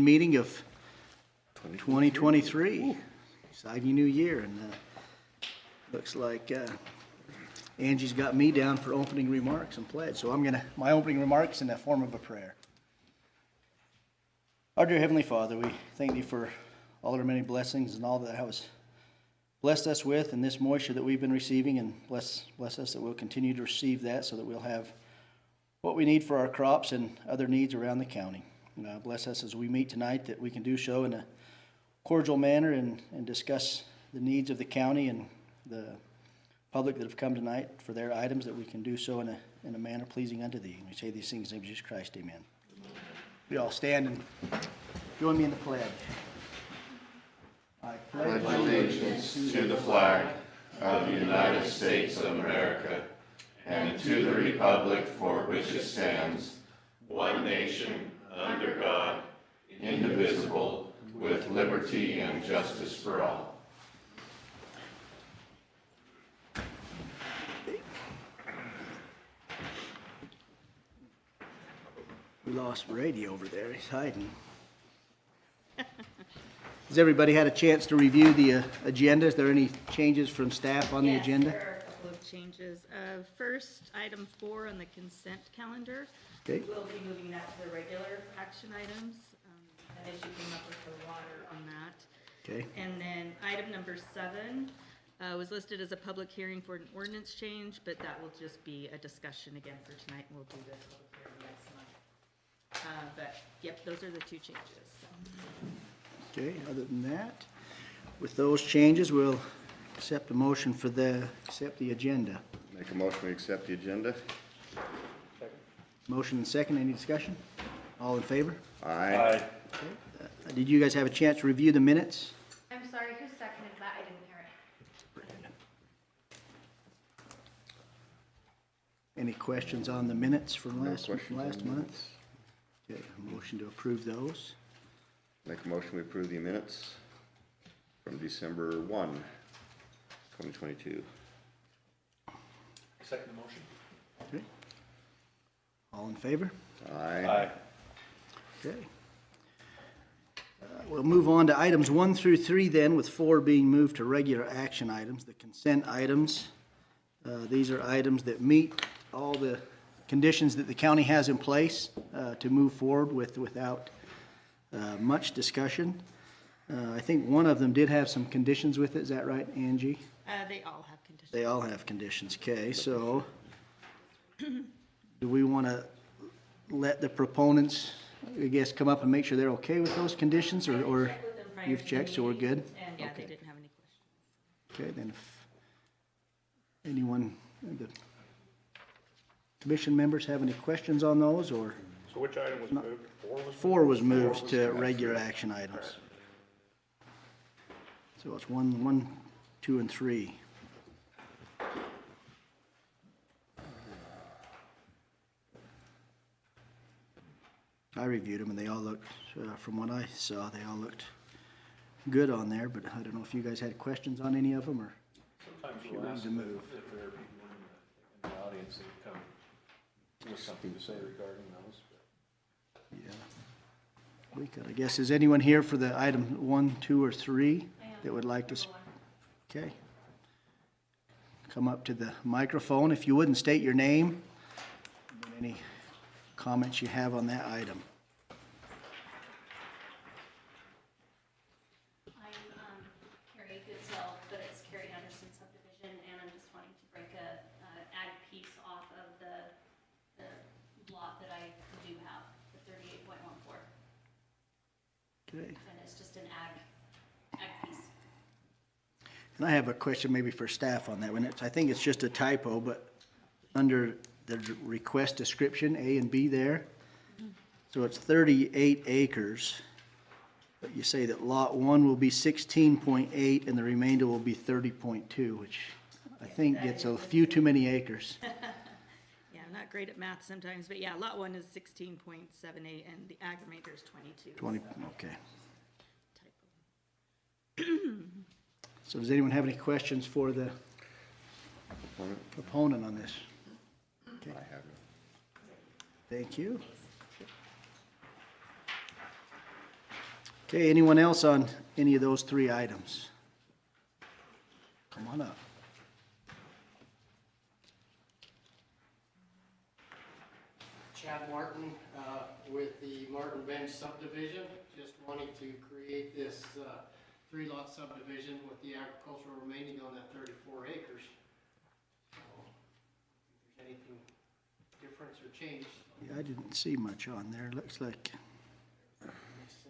meeting of 2023. Exciting new year, and looks like Angie's got me down for opening remarks and pledge. So my opening remarks in the form of a prayer. Our dear Heavenly Father, we thank you for all our many blessings and all that has blessed us with and this moisture that we've been receiving, and bless us that we'll continue to receive that so that we'll have what we need for our crops and other needs around the county. Bless us as we meet tonight, that we can do so in a cordial manner and discuss the needs of the county and the public that have come tonight for their items, that we can do so in a manner pleasing unto thee. And we say these things in the name of Jesus Christ, amen. We all stand and join me in the pledge. I pledge allegiance to the flag of the United States of America and to the republic for which it stands, one nation, under God, indivisible, with liberty and justice for all. We lost Brady over there. He's hiding. Has everybody had a chance to review the agenda? Is there any changes from staff on the agenda? Yes, there are a couple of changes. First, item 4 on the consent calendar. Okay. We'll be moving that to the regular action items. An issue came up with the water on that. Okay. And then item number 7 was listed as a public hearing for an ordinance change, but that will just be a discussion again for tonight, and we'll do the public hearing next month. But yep, those are the 2 changes. Okay, other than that, with those changes, we'll accept a motion for accept the agenda. Make a motion to accept the agenda. Motion and second, any discussion? All in favor? Aye. Okay. Did you guys have a chance to review the minutes? I'm sorry, who seconded that? I didn't hear it. Any questions on the minutes from No last questions on the month? Okay, a motion to approve those. Make a motion to approve the minutes from December 1, 2022. Second the motion. Okay. All in favor? Aye. Okay. We'll move on to items 1 through 3 then, with 4 being moved to regular action items, the consent items. These are items that meet all the conditions that the county has in place to move forward without much discussion. I think one of them did have some conditions with it. Is that right, Angie? They all have conditions. They all have conditions. Okay, so do we want to let the proponents, I guess, come up and make sure they're okay with those conditions, or you've checked, so we're good? And yeah, Okay. they didn't have any questions. Okay, then if anyone, the commission members have any questions on those, or? So which item was moved? 4 was moved to regular action items. So it's 1, 2, and 3. I reviewed them and they all looked, from what I saw, they all looked good on there, but I don't know if you guys had questions on any of them, or Sometimes if you we'll wanted ask to if move. there are people in the audience that come with something to say regarding those. Yeah. We could, I guess, is anyone here for the item 1, 2, or 3 that would like to? Okay. Come up to the microphone. If you wouldn't state your name, and any comments you have on that item. I'm Carrie Goodsell, but it's Carrie Anderson subdivision, and I'm just wanting to break a ag piece off of the lot that I do have, the 38.14, Okay. and it's just an ag piece. And I have a question maybe for staff on that one. I think it's just a typo, but under the request description, A and B there, so it's 38 acres, but you say that lot 1 will be 16.8 and the remainder will be 30.2, which I think gets a few too many acres. Yeah, I'm not great at math sometimes, but yeah, lot 1 is 16.78 and the ag remainder is 22. 20, okay. Typo. So does anyone have any questions for the Opponent? proponent on this? Okay, I have no. thank you. Okay, anyone else on any of those three items? Come on up. Chad Martin, with the Martin Bench subdivision, just wanting to create this, 3-lot subdivision with the agricultural remaining on that 34 acres. So, if there's anything difference or change, Yeah, I didn't see much on there. Looks like, let me see.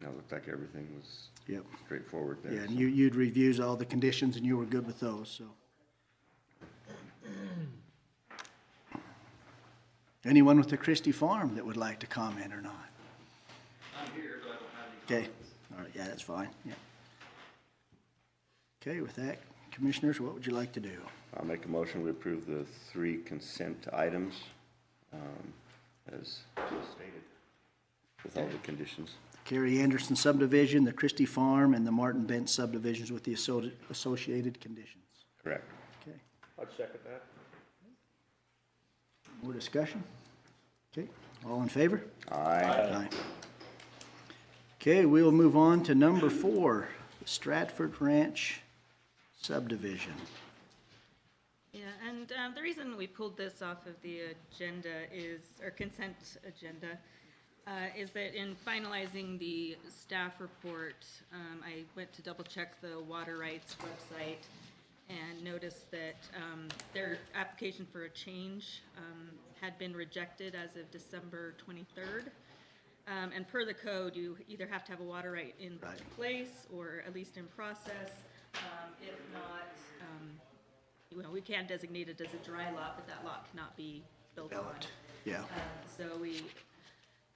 No, it looked like everything was yep. straightforward there. Yeah, and so. you'd reviewed all the conditions and you were good with those, so. Anyone with the Christie Farm that would like to comment or not? I'm here, but I don't have any Okay, all right, yeah, that's fine, yeah. Okay, with that, commissioners, what would you like to do? I'll make a motion, we approve the 3 consent items as stated, with all the conditions. Carrie Anderson subdivision, the Christie Farm, and the Martin Bench subdivisions with the associated conditions. Correct. Okay, I'd second that. more discussion? Okay, all in favor? Aye. Aye. Okay, we'll move on to number 4, Stratford Ranch subdivision. Yeah, and the reason we pulled this off of the agenda is, or consent agenda, is that in finalizing the staff report, I went to double check the water rights website and noticed that their application for a change had been rejected as of December 23rd. And per the code, you either have to have a water right in place or at least in process. If not, well, we can designate it as a dry lot, but that lot cannot be built on. Developed, yeah. So we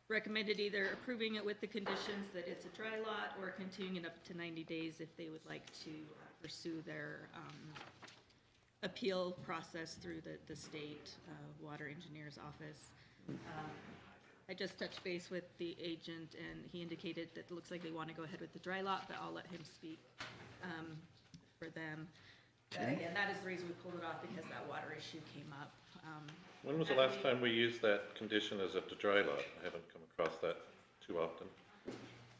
recommended either approving it with the conditions that it's a dry lot or continuing it up to 90 days if they would like to pursue their appeal process through the state water engineer's office. I just touched base with the agent and he indicated that it looks like they want to go ahead with the dry lot, but I'll let him speak for them. But Okay. again, that is the reason we pulled it off, because that water issue came up. When was the last time we used that condition as a dry lot? I haven't come across that too often.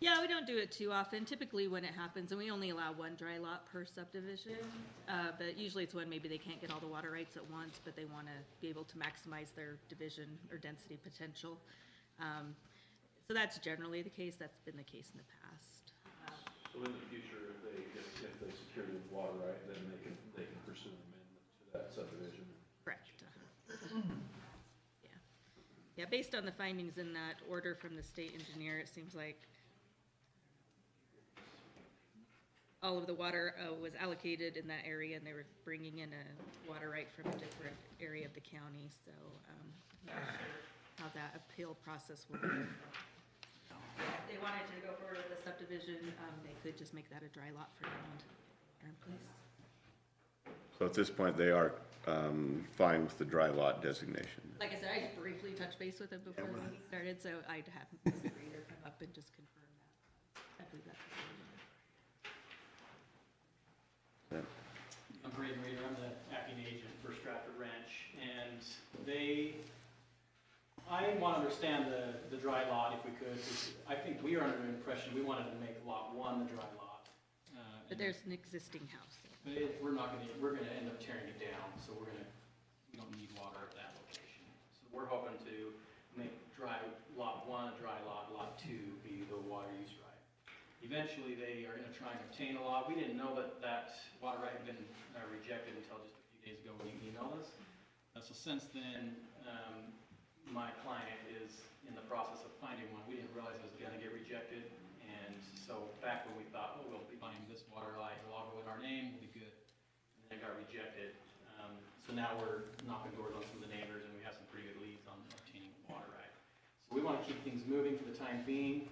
Yeah, we don't do it too often. Typically when it happens, and we only allow 1 dry lot per subdivision, but usually it's when maybe they can't get all the water rights at once, but they want to be able to maximize their division or density potential. So that's generally the case. That's been the case in the past. So in the future, if they secure the water right, then they can pursue an amendment to that subdivision. Correct. Yeah. Yeah, based on the findings in that order from the state engineer, it seems like all of the water was allocated in that area, and they were bringing in a water right from a different area of the county, so I'm not sure how that appeal process will be. If they wanted to go forward with the subdivision, they could just make that a dry lot for now. Please. So at this point, they are fine with the dry lot designation. Like I said, I just briefly touched base with him before the meeting started, so I'd have Mr. Reader come up and just confirm that. I believe that's the same. I'm Braden Reader, I'm the acting agent for Stratford Ranch, and I want to understand the dry lot if we could, 'cause I think we are under the impression we wanted to make lot 1 the dry lot. But there's an existing house. But we're gonna end up tearing it down, so we don't need water at that location. So we're hoping to make lot 1 a dry lot, lot 2 be the water use right. Eventually, they are gonna try and obtain a lot. We didn't know that water right had been rejected until just a few days ago when you emailed us. So since then, my client is in the process of finding one. We didn't realize it was gonna get rejected. And so back when we thought, oh, we'll be buying this water line, it'll all go in our name, we'll be good. And then it got rejected. So now we're knocking doors on some of the neighbors, and we have some pretty good leads on obtaining a water right. So we want to keep things moving for the time being,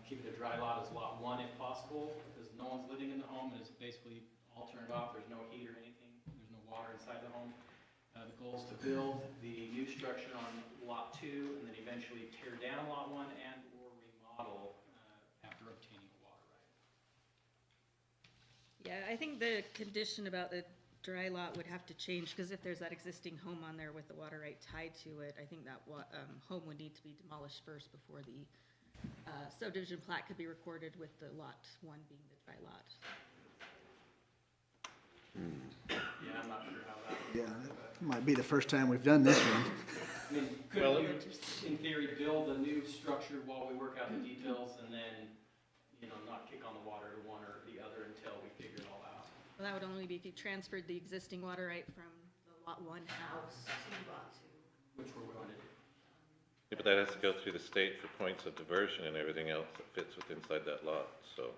keep it a dry lot as lot 1 if possible, because no one's living in the home, and it's basically all turned off. There's no heat or anything. There's no water inside the home. The goal is to build the new structure on lot 2, and then eventually tear down lot 1 and or remodel after obtaining a water right. Yeah, I think the condition about the dry lot would have to change, because if there's that existing home on there with the water right tied to it, I think that home would need to be demolished first before the subdivision plat could be recorded with the lot one being the dry lot. Yeah, I'm not sure how that would Yeah, work, but, that might be the first time we've done this one. I mean, Well, could you, in theory, build a new structure while we work out the details and then, you know, not kick on the water to one or the other until we figure it all out? Well, that would only be if you transferred the existing water right from the lot one house to lot two. Which we're going to do. Yeah, but that has to go through the state for points of diversion and everything else that fits with inside that lot, so,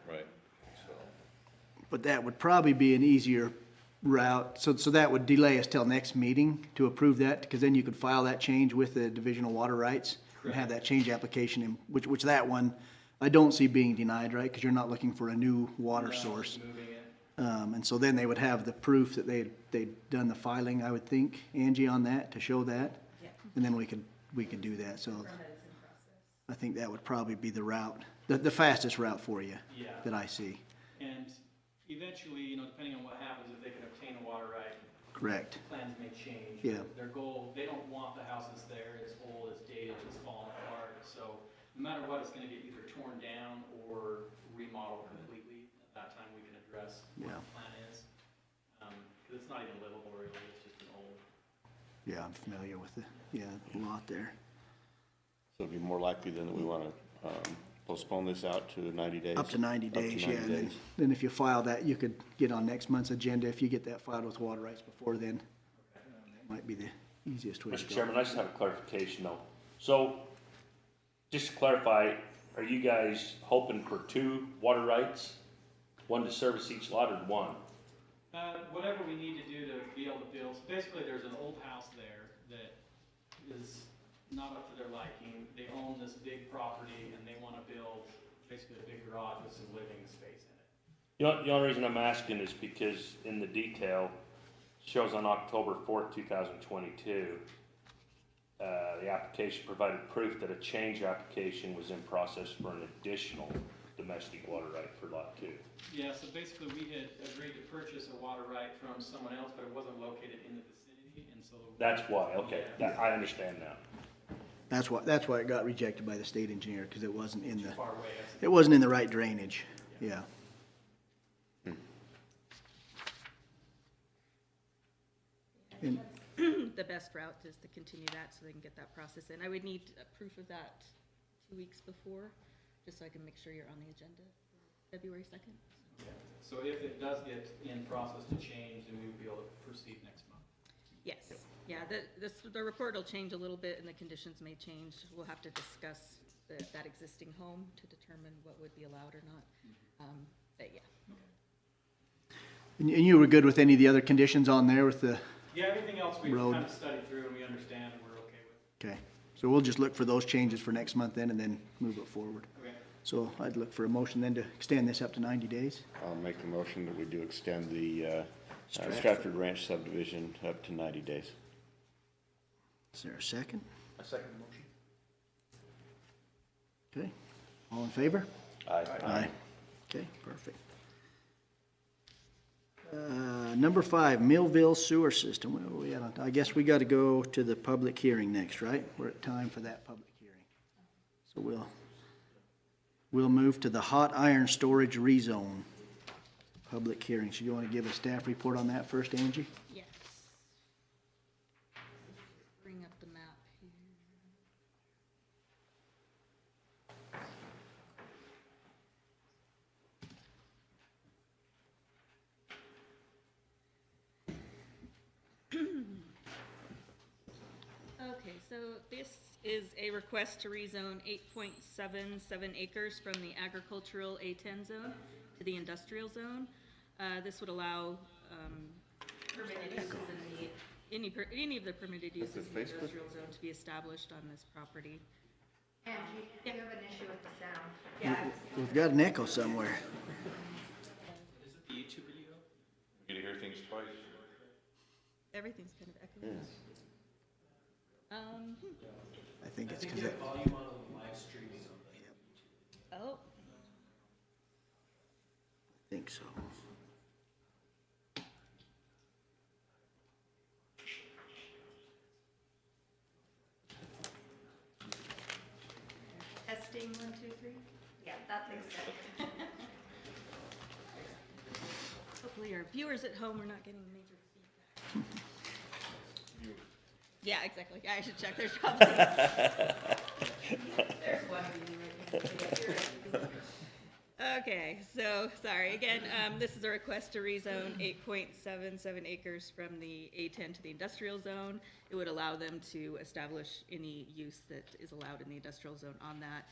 right. But that would probably be an easier route, so that would delay us till next meeting to approve that, because then you could file that change with the divisional water rights and have that change application in, which that one, I don't see being denied, right? Because you're not looking for a new water No, source. Moving it. And so then they would have the proof that they'd done the filing, I would think, Angie, on that, to show that. Yeah. And then we could do that, so I think that would probably be the route, the fastest route for you Yeah. that I see. And eventually, you know, depending on what happens, if they can obtain a water right, Correct. plans may change. Yeah. Their goal, they don't want the houses there, it's old, it's dated, it's falling apart. So no matter what, it's gonna get either torn down or remodeled completely. At that time, we can address what Yeah. the plan is. Cause it's not even livable really, it's just an old. Yeah, I'm familiar with the lot there. So it'd be more likely then that we want to postpone this out to 90 days? Up to 90 Up to days, 90 yeah. And days. then if you file that, you could get on next month's agenda. If you get that filed with water rights before then, that might be the easiest way to Mr. go. Chairman, I just have a clarification though. So, just to clarify, are you guys hoping for 2 water rights? One to service each lot or one? Whatever we need to do to be able to build, so basically there's an old house there that is not up to their liking. They own this big property and they want to build basically a big garage with some living space in it. The only reason I'm asking is because in the detail, shows on October 4th, 2022, the application provided proof that a change application was in process for an additional domestic water right for lot 2. Yeah, so basically we had agreed to purchase a water right from someone else, but it wasn't located in the vicinity, and so. That's why, okay, I understand now. That's why it got rejected by the state engineer, because it wasn't in the, Far away. it wasn't in the right drainage, yeah. And, The best route is to continue that so they can get that process in. I would need a proof of that 2 weeks before, just so I can make sure you're on the agenda for February 2nd. So if it does get in process to change, then we would be able to proceed next month. Yes, yeah, the report will change a little bit and the conditions may change. We'll have to discuss that existing home to determine what would be allowed or not. But yeah. and you were good with any of the other conditions on there with the, Yeah, everything else we've Road. kind of studied through and we understand and we're okay with. okay. So we'll just look for those changes for next month then, and then move it forward. Okay. So I'd look for a motion then to extend this up to 90 days. I'll make a motion that we do extend the Stratford. Stratford Ranch subdivision up to 90 days. Is there a second? I second the motion. Okay, all in favor? Aye. Aye. Okay, perfect. Number 5, Millville Sewer System. Where are we at? I guess we got to go to the public hearing next, right? We're at time for that public hearing. So we'll move to the hot iron storage rezone. Public hearing. So you want to give a staff report on that first, Angie? Yes. Bring up the map here. Okay, so this is a request to rezone 8.77 acres from the agricultural A10 zone to the industrial zone. This would allow permitted uses in the, any of the permitted uses in the industrial zone to be established on this property. Angie, you have an issue with the sound. Yeah. We've got an echo somewhere. Is it the YouTube video? You to hear things twice. Everything's kind of echoing. I think it's because it, Volume on the live stream is on the. Oh. testing, 1, 2, 3. Yeah, that makes sense. Hopefully our viewers at home are not getting major feedback. Yeah, exactly. I should check. There's probably. There's one viewer right now. Okay, so, sorry, again, this is a request to rezone 8.77 acres from the A10 to the industrial zone. It would allow them to establish any use that is allowed in the industrial zone on that,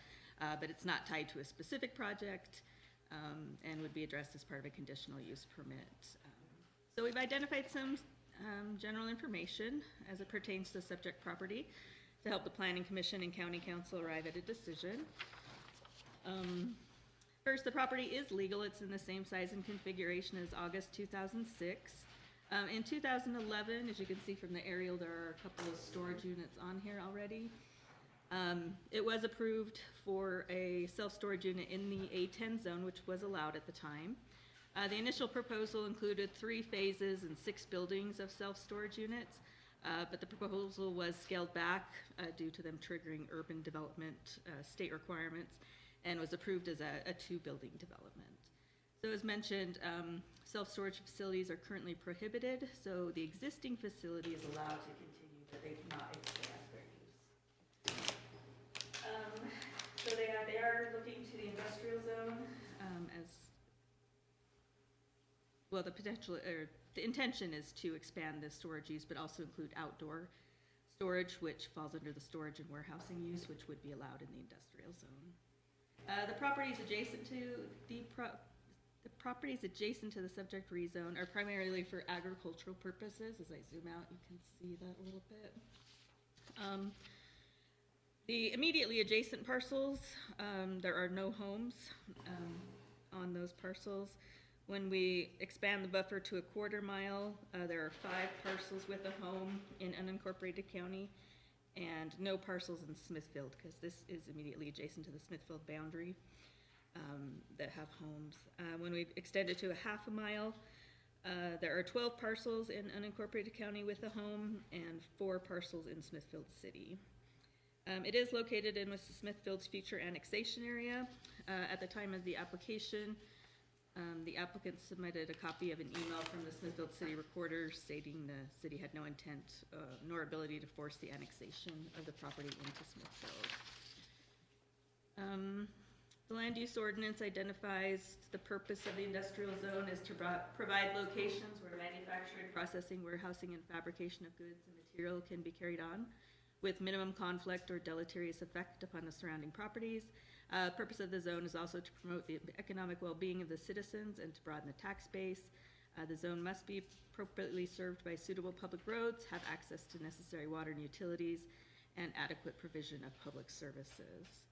but it's not tied to a specific project, and would be addressed as part of a conditional use permit. So we've identified some general information as it pertains to the subject property to help the Planning Commission and County Council arrive at a decision. First, the property is legal. It's in the same size and configuration as August 2006. In 2011, as you can see from the aerial, there are a couple of storage units on here already. It was approved for a self-storage unit in the A10 zone, which was allowed at the time. The initial proposal included 3 phases and 6 buildings of self-storage units, but the proposal was scaled back due to them triggering urban development state requirements, and was approved as a 2-building development. So as mentioned, self-storage facilities are currently prohibited, so the existing facility is allowed to continue, but they cannot expand their use. So they are looking to the industrial zone as well. The intention is to expand the storage use, but also include outdoor storage, which falls under the storage and warehousing use, which would be allowed in the industrial zone. The properties adjacent to the properties adjacent to the subject rezone are primarily for agricultural purposes. As I zoom out, you can see that a little bit. The immediately adjacent parcels, there are no homes on those parcels. When we expand the buffer to a 1/4 mile, there are 5 parcels with a home in unincorporated county, and no parcels in Smithfield, because this is immediately adjacent to the Smithfield boundary, that have homes. When we extend it to a 1/2 mile, there are 12 parcels in unincorporated county with a home and 4 parcels in Smithfield City. It is located in Smithfield's future annexation area. At the time of the application, the applicant submitted a copy of an email from the Smithfield City Recorder stating the city had no intent nor ability to force the annexation of the property into Smithfield. The land use ordinance identifies the purpose of the industrial zone is to provide locations where manufacturing, processing, warehousing, and fabrication of goods and material can be carried on with minimum conflict or deleterious effect upon the surrounding properties. Purpose of the zone is also to promote the economic well-being of the citizens and to broaden the tax base. The zone must be appropriately served by suitable public roads, have access to necessary water and utilities, and adequate provision of public services.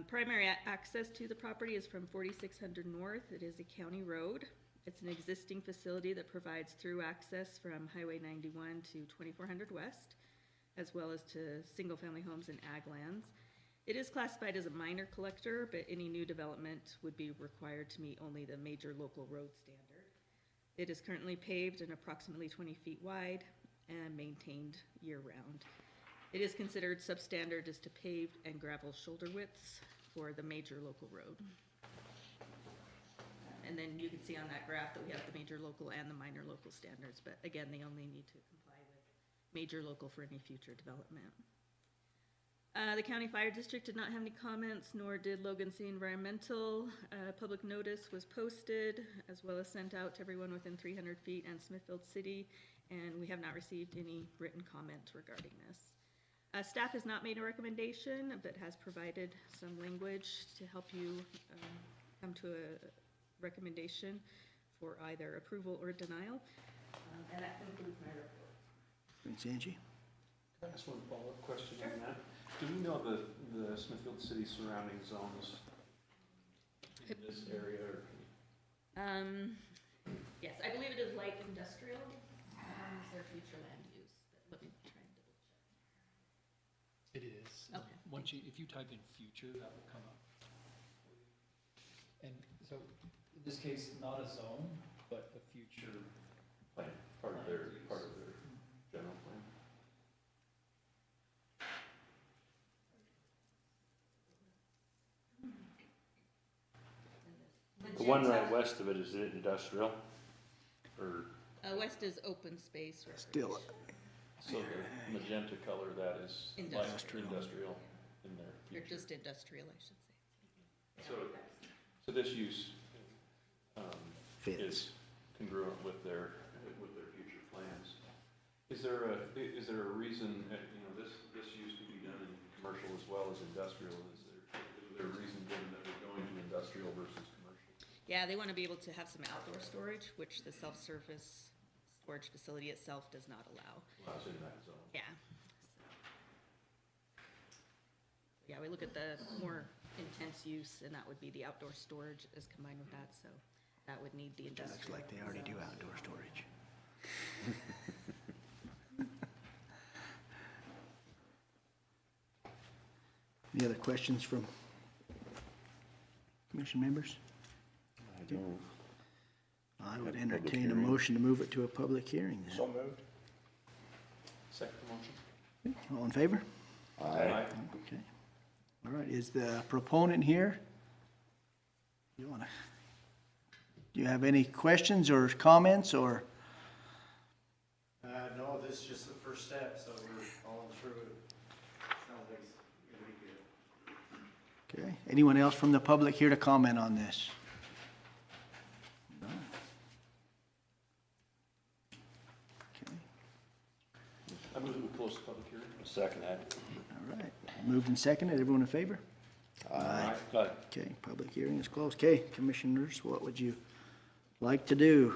Primary access to the property is from 4600 North. It is a county road. It's an existing facility that provides through access from Highway 91 to 2400 West, as well as to single-family homes and ag lands. It is classified as a minor collector, but any new development would be required to meet only the major local road standard. It is currently paved and approximately 20 feet wide and maintained year-round. It is considered substandard as to paved and gravel shoulder widths for the major local road. And then you can see on that graph that we have the major local and the minor local standards, but again, they only need to comply with major local for any future development. The County Fire District did not have any comments, nor did Logan City Environmental. Public notice was posted, as well as sent out to everyone within 300 feet and Smithfield City, and we have not received any written comment regarding this. Staff has not made a recommendation, but has provided some language to help you come to a recommendation for either approval or denial. And that concludes my report. Thanks, Angie. Can I ask one follow-up question on that? Do we know the Smithfield City surrounding zones in this area? Or Yes, I believe it is light industrial. Is their future land use? Let me try and double check. It is. Okay. Once if you type in future, that will come up. And so, in this case, not a zone, but a future. plan, part of their general plan? one right west of it, is it industrial? Or, West is open space. Still, So the magenta color, that is like Industrial. industrial in their Or future. just industrial, I should say. So this use, fits. is congruent with their future plans. Is there a reason, this use can be done in commercial as well as industrial? Is there a reason given that we're going to industrial versus commercial? Yeah, they want to be able to have some outdoor storage, which the self-service storage facility itself does not allow. Allows in that zone. Yeah. Yeah, we look at the more intense use, and that would be the outdoor storage is combined with that, so that would need the Looks industrial. like they already do outdoor storage. Any other questions from commission members? I don't. I would Have a public entertain a hearing. motion to move it to a public hearing then. moved. Second motion? All in favor? Aye. Okay. All right, is the proponent here? You wanna, do you have any questions or comments or? No, this is just the first step, so we're following through it. Sounds like it's gonna be good. Okay, anyone else from the public here to comment on this? No. Okay, I move that we close the public hearing. second that. all right, moved and seconded, everyone in favor? Aye. Okay, public hearing is closed. Okay, commissioners, what would you like to do?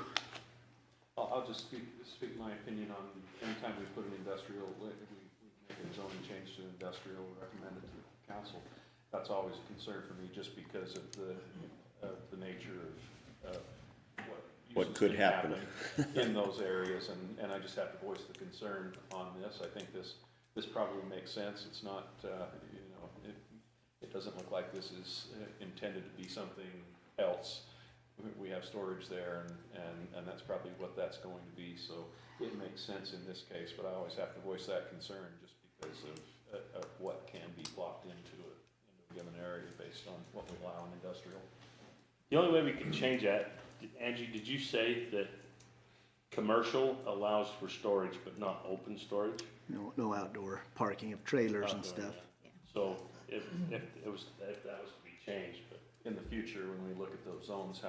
I'll just speak my opinion on, anytime we put an industrial, we make a zoning change to industrial, recommend it to the council. That's always a concern for me, just because of the nature of What uses could can happen. in those areas, and I just have to voice the concern on this. I think this probably makes sense. It's not, it doesn't look like this is intended to be something else. We have storage there, and that's probably what that's going to be, so it makes sense in this case, but I always have to voice that concern just because of what can be plopped into a given area based on what we allow in industrial. The only way we can change that, Angie, did you say that commercial allows for storage but not open storage? No outdoor parking of trailers and Outdoor, stuff. yeah. So if that was to be changed, but In the future, when we look at those zones,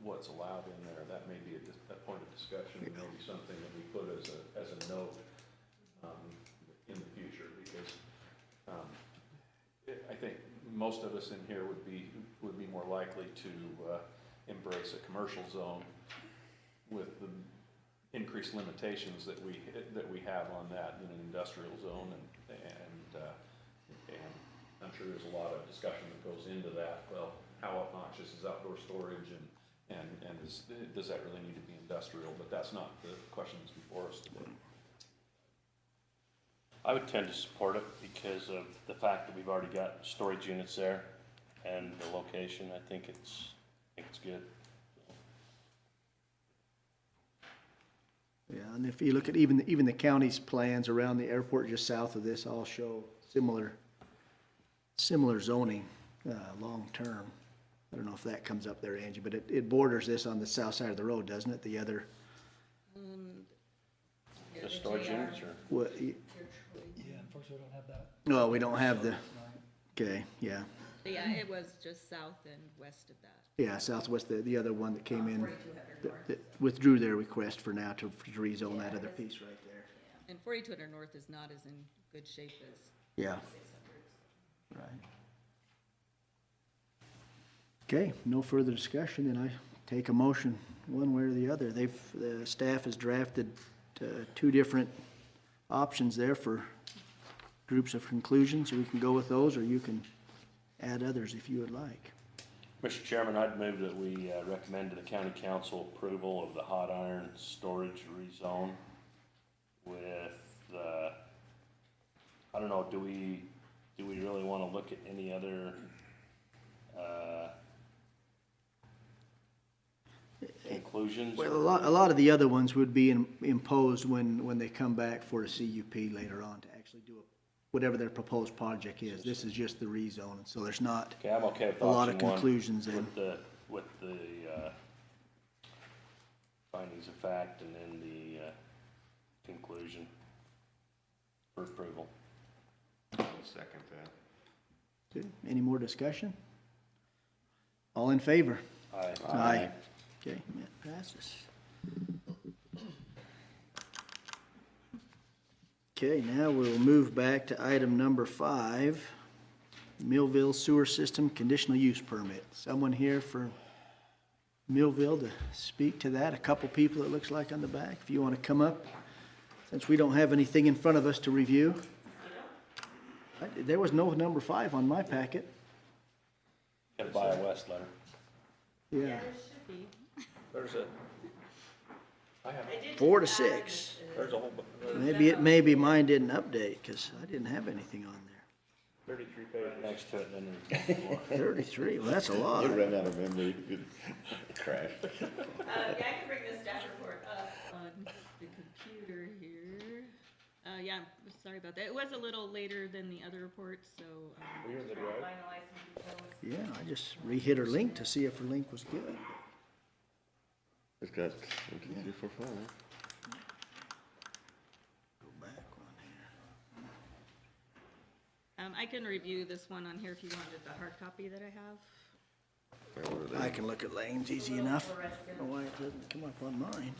what's allowed in there, that may be a point of discussion, maybe something that we put as a note in the future, because I think most of us in here would be more likely to embrace a commercial zone with the increased limitations that we have on that in an industrial zone, and I'm sure there's a lot of discussion that goes into that. Well, how obnoxious is outdoor storage, and does that really need to be industrial? But that's not the question that's before us today. I would tend to support it because of the fact that we've already got storage units there and the location. I think it's good. Yeah, and if you look at even the county's plans around the airport just south of this all show similar zoning, long-term. I don't know if that comes up there, Angie, but it borders this on the south side of the road, doesn't it? The other, The storage units or? what, Yeah, unfortunately, we don't have that. no, we don't have the, Right. okay, yeah. But yeah, it was just south and west of that. Yeah, southwest, the other one that came in, that withdrew their request for now to rezone that other piece right there. And 4200 North is not as in good shape as Yeah, 600. right. Okay, no further discussion, then I take a motion one way or the other. The staff has drafted two different options there for groups of conclusions. We can go with those, or you can add others if you would like. Mr. Chairman, I'd move that we recommend to the county council approval of the hot iron storage rezone with, I don't know, do we really want to look at any other, conclusions? Well, a lot of the other ones would be imposed when they come back for a CUP later on to actually do whatever their proposed project is. This is just the rezone, and so there's not Okay, I'm okay with a lot of option one. conclusions in. With with the, findings of fact and then the, conclusion for approval. I'll second that. Good. Any more discussion? All in favor? Aye. Aye. Okay, that passes. Okay, now we'll move back to item number 5, Millville Sewer System Conditional Use Permit. Someone here for Millville to speak to that? A couple people, it looks like, on the back. If you want to come up, since we don't have anything in front of us to review. There was no number 5 on my packet. Got a Bio West letter. Yeah, There should be. There's a, I have, I did 4 to just add, 6. there's a whole, Maybe mine didn't update, because I didn't have anything on there. 33 pages. Next to it, and then there's more. 33, well, that's a lot. You ran out of memory, you could crash. Yeah, I can bring the staff report up on the computer here. Yeah, I'm sorry about that. It was a little later than the other reports, so. Were you in the drive? Finalize some details. Yeah, I just re-hit her link to see if her link was good. It's got 1, 2, 3, 4, 5. Go back one here. I can review this one on here if you wanted the hard copy that I have. Where were I they? can look at Lane's easy enough. I don't know why it doesn't come up on mine.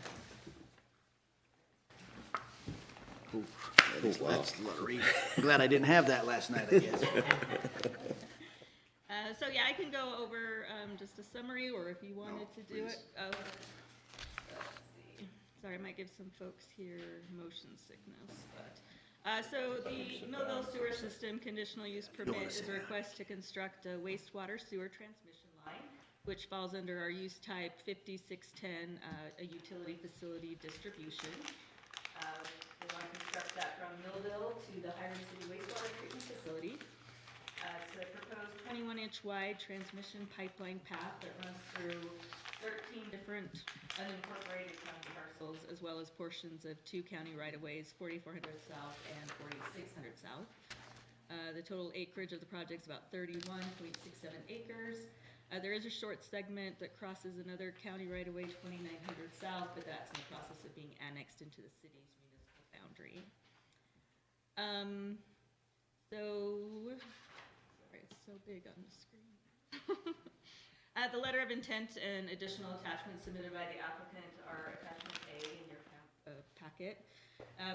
That's a lot of reading. Glad I didn't have that last night, I guess. So yeah, I can go over just a summary, or if you wanted to do it. Oh, let's see. Sorry, I might give some folks here motion sickness, but. So the Millville Sewer System Conditional Use Permit is a request to construct a wastewater sewer transmission line, which falls under our use type 5610, a utility facility distribution. We want to construct that from Millville to the Hiram City wastewater treatment facility. It's a proposed 21-inch wide transmission pipeline path that runs through 13 different unincorporated county parcels, as well as portions of 2 county right-of-ways, 4400 South and 4600 South. The total acreage of the project is about 31.67 acres. There is a short segment that crosses another county right-of-way, 2900 South, but that's in the process of being annexed into the city's municipal boundary. Sorry, it's so big on the screen. The letter of intent and additional attachments submitted by the applicant are attachment A in your packet.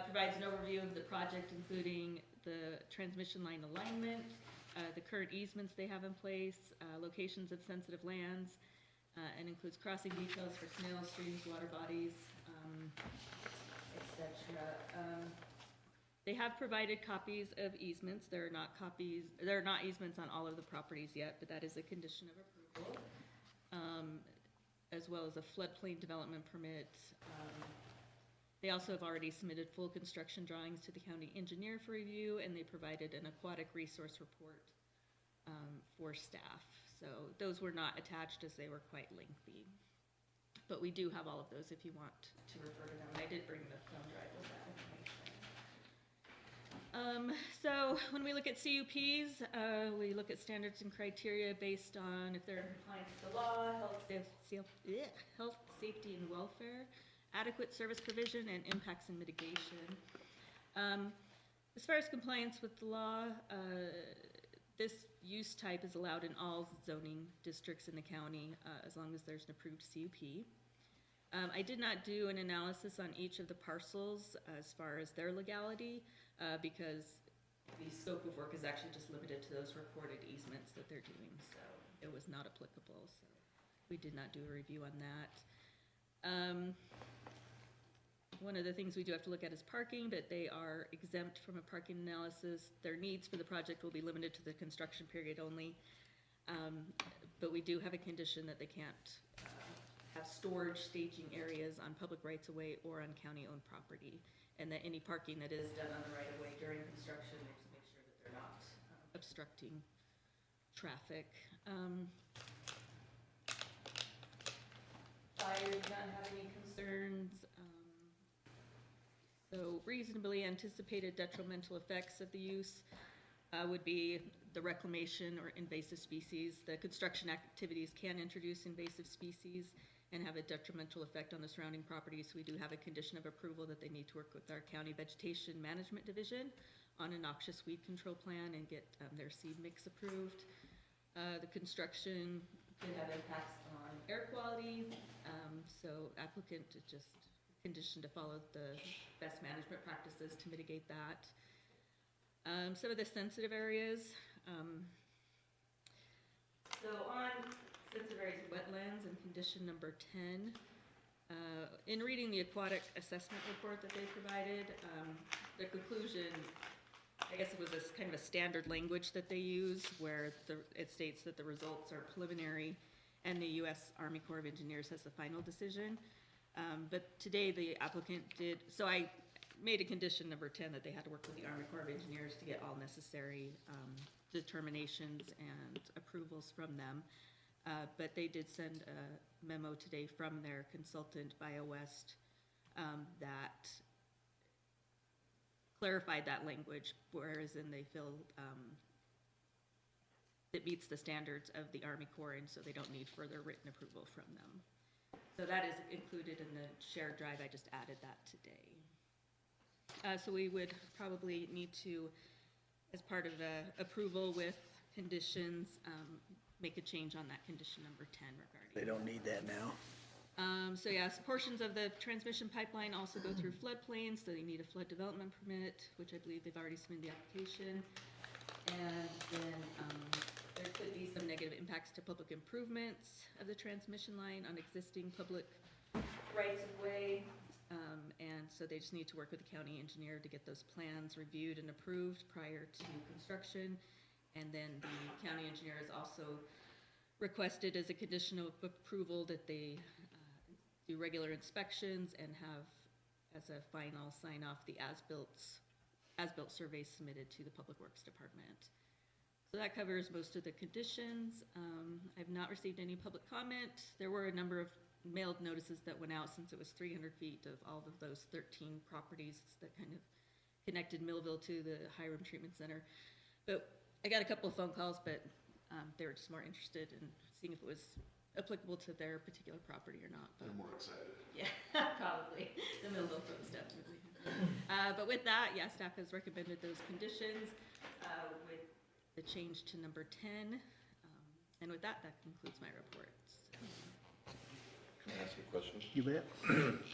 Provides an overview of the project, including the transmission line alignment, the current easements they have in place, locations of sensitive lands, and includes crossing details for snails, streams, water bodies, etc. They have provided copies of easements. There are not easements on all of the properties yet, but that is a condition of approval, as well as a floodplain development permit. They also have already submitted full construction drawings to the county engineer for review, and they provided an aquatic resource report for staff. So those were not attached as they were quite lengthy. But we do have all of those if you want to refer to them. I did bring the thumb drive with that information. So when we look at CUPs, we look at standards and criteria based on if they're in compliance with the law, health, safety, and welfare, adequate service provision, and impacts and mitigation. As far as compliance with the law, this use type is allowed in all zoning districts in the county as long as there's an approved CUP. I did not do an analysis on each of the parcels as far as their legality because the scope of work is actually just limited to those recorded easements that they're doing, so it was not applicable, so we did not do a review on that. One of the things we do have to look at is parking, but they are exempt from a parking analysis. Their needs for the project will be limited to the construction period only, but we do have a condition that they can't have storage staging areas on public rights-of-way or on county-owned property, and that any parking that is done on the right-of-way during construction, they have to make sure that they're not obstructing traffic. Fire did not have any concerns. So reasonably anticipated detrimental effects of the use. would be the reclamation or invasive species. The construction activities can introduce invasive species and have a detrimental effect on the surrounding properties. We do have a condition of approval that they need to work with our county vegetation management division on a noxious weed control plan and get their seed mix approved. The construction could have impacts on air quality, so applicant is just conditioned to follow the best management practices to mitigate that. Some of the sensitive areas. So on sensitive areas, wetlands and condition number 10. In reading the aquatic assessment report that they provided, the conclusion, I guess it was this kind of a standard language that they use where it states that the results are preliminary and the U.S. Army Corps of Engineers has the final decision. But today the applicant did, so I made a condition number 10 that they had to work with the Army Corps of Engineers to get all necessary determinations and approvals from them. But they did send a memo today from their consultant, BioWest, that clarified that language, whereas in they feel it meets the standards of the Army Corps, and so they don't need further written approval from them. So that is included in the shared drive. I just added that today. So we would probably need to, as part of the approval with conditions, make a change on that condition number 10 regarding. They don't need that now. So yes, portions of the transmission pipeline also go through floodplains, so they need a flood development permit, which I believe they've already submitted the application. And then there could be some negative impacts to public improvements of the transmission line on existing public rights of way. And so they just need to work with the county engineer to get those plans reviewed and approved prior to construction. And then the county engineer has also requested as a condition of approval that they do regular inspections and have as a final sign off the as-built survey submitted to the Public Works Department. So that covers most of the conditions. I've not received any public comment. There were a number of mailed notices that went out since it was 300 feet of all of those 13 properties that kind of connected Millville to the Hiram Treatment Center. But I got a couple of phone calls, but they were just more interested in seeing if it was applicable to their particular property or not. But, They're more excited. yeah, probably. The Millville folks definitely. But with that, yeah, staff has recommended those conditions with the change to number 10. And with that, that concludes my reports. Can I ask a question? You bet.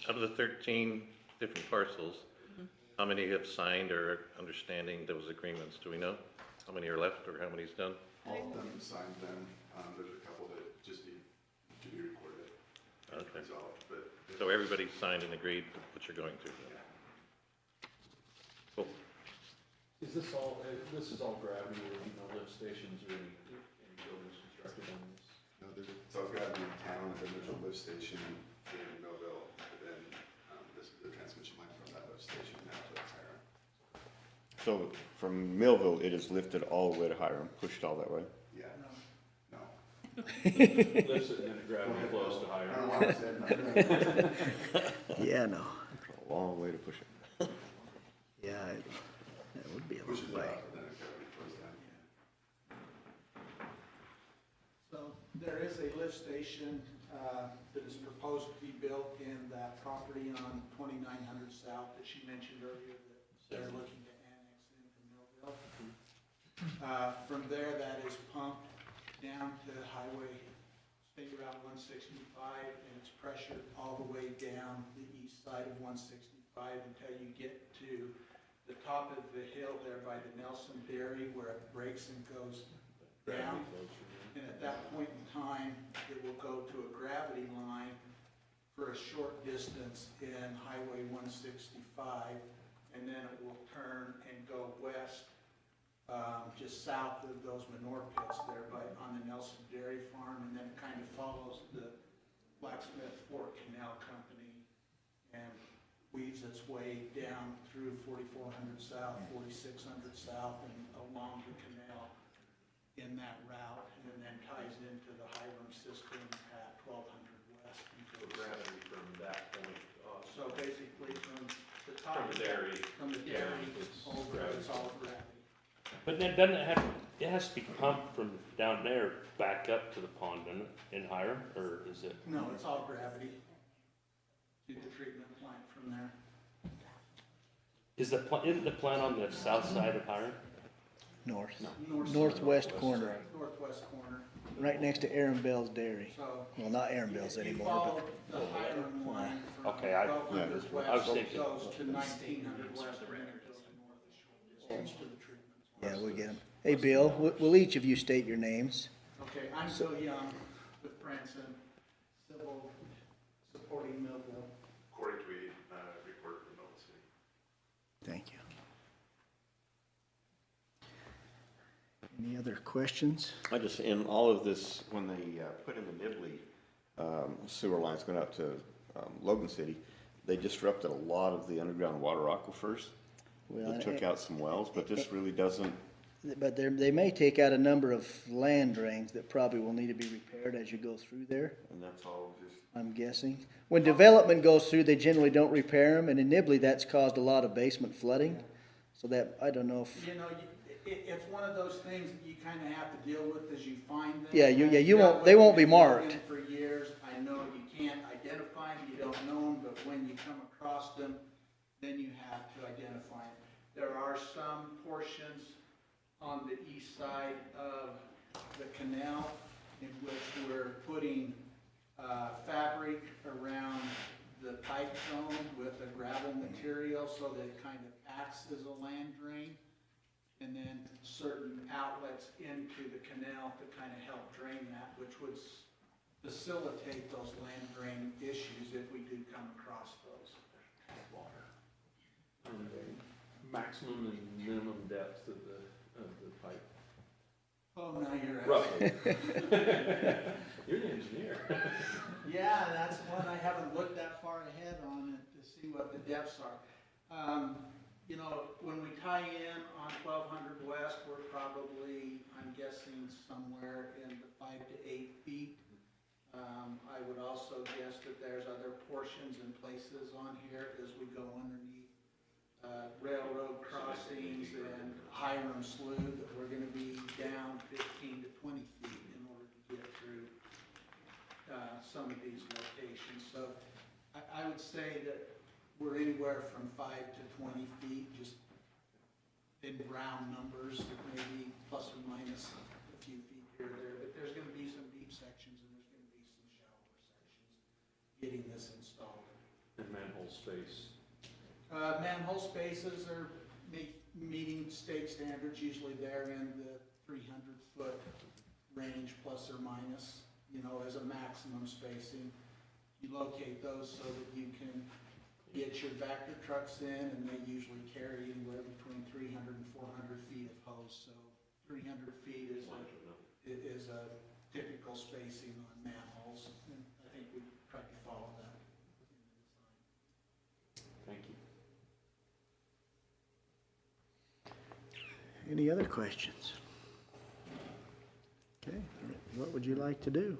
Out of the 13 different parcels, how many have signed or understanding those agreements? Do we know? How many are left or how many's done? All of them signed them. There's a couple that just need to be recorded. Okay. Resolved, but. So everybody signed and agreed what you're going to. Cool. Is this all gravity, or no lift stations or any buildings constructed on this? No, it's all got to be in town, and then there's a lift station in Millville, but then the transmission line from that lift station now to Hiram. So from Millville, it is lifted all the way to Hiram, pushed all that way? Yeah. No. Lifts it and then it gravity flows to I don't Hiram. know why I said no. Yeah, no. A long way to push it. Yeah, that would be a Pushes long it way. up, and then it gravity flows down. So there is a lift station that is proposed to be built in that property on 2900 South that she mentioned earlier that they're looking to annex into Millville. From there, that is pumped down to Highway State Route 165, and it's pressured all the way down the east side of 165 until you get to the top of the hill there by the Nelson Dairy where it breaks and goes down. And at that point in time, it will go to a gravity line for a short distance in Highway 165, and then it will turn and go west, just south of those manure pits there on the Nelson Dairy Farm, and then it kind of follows the Blacksmith Fork Canal Company and weaves its way down through 4400 South, 4600 South, and along the canal in that route, and then ties into the Hiram system at 1200 West. So gravity from that point, So basically from the top from of the dairy. from the dairy it's over, gravity. it's all gravity. But then doesn't it have, it has to be pumped from down there back up to the pond, doesn't it, in Hiram, or is it? No, it's all gravity to the treatment plant from there. Isn't the plant on the south side of Hiram? North, North- northwest corner, Northwest corner. right next to Aaron Bell's Dairy. So Well, not Aaron Bell's if you anymore, follow but the Hiram line from Okay, I- 1200 Yeah, I was west, thinking- goes to 1900 west, and then it goes north of shore distance to the treatment plant. yeah, we'll get them. Hey, Bill, will each of you state your names? Okay, I'm Bill Young with Branson, civil supporting Millville. Corey Tweed, reporter from Nova City. Thank you. Any other questions? I just, in all of this, when they put in the Nibley sewer lines going out to Logan City, they disrupted a lot of the underground water aquifers. Well, They took out some wells, but this really doesn't, But they may take out a number of land drains that probably will need to be repaired as you go through there, and that's all just, I'm guessing. When development goes through, they generally don't repair them, and in Nibley, that's caused a lot of basement flooding. So that, I don't know if, You know, it's one of those things that you kind of have to deal with as you find them. Yeah, you I've won't- dealt they with won't be them marked. For years, I know you can't identify them, you don't know them, but when you come across them, then you have to identify them. There are some portions on the east side of the canal in which we're putting fabric around the pipe zone with a gravel material so that it kind of acts as a land drain. And then certain outlets into the canal to kind of help drain that, which would facilitate those land drain issues if we do come across those. Maximum and minimum depth of the pipe. Oh, now you're Roughly. asking. You're the engineer. Yeah, that's one I haven't looked that far ahead on it to see what the depths are. You know, when we tie in on 1200 west, we're probably, I'm guessing, somewhere in the 5 to 8 feet. I would also guess that there's other portions and places on here as we go underneath railroad crossings and Hiram Slough that we're gonna be down 15 to 20 feet in order to get through some of these locations. So I would say that we're anywhere from 5 to 20 feet, just in round numbers, maybe plus or minus a few feet here or there. But there's gonna be some deep sections and there's gonna be some shallower sections getting this installed. And manhole space. Manhole spaces are meeting state standards, usually they're in the 300-foot range plus or minus, you know, as a maximum spacing. You locate those so that you can get your Vector trucks in, and they usually carry anywhere between 300 and 400 feet of hose. So 300 feet is a typical spacing on manholes, and I think we tried to follow that in the design. Thank you. any other questions? Okay, what would you like to do?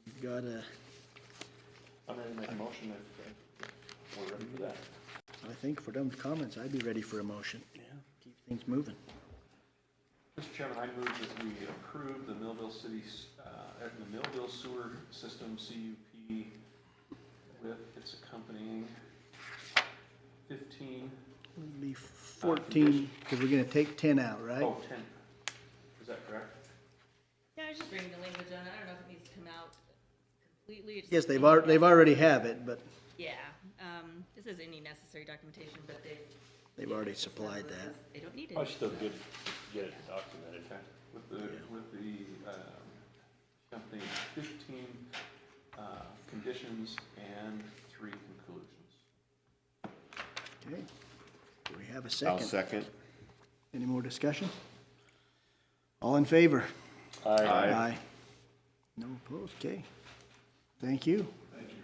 You've got a, I'm ready to make a motion if we're ready for that. I think for them comments, I'd be ready for a motion. Yeah, keep things moving. Mr. Chairman, I move that we approve the Millville the Millville Sewer System CUP with its accompanying 15, It'd be 14, because we're gonna take 10 out, right? 10. Is that correct? Yeah, I was just bringing the language on. I don't know if it needs to come out completely. It just Yes, says they've already have it, but Yeah, it says any necessary documentation, but they've already supplied that. they don't need it. Probably still good to get it documented. With the company 15 conditions and 3 conclusions. Okay. Do we have a I'll second? second. Any more discussion? All in favor? Aye. No opposed, okay. Thank you. Thank you.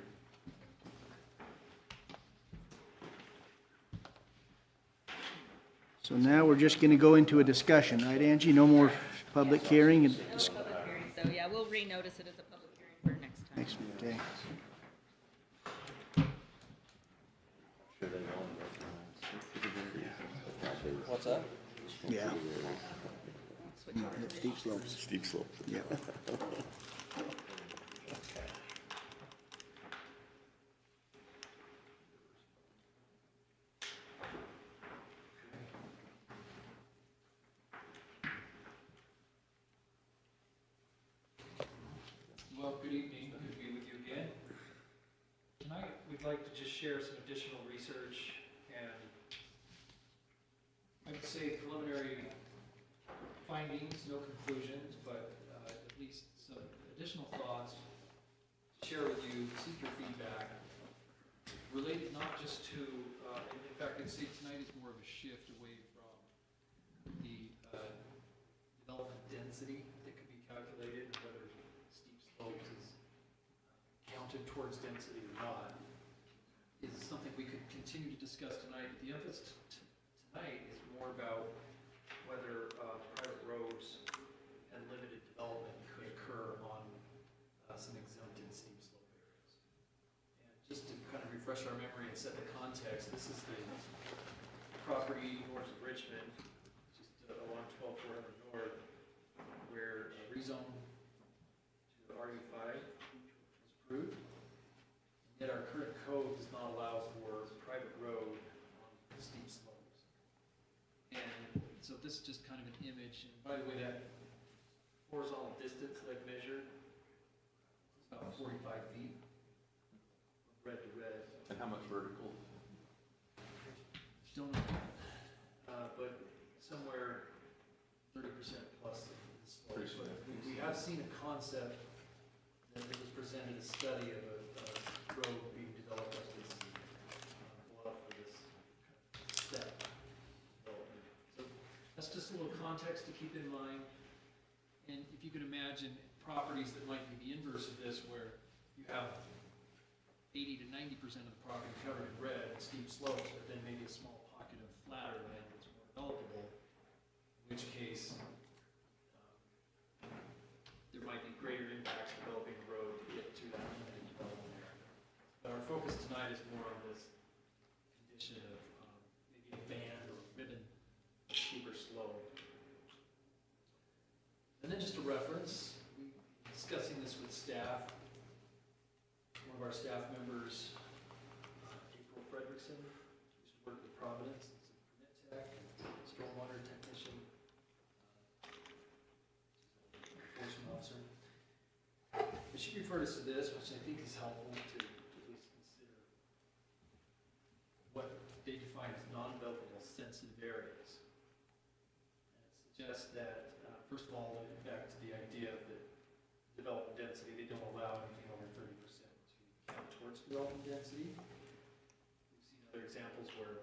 So now we're just gonna go into a discussion, right, Angie? No more public hearing and No public hearing, so yeah, we'll renotice it as a public hearing for next time. next, okay. Sure they don't recognize. What's that? Yeah. Switch over. Steep slopes. Steep slope. Yeah. Well, good evening, good to be with you again. Tonight, we'd like to just share some additional research and I'd say preliminary findings, no conclusions, but at least some additional thoughts to share with you, seek your feedback, related not just to, in fact, I'd say tonight is more of a shift away from the development density that could be calculated, and whether steep slopes is counted towards density or not, is something we could continue to discuss tonight. The emphasis tonight is more about whether private roads and limited development could occur on some exempted steep slope areas. And just to kind of refresh our memory and set the context, this is the property north of Richmond, just along 12400 North, where rezone to RU5 was approved. Yet our current code does not allow for private road on steep slopes. And so this is just kind of an image. And by the way, that horizontal distance that I've measured is about 45 feet, red to red. And how much vertical? Don't know, but somewhere 30% plus of the slope. But we have seen a concept that it was presented, a study of a road being developed like this, below for this step development. So that's just a little context to keep in mind. And if you can imagine properties that might be the inverse of this, where you have 80 to 90% of the property covered in red and steep slopes, but then maybe a small pocket of flatter land that's more developable, in which case there might be greater impacts developing the road to get to that limited development area. But our focus tonight is more on this condition of maybe a band or a ribbon, a steeper slope. And then just a reference, we discussing this with staff. One of our staff members, April Fredrickson, used to work with Providence, is a permit tech, stormwater technician, enforcement officer. But she referred us to this, which I think is helpful to at least consider what they define as non-developable sensitive areas. And it suggests that, first of all, back to the idea that development density, they don't allow anything over 30% to count towards development density. We've seen other examples where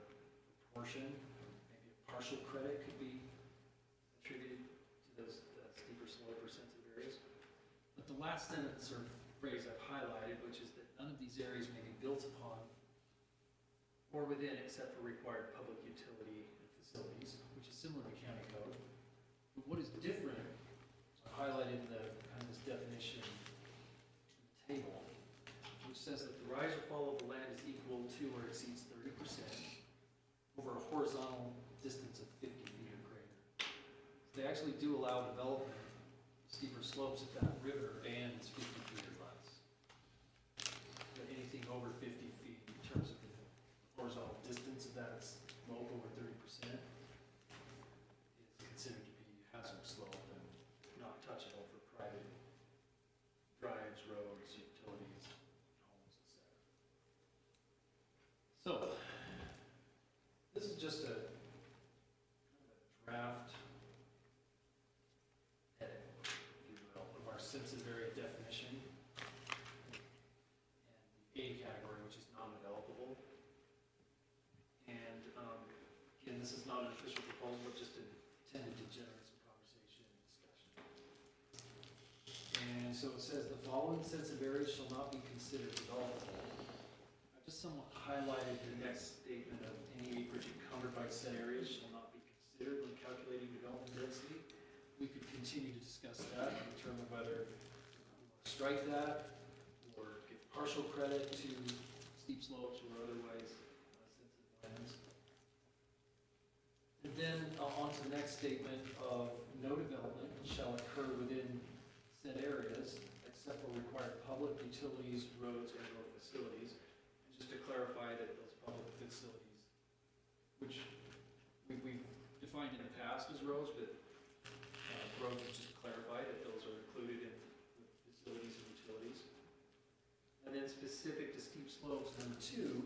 proportion, maybe a partial credit could be attributed to those steeper slope or sensitive areas. But the last sentence or phrase I've highlighted, which is that none of these areas may be built upon or within except for required public utility and facilities, which is similar to county code. But what is different, highlighted in the kind of this definition table, which says that the rise or fall of the land is equal to or exceeds 30% over a horizontal distance of 50 feet or greater. So they actually do allow development of steeper slopes if that river or band is 50 feet or less. But anything over 50 feet in terms of the horizontal distance of that slope over 30% is considered to be hazard slope and not touchable for private drives, roads, utilities, homes, etc. So, this is just a draft edit, if you will, of our sensitive area definition and the A category, which is non-developable. And again, this is not an official proposal, but just intended to generate some conversation and discussion. And so it says the following sensitive areas shall not be considered developable. I just somewhat highlighted the next statement of any acreage encumbered by said areas shall not be considered when calculating development density. We could continue to discuss that and determine whether we want to strike that or give partial credit to steep slopes or otherwise sensitive lands. And then on to the next statement of no development shall occur within said areas except for required public utilities, roads, and road facilities. And just to clarify that those public facilities, which we've defined in the past as roads, but roads, just to clarify that those are included in facilities and utilities. And then specific to steep slopes, number 2,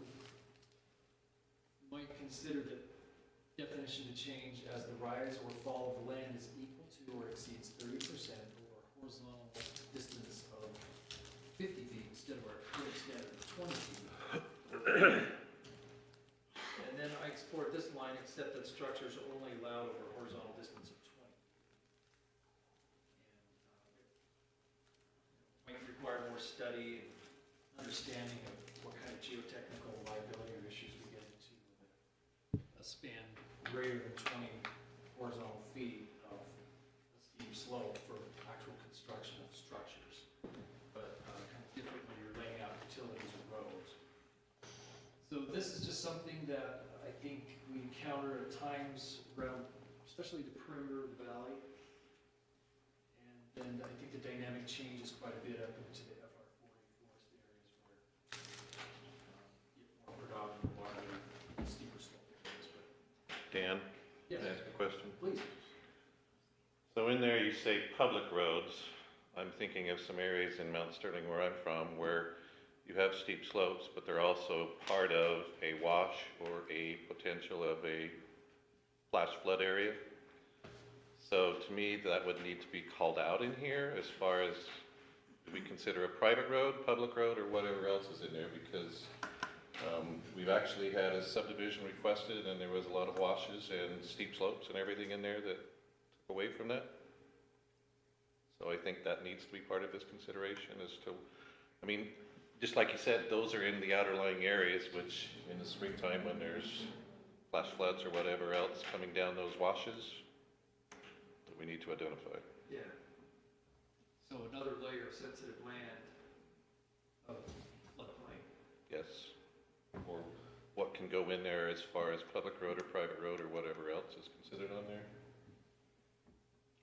might consider the definition to change as the rise or fall of the land is equal to or exceeds 30% over a horizontal distance of 50 feet instead of our current standard of 20 feet. And then I explored this line, except that structures are only allowed over a horizontal distance of 20. And might require more study and understanding of what kind of geotechnical liability or issues we get into with a span greater than 20 horizontal feet of a steep slope for actual construction of structures. But kind of different when you're laying out utilities or roads. So this is just something that I think we encounter at times around, especially the perimeter of the valley. And then I think the dynamic changes quite a bit up into the FR40 forest areas where you get more predominant water, steeper slope areas. But Dan, yes, can I ask a question? please. So in there you say public roads. I'm thinking of some areas in Mount Sterling where I'm from where you have steep slopes, but they're also part of a wash or a potential of a flash flood area. So to me, that would need to be called out in here as far as, do we consider a private road, public road, or whatever else is in there? Because we've actually had a subdivision requested and there was a lot of washes and steep slopes and everything in there that took away from that. So I think that needs to be part of this consideration as to, I mean, just like you said, those are in the outerlying areas, which in the springtime when there's flash floods or whatever else coming down those washes, that we need to identify. Yeah. So another layer of sensitive land of floodplain. Yes. Or what can go in there as far as public road or private road or whatever else is considered on there.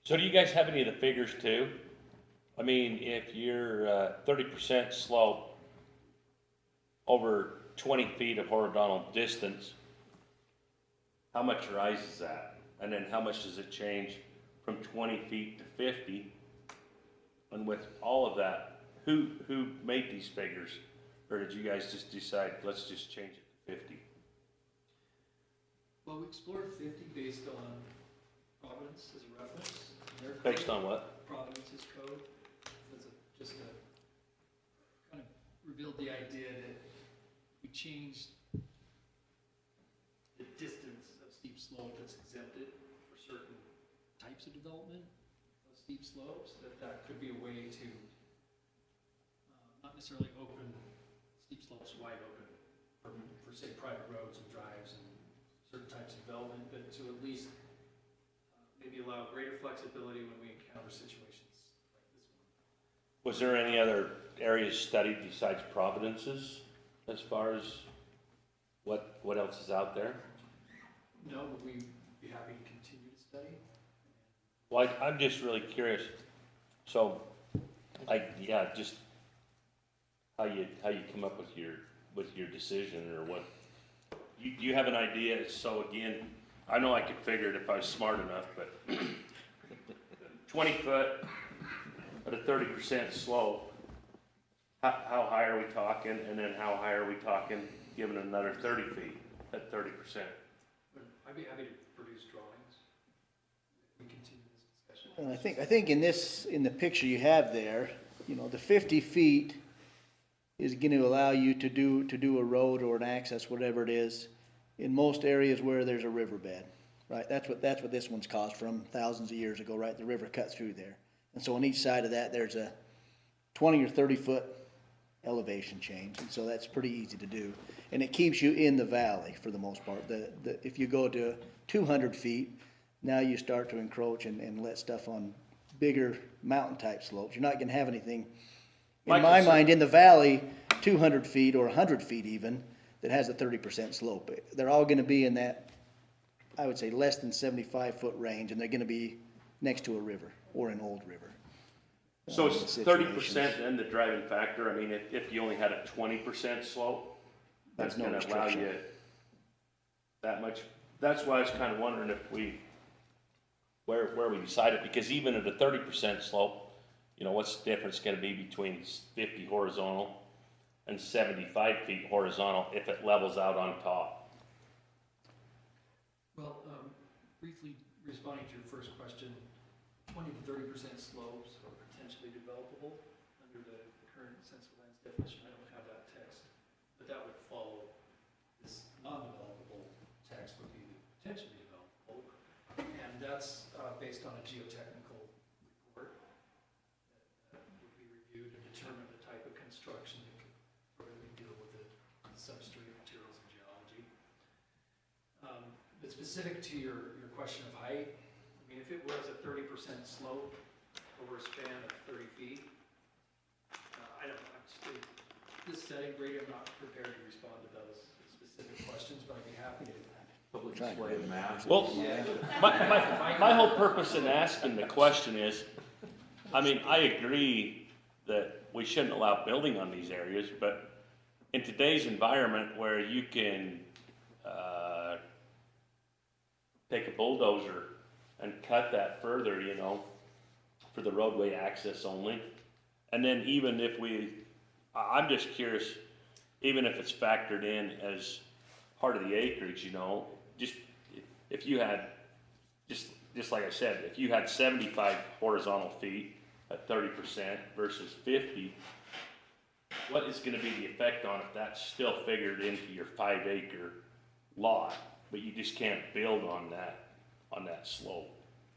So do you guys have any of the figures too? I mean, if you're 30% slope over 20 feet of horizontal distance, how much rise is that? And then how much does it change from 20 feet to 50? And with all of that, who made these figures? Or did you guys just decide, let's just change it to 50? Well, we explored 50 based on Providence as a reference. Based on what? Providence's code. That's just a, kind of revealed the idea that we changed the distance of steep slope that's exempted for certain types of development of steep slopes, that could be a way to not necessarily open steep slopes wide open for say private roads and drives and certain types of development, but to at least maybe allow greater flexibility when we encounter situations like this one. Was there any other areas studied besides Providence's as far as what else is out there? No, but we'd be happy to continue to study. Well, I'm just really curious. So, just how you come up with your decision or what? You have an idea. So again, I know I could figure it if I was smart enough, but 20 foot at a 30% slope. How high are we talking? And then how high are we talking? Given another 30 feet at 30%. I'd be happy to produce drawings. We continue this discussion. And I think in the picture you have there, you know, the 50 feet is going to allow you to do a road or an access, whatever it is, in most areas where there's a riverbed, right? That's what this one's caused from thousands of years ago, right? The river cut through there. And so on each side of that, there's a 20 or 30 foot elevation change. And so that's pretty easy to do. And it keeps you in the valley for the most part. If you go to 200 feet, now you start to encroach and let stuff on bigger mountain type slopes. You're not going to have anything, in my mind, in the valley, 200 feet or 100 feet even, that has a 30% slope. They're all going to be in that I would say, less than 75-foot range, and they're gonna be next to a river or an old river. So it's Situations. 30% then the driving factor. I mean, if you only had a 20% slope, that's There's no gonna allow restriction. you that much. That's why I was kind of wondering if where we decided, because even at a 30% slope, you know, what's the difference gonna be between 50 horizontal and 75 feet horizontal if it levels out on top? Well, briefly responding to your first question, 20 to 30% slopes are potentially developable under the current sensible lands definition. I don't have that text, but that would follow this non-developable text would be potentially developable. And that's based on a geotechnical report that would be reviewed and determine the type of construction that could further deal with the substrate materials and geology. But specific to your question of height, I mean, if it was a 30% slope over a span of 30 feet, I don't know, this setting, Brady, I'm not prepared to respond to those specific questions, but I'd be happy to. Public display of maps. Well, my whole purpose in asking the question is, I mean, I agree that we shouldn't allow building on these areas, but in today's environment where you can take a bulldozer and cut that further, you know, for the roadway access only. And then even if I'm just curious, even if it's factored in as part of the acreage, you know, just if you had, just like I said, if you had 75 horizontal feet at 30% versus 50, what is gonna be the effect on if that's still figured into your 5-acre lot, but you just can't build on that slope?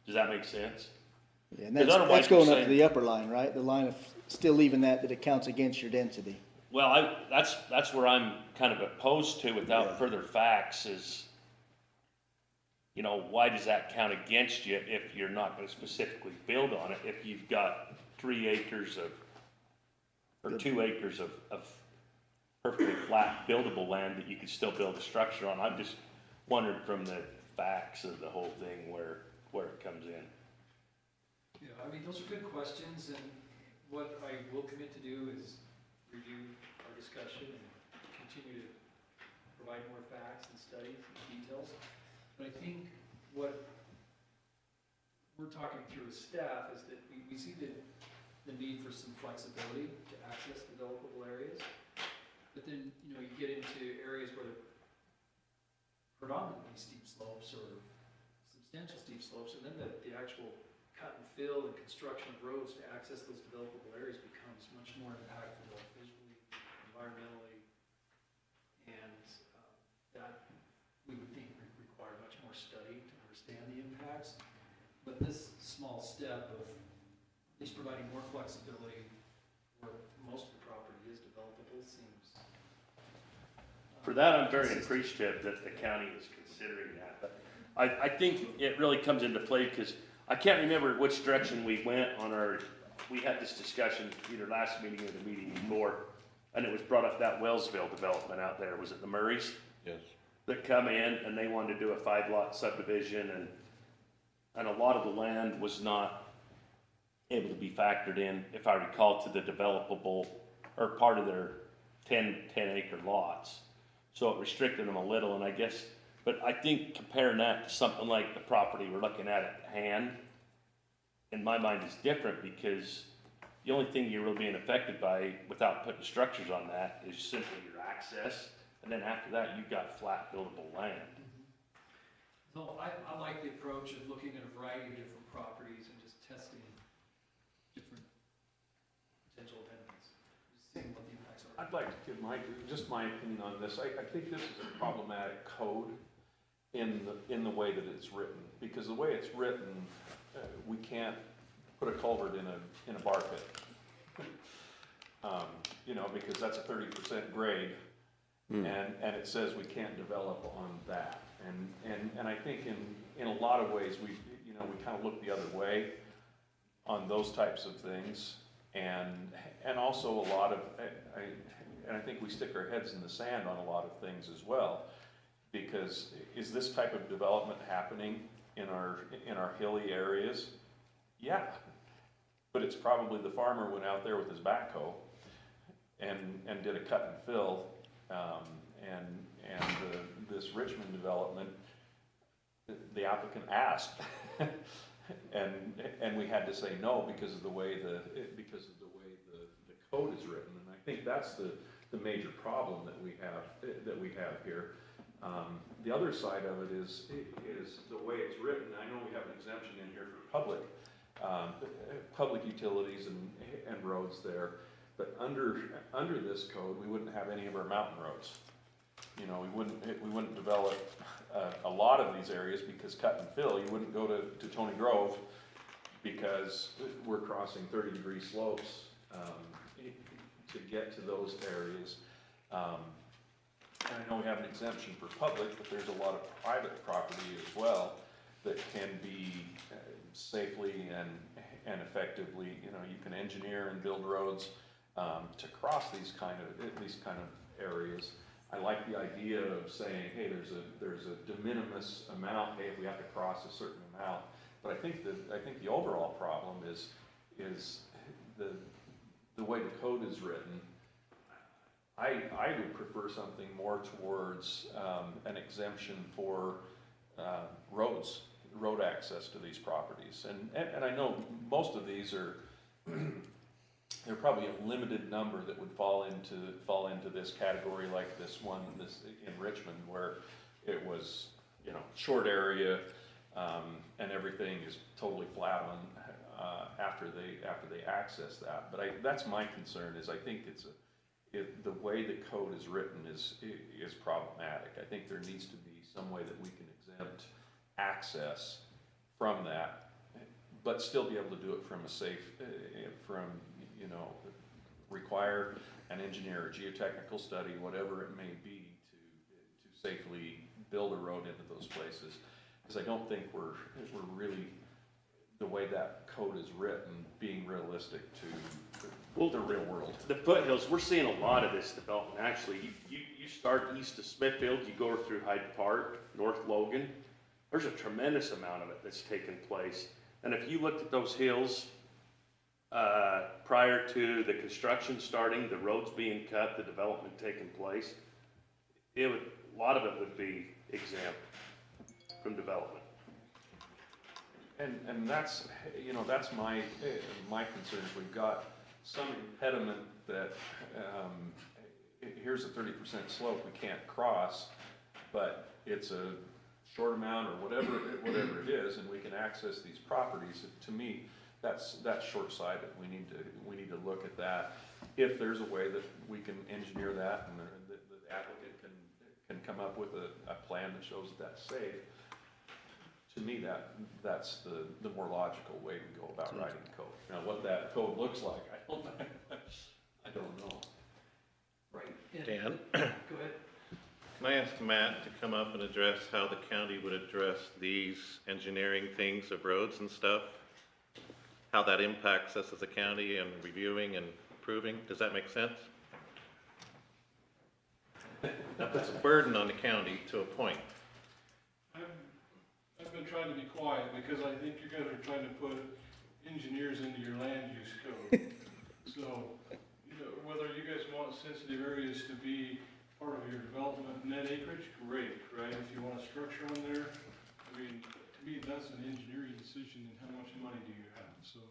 Does that make sense? Yeah, and 'Cause that's otherwise going you're up to saying- the upper line, right? The line of still leaving that it counts against your density. Well, that's where I'm kind of opposed to without Yeah. further facts is, you know, why does that count against you if you're not gonna specifically build on it? If you've got 3 acres or 2 acres of perfectly flat buildable land that you could still build a structure on. I'm just wondering from the facts of the whole thing where it comes in. Yeah, I mean, those are good questions, and what I will commit to do is review our discussion and continue to provide more facts and studies and details. But I think what we're talking through as staff is that we see the need for some flexibility to access developable areas. But then, you know, you get into areas where they're predominantly steep slopes or substantial steep slopes, and then the actual cut and fill and construction of roads to access those developable areas becomes much more impactful both visually, environmentally, and that we would think would require much more study to understand the impacts. But this small step of at least providing more flexibility where most of the property is developable seems. For that, I'm very appreciative that the county is considering that, but I think it really comes into play because I can't remember which direction we went on we had this discussion either last meeting or the meeting before, and it was brought up that Wellsville development out there. Was it the Murrays? Yes. That come in and they wanted to do a 5-lot subdivision and a lot of the land was not able to be factored in, if I recall, to the developable or part of their 10-acre lots. So it restricted them a little, and I guess, but I think comparing that to something like the property we're looking at hand, in my mind is different because the only thing you're really being affected by without putting structures on that is simply your access. And then after that, you've got flat buildable land. So I like the approach of looking at a variety of different properties and just testing different potential amendments, just seeing what the impacts are. I'd like to give my opinion on this. I think this is a problematic code in the way that it's written, because the way it's written, we can't put a culvert in a bar pit. You know, because that's a 30% grade, and it says we can't develop on that. And I think in a lot of ways we kind of look the other way on those types of things, and also a lot of I think we stick our heads in the sand on a lot of things as well, Because is this type of development happening in our hilly areas? Yeah, but it's probably the farmer went out there with his backhoe and did a cut and fill, this Richmond development, the applicant asked, and we had to say no because of the way the code is written, and I think that's the major problem that we have here. The other side of it is the way it's written. I know we have an exemption in here for public utilities and roads there, but under this code, we wouldn't have any of our mountain roads. You know, we wouldn't develop a lot of these areas because cut and fill. You wouldn't go to Tony Grove because we're crossing 30-degree slopes to get to those areas. And I know we have an exemption for public, but there's a lot of private property as well that can be safely and effectively, you know, you can engineer and build roads to cross these kind of areas. I like the idea of saying, hey, there's a de minimis amount. Hey, if we have to cross a certain amount, but I think the overall problem is the way the code is written. I would prefer something more towards an exemption for road access to these properties, and I know most of these are. There are probably a limited number that would fall into this category, like this one in Richmond, where it was, you know, short area, and everything is totally flat on after they access that. But that's my concern. Is I think the way the code is written is problematic. I think there needs to be some way that we can exempt access from that, but still be able to do it from a safe, you know, require an engineer, a geotechnical study, whatever it may be, to safely build a road into those places. Because I don't think we're really, the way that code is written, being realistic to the real world. The foothills, we're seeing a lot of this development. Actually, you start east of Smithfield, you go through Hyde Park, North Logan. There's a tremendous amount of it that's taken place. And if you looked at those hills prior to the construction starting, the roads being cut, the development taking place, a lot of it would be exempt from development. And that's, you know, that's my concern. We've got some impediment that here's a 30% slope we can't cross, but it's a short amount or whatever it is, and we can access these properties. To me, that's short-sighted. We need to look at that. If there's a way that we can engineer that, and the applicant can come up with a plan that shows that that's safe. To me, that's the more logical way to go about writing the code. Now, what that code looks like, I don't know. Right. Dan? Go ahead. Can I ask Matt to come up and address how the county would address these engineering things of roads and stuff? How that impacts us as a county and reviewing and approving? Does that make sense? That puts a burden on the county to a point. I've been trying to be quiet because I think you guys are trying to put engineers into your land use code. So, you know, whether you guys want sensitive areas to be part of your development net acreage, great, right? If you want a structure on there, I mean, to me, that's an engineering decision and how much money do you have? So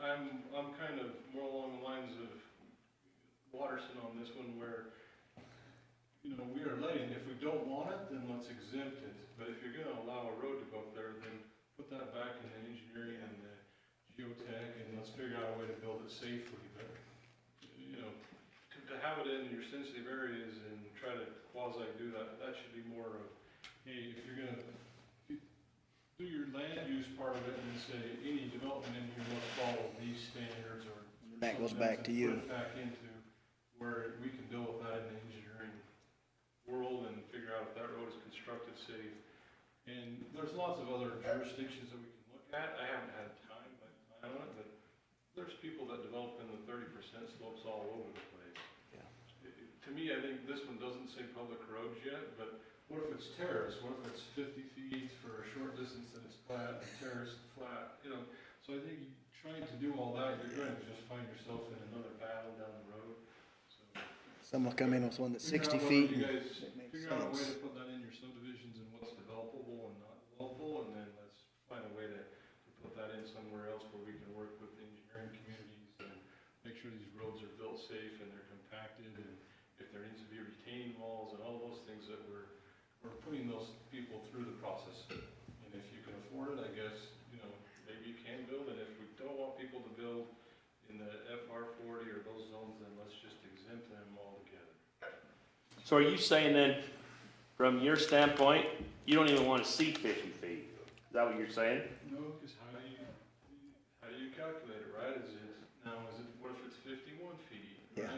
I'm kind of more along the lines of Watterson on this one where, you know, we are letting, if we don't want it, then let's exempt it. But if you're gonna allow a road to go up there, then put that back in the engineering and the geotech, and let's figure out a way to build it safely. But, you know, to have it in your sensitive areas and try to quasi do that, that should be more of, hey, if you're gonna do your land use part of it and say any development in here must follow these standards or. That goes back to you. Put it back into where we can deal with that in the engineering world and figure out if that road is constructed safe. And there's lots of other jurisdictions that we can look at. I haven't had time on it, but there's people that develop in the 30% slopes all over the place. Yeah. To me, I think this one doesn't say public roads yet, but what if it's terraced, what if it's 50 feet for a short distance and it's flat, and terraced flat, you know? So I think trying to do all that, you're going to just find yourself in another battle down the road, so. Some will come in with one that's Figure 60 out feet. whether you and guys it makes figure out a way sense. to put that in your subdivisions and what's developable and not developable, and then let's find a way to put that in somewhere else where we can work with the engineering communities and make sure these roads are built safe and they're compacted, and if there needs to be retaining walls and all those things that we're putting those people through the process. And if you can afford it, I guess, you know, maybe you can build, and if we don't want people to build in the FR 40 or those zones, then let's just exempt them altogether. So are you saying then, from your standpoint, you don't even want to see 50 feet? Is that what you're saying? No, because how do you calculate it, right? Is it, what if it's 51 feet? Yeah.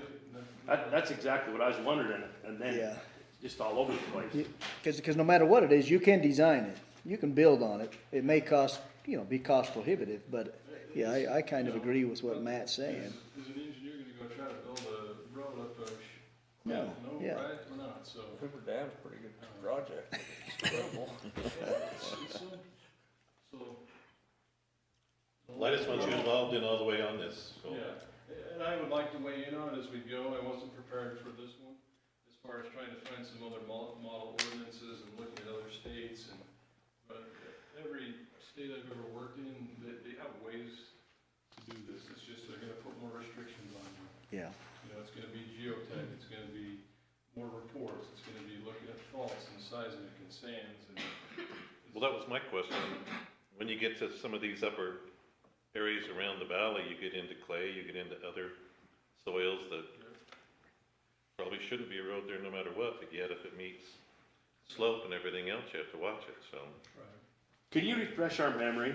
Right? That's exactly what I was wondering, and then Yeah. just all over the place. Because no matter what it is, you can design it, you can build on it. It may cost, you know, be cost prohibitive, but yeah, I kind of agree with what Matt's saying. Is an engineer gonna go try to build a road up a? No, yeah. Right, we're not, so. River Dam's a pretty good project. So. I just want you involved in all the way on this, so. Yeah, and I would like to weigh in on it as we go. I wasn't prepared for this one, as far as trying to find some other model ordinances and looking at other states and, but every state I've ever worked in, they have ways to do this. It's just they're gonna put more restrictions on you. Yeah. You know, it's gonna be geotech, it's gonna be more reports, it's gonna be looking at faults and seismic and sands and. Well, that was my question. When you get to some of these upper areas around the valley, you get into clay, you get into other soils that probably shouldn't be a road there no matter what, but yet if it meets slope and everything else, you have to watch it, so. Can you refresh our memory?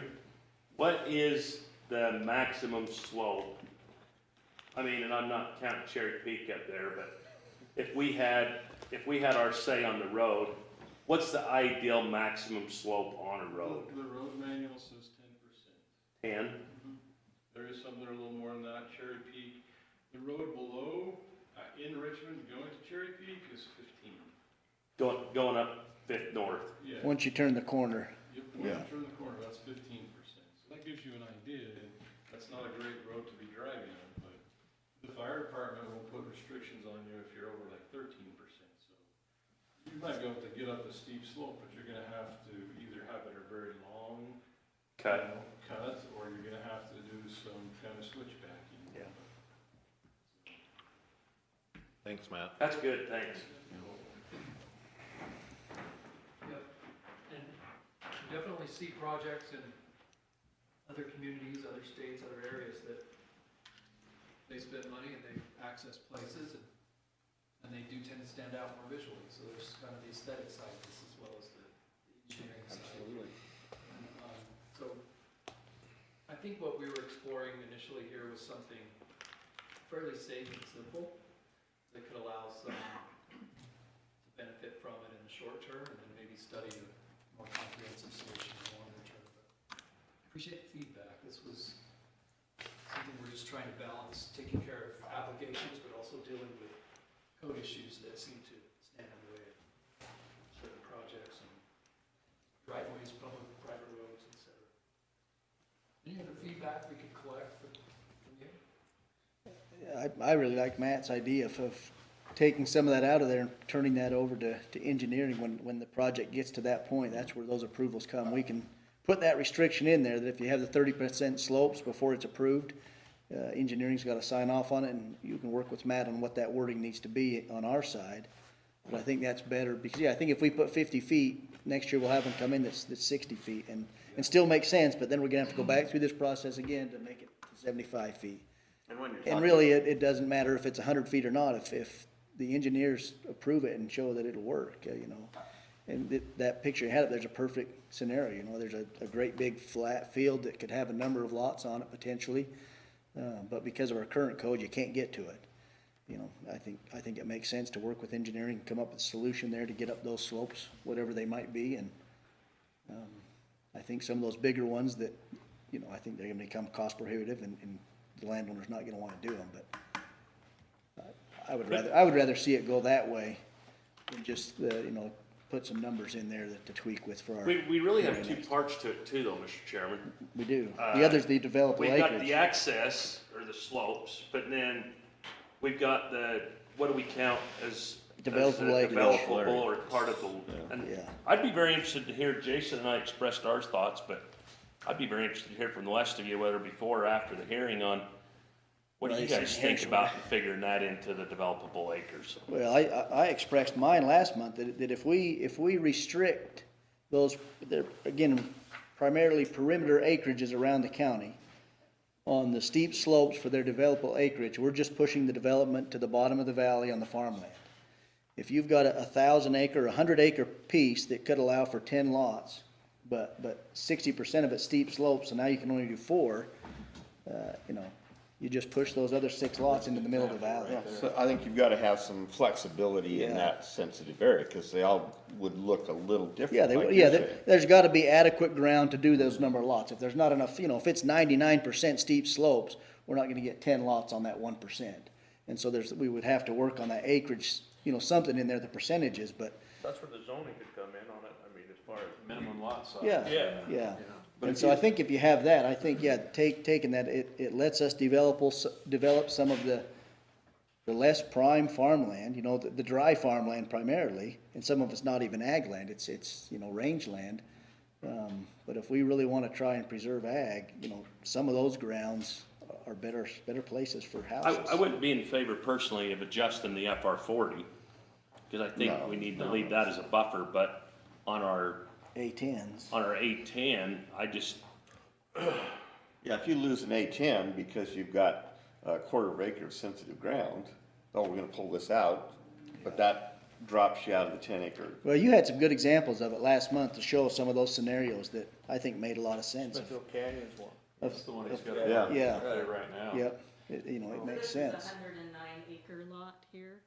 What is the maximum slope? I mean, and I'm not counting Cherry Peak up there, but if we had our say on the road, what's the ideal maximum slope on a road? The road manual says 10%. 10? There is some that are a little more than that. Cherry Peak, the road below, in Richmond, going to Cherry Peak is 15. Going up Fifth North. Yeah. Once you turn the corner. Yep, when you turn the corner, that's 15%. So that gives you an idea. That's not a great road to be driving on, but the fire department will put restrictions on you if you're over like 13%. So you might be able to get up a steep slope, but you're gonna have to either have it a very long Cut. cut, or you're gonna have to do some kind of switchbacking. Yeah. Thanks, Matt. That's good, thanks. Yep, and you definitely see projects in other communities, other states, other areas that they spend money and they access places and they do tend to stand out more visually. So there's kind of the aesthetic side of this as well as the engineering side. Absolutely. So I think what we were exploring initially here was something fairly safe and simple that could allow some to benefit from it in the short term, and then maybe study a more comprehensive solution in the longer term. But appreciate the feedback. This was something we're just trying to balance, taking care of applications, but also dealing with code issues that seem to stand in the way of certain projects and driveways, public, private roads, etc. Any other feedback we could collect from you? I really like Matt's idea of taking some of that out of there and turning that over to engineering when the project gets to that point. That's where those approvals come. We can put that restriction in there that if you have the 30% slopes before it's approved, engineering's got to sign off on it, and you can work with Matt on what that wording needs to be on our side. But I think that's better because, yeah, I think if we put 50 feet, next year we'll have them come in that's 60 feet and still makes sense, but then we're gonna have to go back through this process again to make it 75 feet. And really, it doesn't matter if it's 100 feet or not, if the engineers approve it and show that it'll work, you know. And that picture you had up there's a perfect scenario, you know, there's a great big flat field that could have a number of lots on it potentially. But because of our current code, you can't get to it. You know, I think it makes sense to work with engineering, come up with a solution there to get up those slopes, whatever they might be, and, I think some of those bigger ones that, you know, I think they're gonna become cost prohibitive and the landowner's not gonna wanna do them, but I would rather see it go that way than just, you know, put some numbers in there to tweak with for our. We really have two parts to it too, though, Mr. Chairman. We do. The other's the developable We've got acreage. the access, or the slopes, but then we've got the, what do we count as? Developable as, acreage. Developable or part of the, and Yeah. I'd be very interested to hear, Jason and I expressed our thoughts, but I'd be very interested to hear from the rest of you, whether before or after the hearing, on what do you Right, guys think potentially. about figuring that into the developable acres? Well, I expressed mine last month, that if we restrict those, they're, again, primarily perimeter acreages around the county, on the steep slopes for their developable acreage, we're just pushing the development to the bottom of the valley on the farmland. If you've got a 1,000 acre, 100 acre piece that could allow for 10 lots, but 60% of it's steep slopes, so now you can only do 4, you know, you just push those other 6 lots into the middle of the valley. Yeah, so I think you've gotta have some flexibility in Yeah. that sensitive area, cause they all would look a little different. Yeah, like you're saying. there's gotta be adequate ground to do those number of lots. If there's not enough, you know, if it's 99% steep slopes, we're not gonna get 10 lots on that 1%. And so we would have to work on that acreage, you know, something in there, the percentages, but, That's where the zoning could come in on it, I mean, as far as. Minimum lot size. yeah. But And if so you- I think if you have that, I think, yeah, taking that, it lets us develop some of the less prime farmland, you know, the dry farmland primarily, and some of it's not even ag land, it's, you know, rangeland. But if we really wanna try and preserve ag, you know, some of those grounds are better places for houses. I wouldn't be in favor personally of adjusting the FR 40, because I think we need to leave that as a buffer, but on our A10s. A10, I just, Yeah, if you lose an A10 because you've got a quarter of acre of sensitive ground, oh, we're gonna pull this out, but that drops you out of the 10 acre. Well, you had some good examples of it last month to show some of those scenarios that I think made a lot of sense. Smithfield Canyon's one. That's the one he's got Yeah. up Yeah. there right now. Yep, you know, it makes sense. This is a 109 acre lot here,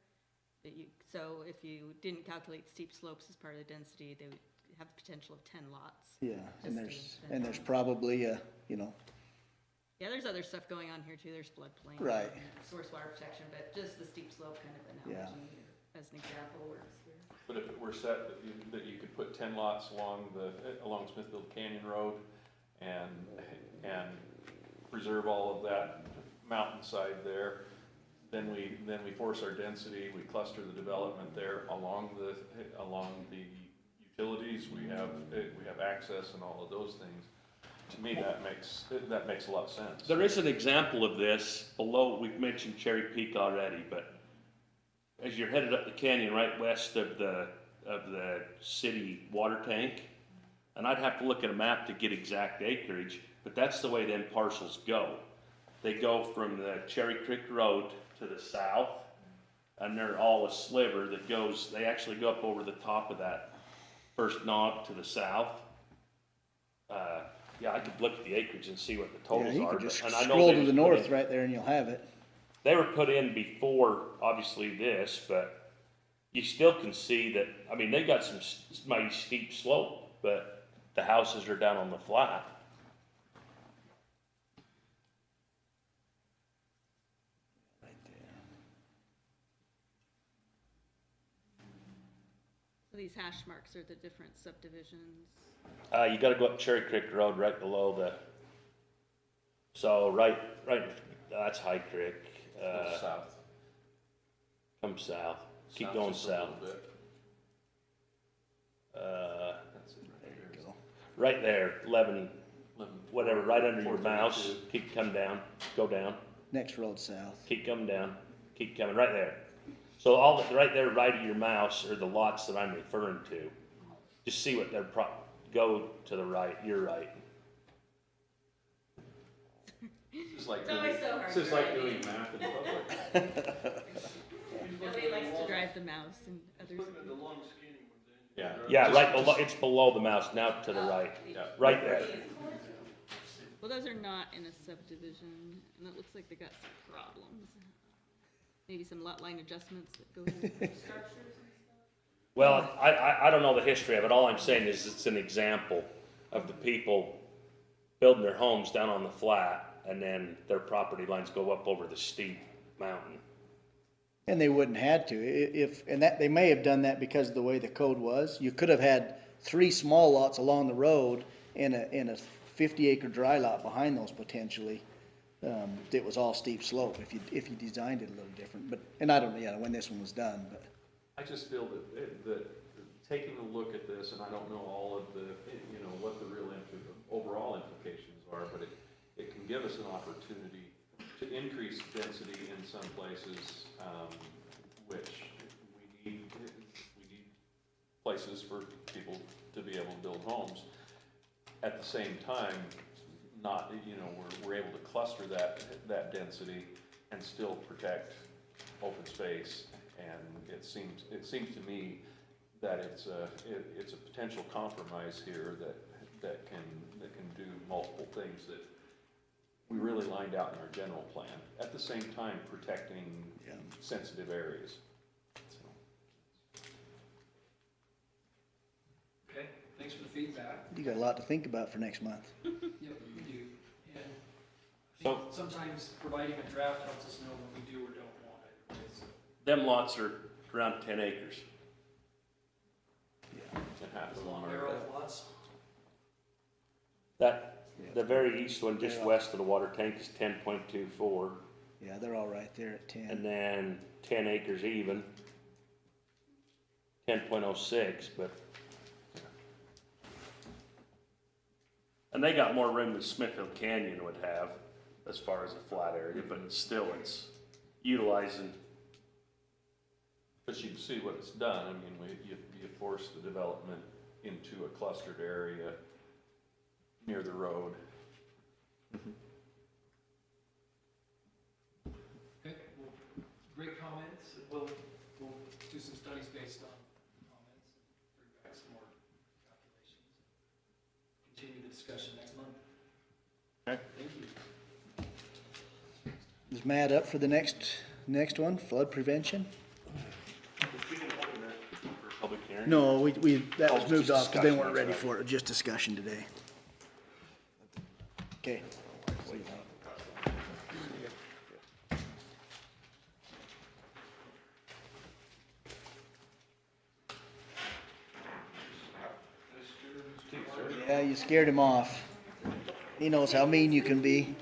that you, so if you didn't calculate steep slopes as part of the density, they would have the potential of 10 lots. Yeah, and Just there's probably you know, Yeah, there's other stuff going on here too, there's floodplain. Right. and Source water protection, but just the steep slope kind of analogy here, as an example works here. But if it were set that you could put 10 lots along Smithfield Canyon Road and preserve all of that mountainside there, then we force our density, we cluster the development there along the utilities, we have access and all of those things. To me, that makes a lot of sense. there is an example of this below, we've mentioned Cherry Peak already, but as you're headed up the canyon right west of the city water tank, and I'd have to look at a map to get exact acreage, but that's the way them parcels go. They go from the Cherry Creek Road to the south, and they're all a sliver that goes, they actually go up over the top of that first knob to the south. Yeah, I could look at the acreage and see what the yeah, totals you are. could just and I know scroll they to was the put north in- right there and you'll have it. They were put in before, obviously, this, but you still can see that, I mean, they got some mighty steep slope, but the houses are down on the flat. Right there. So these hash marks are the different subdivisions. You gotta go up Cherry Creek Road right below so right, that's High Creek, South. come south, keep South going just a little south. bit. That's it right There you go. Right there, 11, 11, whatever, right under your 432. mouse, keep coming down, go down. Next road south. Keep coming down, keep coming, right there. So all, right there, right of your mouse are the lots that I'm referring to. Just see what they're go to the right, you're right. This is like It's always so hard this is like driving. doing math in public. Nobody likes to drive the mouse and others. Looking at the long skinny one then. Yeah. Yeah, Just- right below, it's below the mouse, now to the right, Yeah. right there. Well, those are not in a subdivision, and it looks like they got some problems. Maybe some lot line adjustments that go with structures and stuff. Well, I don't know the history of it, all I'm saying is it's an example of the people building their homes down on the flat, and then their property lines go up over the steep mountain. And they wouldn't had to, if, and that, they may have done that because of the way the code was. You could have had 3 small lots along the road and a 50-acre dry lot behind those potentially. That was all steep slope if you designed it a little different, but, and I don't know, yeah, when this one was done, but. I just feel that taking a look at this, and I don't know all of the, you know, what the real overall implications are, but it can give us an opportunity to increase density in some places, which we need places for people to be able to build homes. At the same time, not, you know, we're able to cluster that density and still protect open space. And it seems to me that it's a potential compromise here that can do multiple things that we really lined out in our general plan, at the same time protecting sensitive areas. So. Okay, thanks for the feedback. You got a lot to think about for next month. Yep, we do. And I So- think sometimes providing a draft helps us know what we do or don't want. Right? So, Them lots are around 10 acres. And half the of them long are barrel lots. The very east one, just west of the water tank, is 10.24, Yeah, they're all right there at 10. and then 10 acres even, 10.06, but. And they got more room than Smithfield Canyon would have, as far as a flat area, but it's utilizing. But you can see what it's done. I mean, you force the development into a clustered area near the road. Okay, well, great comments. We'll do some studies based on comments and bring back some more calculations. Continue the discussion next month. Okay. Thank you. Is Matt up for the next one, flood prevention? Public hearing? No, that was Oh, moved just off because they discussion, weren't ready that's for it, just discussion today. Okay. Yeah, you scared him off. He knows how mean you can be.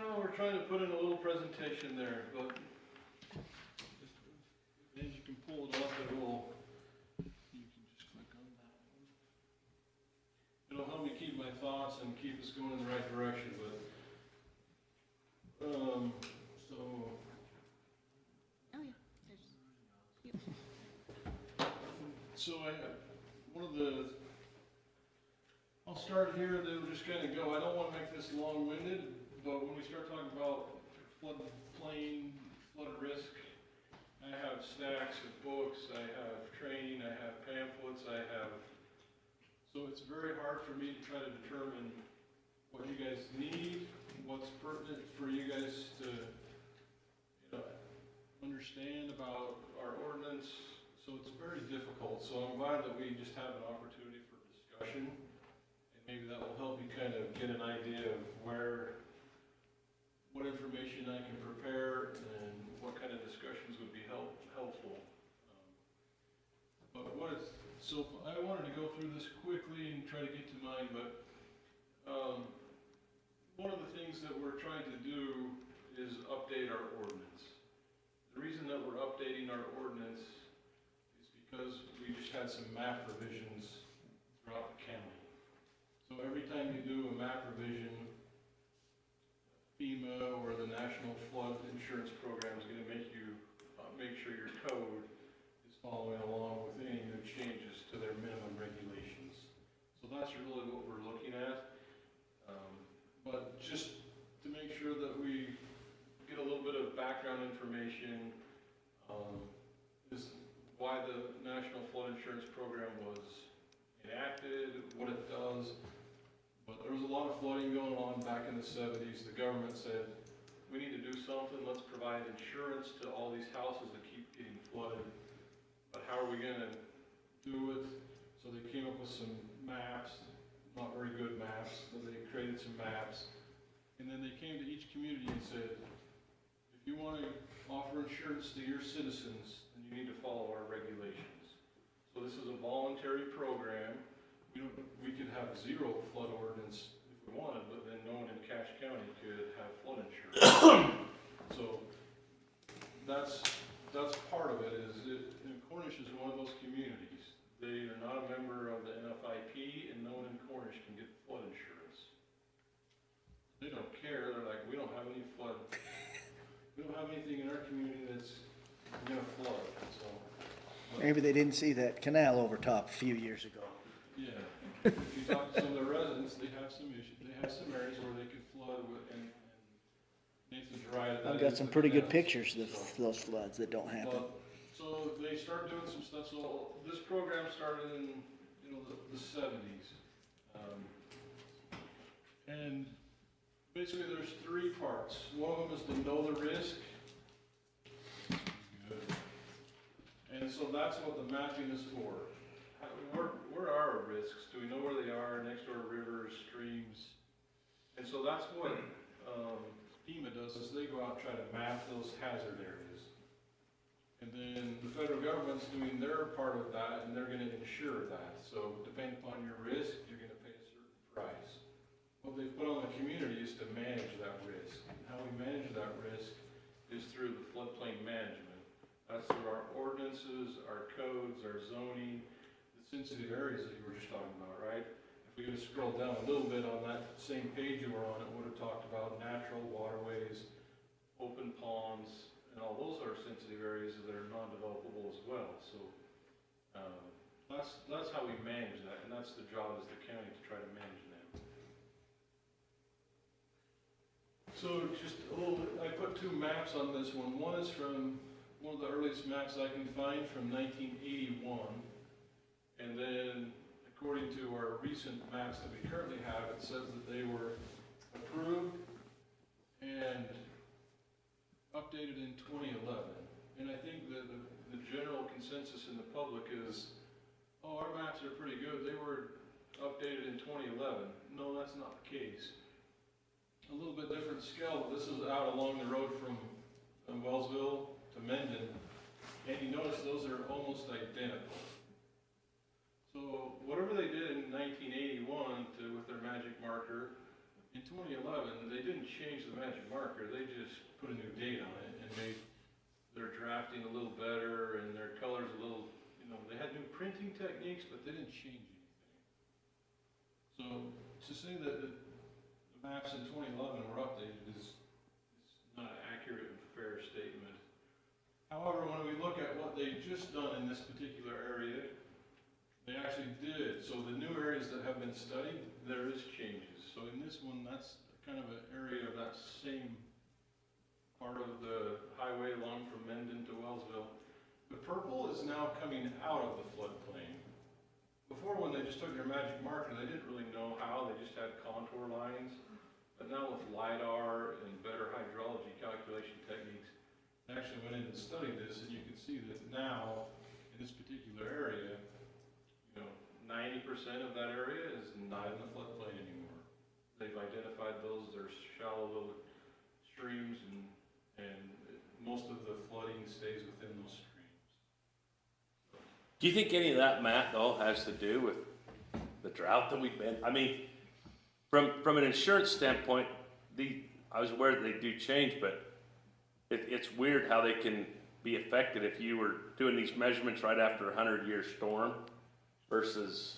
Oh, we're trying to put in a little presentation there, but as you can pull it up, you can just click on that one. It'll help me keep my thoughts and keep us going in the right direction, but, so, Oh, yeah. so I'll start here, then we'll just kind of go. I don't want to make this long-winded, but when we start talking about floodplain, flood risk, I have stacks of books, I have training, I have pamphlets, so it's very hard for me to try to determine what you guys need, what's pertinent for you guys to, understand about our ordinance, so it's very difficult. So I'm glad that we just have an opportunity for discussion, and maybe that will help you kind of get an idea of what information I can prepare and what kind of discussions would be helpful. So I wanted to go through this quickly and try to get to mine, but one of the things that we're trying to do is update our ordinance. The reason that we're updating our ordinance is because we just had some map revisions throughout the county. So every time you do a map revision, FEMA or the National Flood Insurance Program is going to make you make sure your code is following along with any new changes to their minimum regulations. So that's really what we're looking at. But just to make sure that we get a little bit of background information, is why the National Flood Insurance Program was enacted, what it does. But there was a lot of flooding going on back in the 70s. The government said, we need to do something, let's provide insurance to all these houses that keep getting flooded. But how are we gonna do it? So they came up with some maps, not very good maps, but they created some maps. And then they came to each community and said, if you wanna offer insurance to your citizens, then you need to follow our regulations. So this is a voluntary program. We could have zero flood ordinance if we wanted, but then no one in Cache County could have flood insurance. So that's part of it, Cornish is one of those communities. They are not a member of the NFIP, and no one in Cornish can get flood insurance. They don't care, they're like, we don't have any flood, we don't have anything in our community that's gonna flood, so. Maybe they didn't see that canal over top a few years ago. Yeah, if you talk to some of the residents, they have some issues, they have some areas where they could flood with, and Nathan's right. I've got some pretty good pictures of those floods that don't happen. Well, so they started doing some stuff, so this program started in, the 70s. And basically there's three parts. One of them is to know the risk. Good. And so that's what the mapping is for. Where are our risks? Do we know where they are, next door rivers, streams? And so that's what FEMA does, is they go out and try to map those hazard areas. And then the federal government's doing their part of that, and they're gonna insure that. So depending upon your risk, you're gonna pay a certain price. What they put on the community is to manage that risk. And how we manage that risk is through the floodplain management. That's through our ordinances, our codes, our zoning, the sensitive areas that you were just talking about, right? If we would scroll down a little bit on that same page you were on, it would have talked about natural waterways, open ponds, and all those are sensitive areas that are non-developable as well. So that's how we manage that, and that's the job as the county to try to manage that. So just a little bit, I put two maps on this one. One is from one of the earliest maps I can find from 1981, and then according to our recent maps that we currently have, it says that they were approved and updated in 2011. And I think the general consensus in the public is, oh, our maps are pretty good. They were updated in 2011. No, that's not the case. A little bit different scale, but this is out along the road from Wellsville to Mendon. And you notice those are almost identical. So whatever they did in 1981 with their magic marker, in 2011, they didn't change the magic marker, they just put a new date on it and made their drafting a little better and their colors a little, they had new printing techniques, but they didn't change anything. So to say that the maps in 2011 were updated is not an accurate and fair statement. However, when we look at what they've just done in this particular area, they actually did. So the new areas that have been studied, there is changes. So in this one, that's kind of an area of that same part of the highway along from Mendon to Wellsville. The purple is now coming out of the floodplain. Before, when they just took their magic marker, they didn't really know how, they just had contour lines. But now with LiDAR and better hydrology calculation techniques, they actually went in and studied this, and you can see that now, in this particular area, 90% of that area is not in the floodplain anymore. They've identified those, they're shallow little streams, and most of the flooding stays within those streams. Do you think any of that, Matt, though, has to do with the drought that we've been? I mean, from an insurance standpoint, I was aware that they do change, but it's weird how they can be affected if you were doing these measurements right after a 100-year storm versus,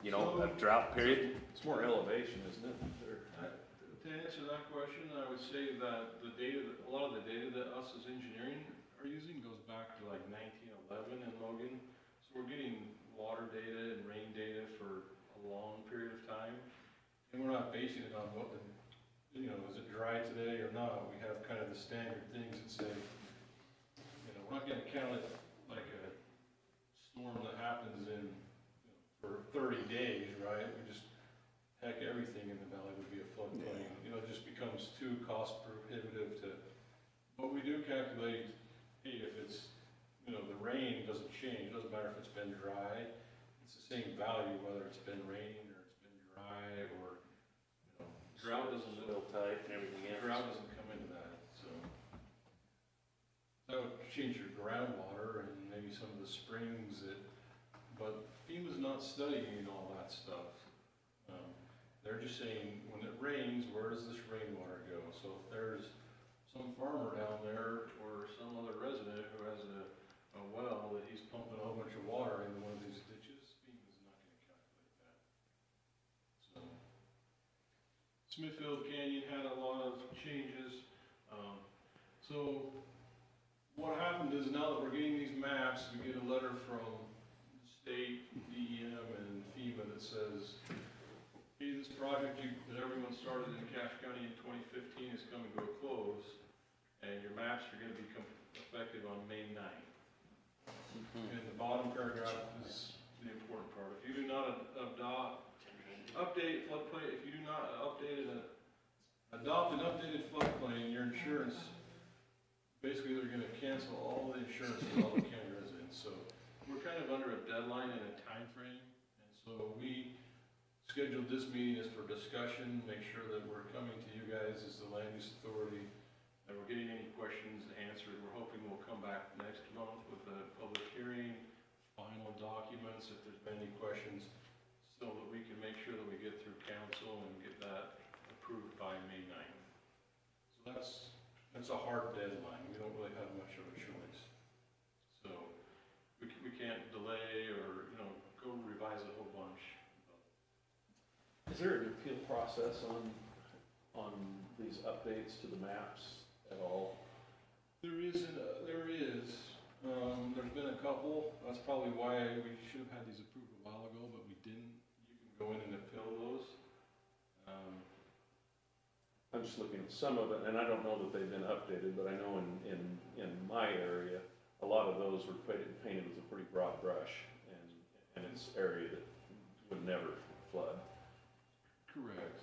a drought period. It's more elevation, isn't it? To answer that question, I would say that a lot of the data that us as engineering are using goes back to like 1911 in Logan. So we're getting water data and rain data for a long period of time. And we're not basing it on what is it dry today or not? We have kind of the standard things that say, we're not gonna count it like a storm that happens for 30 we do calculate, hey, if it's, you know, the rain doesn't change, it doesn't matter if it's been dry, it's the same value whether it's been raining or it's been dry, or, you know, drought doesn't, Real tight and everything else. drought doesn't come into that, so. That would change your groundwater and maybe some of the springs that, but FEMA's not studying all that stuff. They're just saying, when it rains, where does this rainwater go? So if there's some farmer down there or some other resident who has a well that he's pumping a whole bunch of water into one of these ditches, FEMA's not gonna calculate that. So, Smithfield Canyon had a lot of changes. So what happened is now that we're getting these maps, we get a letter from state, DEM, and FEMA that says, hey, this project that everyone started in Cache County in 2015 is coming to a close, and your maps are gonna become effective on May 9th. And the bottom paragraph is the important part. If you do not update floodplain, if you do not adopt an updated floodplain, your insurance, basically they're gonna cancel all the insurance for all the county residents. So we're kind of under a deadline and a time frame, and so we scheduled this meeting is for discussion, make sure that we're coming to you guys as the land use authority, and we're getting any questions answered. We're hoping we'll come back next month with a public hearing, final documents, if there's been any questions, so that we can make sure that we get through council and get that approved by May 9th. So that's a hard deadline. We don't really have much of a choice. So we can't delay or, you know, go revise a whole bunch. Is there an appeal process on these updates to the maps at all? There is. There's been a couple. That's probably why we should have had these approved a while ago, but we didn't. You can go in and appeal those. I'm just looking at some of it, and I don't know that they've been updated, but I know in my area, a lot of those were painted with a pretty broad brush, and it's area that would never flood. Correct.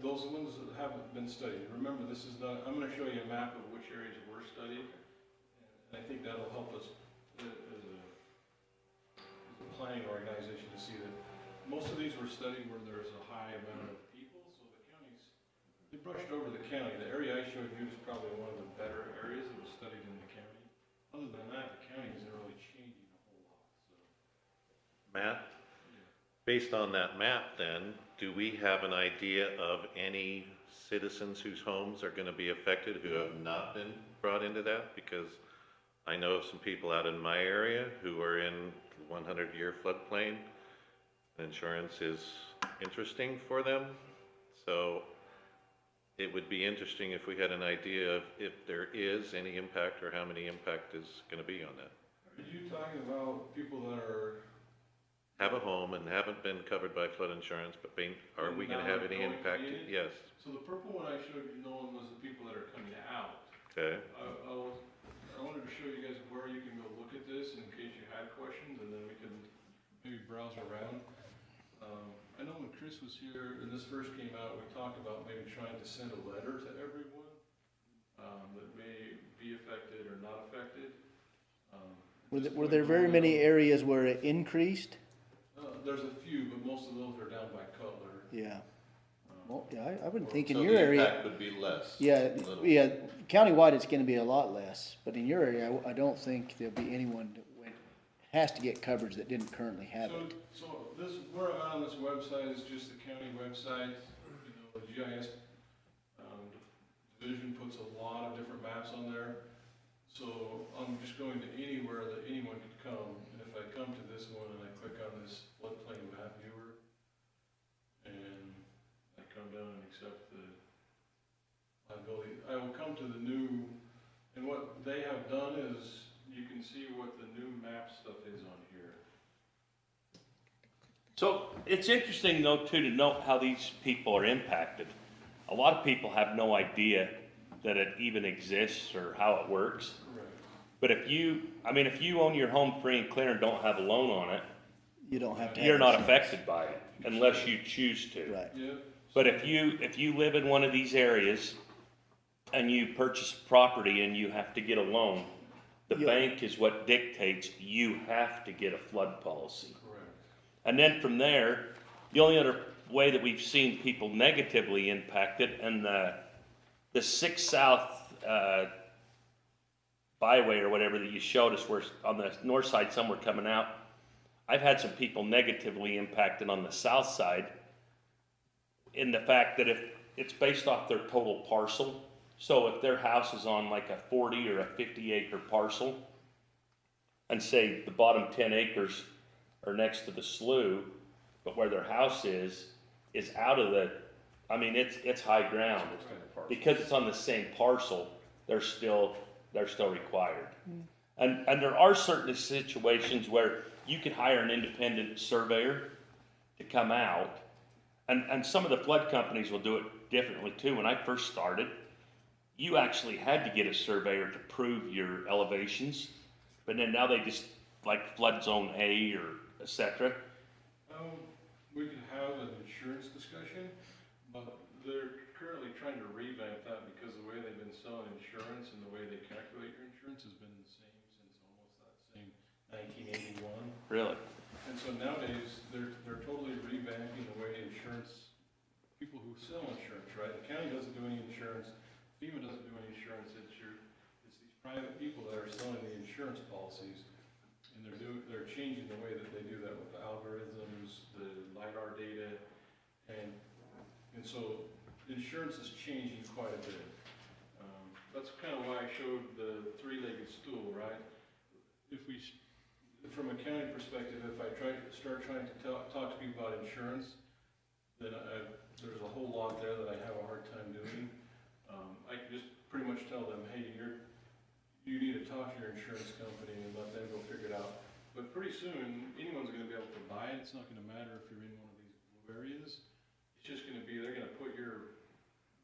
Those are the ones that haven't been studied. Remember, this is not, I'm gonna show you a map of which areas were studied, and I think that'll help us as a planning organization to see that most of these were studied where there's a high amount of people, so the counties, they brushed over the county. The area I showed you is probably one of the better areas that was studied in the county. Other than that, the county isn't really changing a whole lot, so. Matt, based on that map then, do we have an idea of any citizens whose homes are gonna be affected who have not been brought into that? Because I know of some people out in my area who are in 100-year floodplain. Insurance is interesting for them, so it would be interesting if we had an idea of if there is any impact or how many impact is gonna be on that. Are you talking about people that Have a home and haven't been covered by flood insurance, but are we gonna have any impact? Yes. So the purple one I showed you, Nolan, was the people that are coming out. Okay. I wanted to show you guys where you can go look at this in case you had questions, and then we can maybe browse around. I know when Chris was here and this first came out, we talked about maybe trying to send a letter to everyone that may be affected or not affected. Were there very many areas where it increased? There's a few, but most of those are down by Cutler. Yeah. Well, yeah, I would think in So your the area. impact would be less. Yeah, a little. yeah, countywide, it's gonna be a lot less, but in your area, I don't think there'll be anyone that has to get coverage that didn't currently have it. So this, where I'm at on this website is just the county website. You know, the GIS division puts a lot of different maps on there. So I'm just going to anywhere that anyone could come, and if I come to this one and I click on this floodplain map viewer, and I come down and accept the liability, I will come to the new, and what they have done is, you can see what the new map stuff is on here. So it's interesting though too to note how these people are impacted. A lot of people have no idea that it even exists or how it works. Correct. But if you own your home free and clear and don't have a loan on it, You don't have to. you're have not insurance. affected by it unless you choose to. Right. Yeah. But if you live in one of these areas and you purchase property and you have to get a loan, the Yeah. bank is what dictates you have to get a flood policy. Correct. And then from there, the only other way that we've seen people negatively impacted, and the 6 South byway or whatever that you showed us, where on the north side somewhere coming out, I've had some people negatively impacted on the south side in the fact that if it's based off their total parcel. So if their house is on like a 40 or a 50 acre parcel, and say the bottom 10 acres are next to the slough, but where their house is out of the, I mean, it's high ground. Because it's on the same parcel, they're still required. And there are certain situations where you could hire an independent surveyor to come out, and some of the flood companies will do it differently too. When I first started, you actually had to get a surveyor to prove your elevations, but then now they just, like flood zone A or et cetera. We could have an insurance discussion, but they're currently trying to revamp that because the way they've been selling insurance and the way they calculate your insurance has been the same since almost that same 1981. Really? And so nowadays, they're totally revamping the way insurance, people who sell insurance, right? The county doesn't do any insurance, FEMA doesn't do any insurance, it's these private people that are selling the insurance policies. And they're changing the way that they do that with the algorithms, the LiDAR data, and so insurance is changing quite a bit. That's kind of why I showed the three-legged stool, right? From a county perspective, if I start trying to talk to people about insurance, then there's a whole lot there that I have a hard time doing. I can just pretty much tell them, hey, you need to talk to your insurance company and let them go figure it out. But pretty soon, anyone's gonna be able to buy it. It's not gonna matter if you're in one of these blue areas. It's just gonna be, they're gonna put your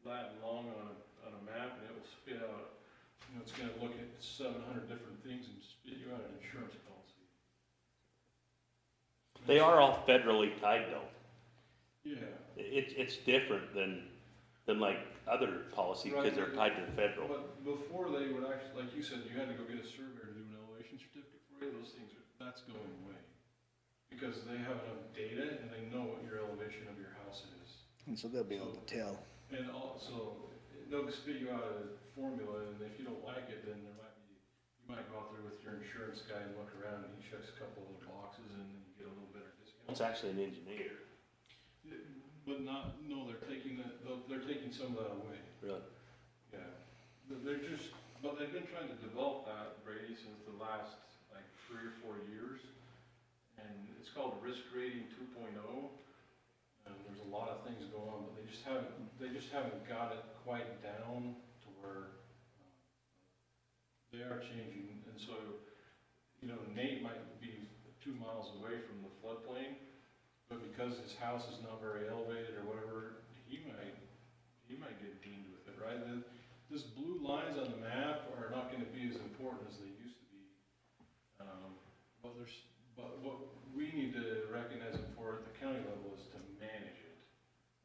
lat and long on a map, and it will spit out, it's gonna look at 700 different things and spit you out an insurance policy. They are all federally tied though. Yeah. It's different than like other policy because they're tied to the federal. But before they would actually, like you said, you had to go get a surveyor to do an elevation certificate for you. Those things, that's going away. Because they have enough data and they know what your elevation of your house is. And so they'll be able to tell. And also, they'll spit you out a formula, and if you don't like it, then you might go out there with your insurance guy and look around, and he checks a couple of the boxes, and then you get a little better discount. It's actually an engineer. But they're taking some of that away. Really? Yeah. But they've been trying to develop that, Brady, since the last, like, 3 or 4 years. And it's called Risk Rating 2.0. And there's a lot of things going on, but they just haven't got it quite down to where they are changing. And so, Nate might be 2 miles away from the floodplain, but because his house is not very elevated or whatever, he might get dinged with it, right? These blue lines on the map are not gonna be as important as they used to be. But what we need to recognize it for at the county level is to manage it,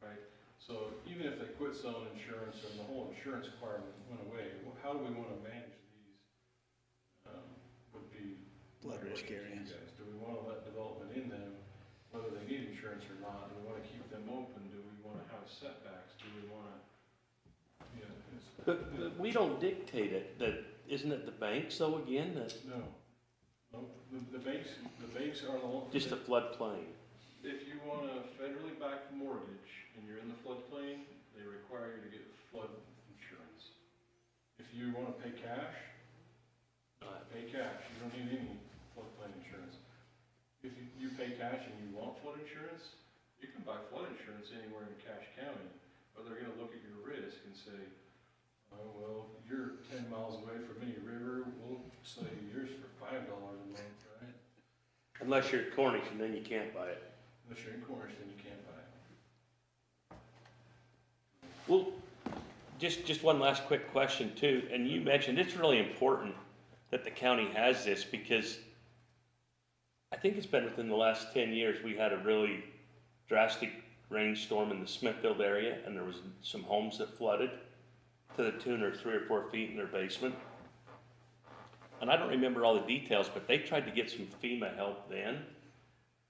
right? So even if they quit selling insurance and the whole insurance requirement went away, how do we wanna manage these, would be Flood risk questions to you areas. guys. Do we wanna let development in them, whether they need insurance or not? Do we wanna keep them open? Do we wanna have setbacks? Do we wanna, But we don't dictate it. Isn't it the banks though again? No, the banks are the ones. Just the floodplain. If you want a federally backed mortgage and you're in the floodplain, they require you to get flood insurance. If you wanna pay cash, pay cash. You don't need any floodplain insurance. If you pay cash and you want flood insurance, you can buy flood insurance anywhere in Cache County, but they're gonna look at your risk and say, oh, well, you're 10 miles away from any river, we'll sell you yours for $5 a month, right? Unless you're at Cornish and then you can't buy it. Unless you're in Cornish, then you can't buy it. Well, just one last quick question too, and you mentioned it's really important that the county has this because I think it's been within the last 10 years we had a really drastic rainstorm in the Smithfield area and there was some homes that flooded. to the tune of 3 or 4 feet in their basement. And I don't remember all the details, but they tried to get some FEMA help then.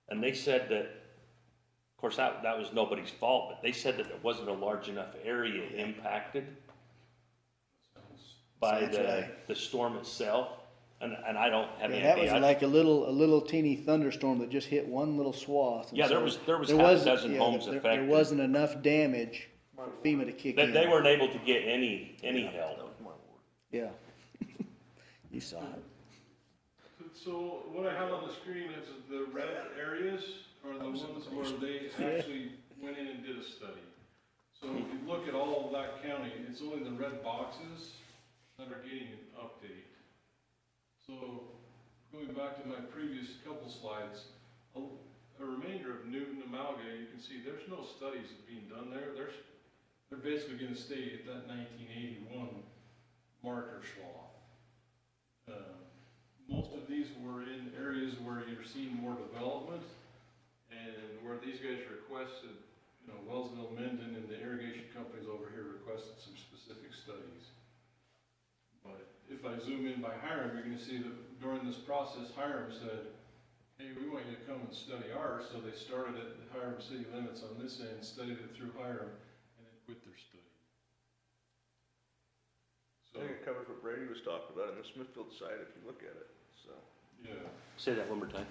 And they said that, of course, that was nobody's fault, but they said that there wasn't a large enough area impacted by Sounds right. the storm itself. And I don't have any Yeah, that was idea. like a little teeny thunderstorm that just hit one little swath. and Yeah, there so was there half a wasn't- dozen yeah, homes there affected. wasn't enough damage for FEMA to kick in. They weren't able to get any help. Yeah. You saw it. So what I have on the screen is the red areas are the ones where they actually went in and did a study. So if you look at all of that county, it's only the red boxes that are getting an update. So going back to my previous couple slides, a remainder of Newton, Amalga, you can see there's no studies being done there. They're basically gonna stay at that 1981 marker swath. Most of these were in areas where you're seeing more development and where these guys requested, Wellsville, Minden, and the irrigation companies over here requested some specific studies. But if I zoom in by Hiram, you're gonna see that during this process, Hiram said, hey, we want you to come and study ours. So they started at the Hiram city limits on this end, studied it through Hiram, and then quit their study. So, I think it covers what Brady was talking about on the Smithfield side, if you look at it, so. yeah. Say that one more time.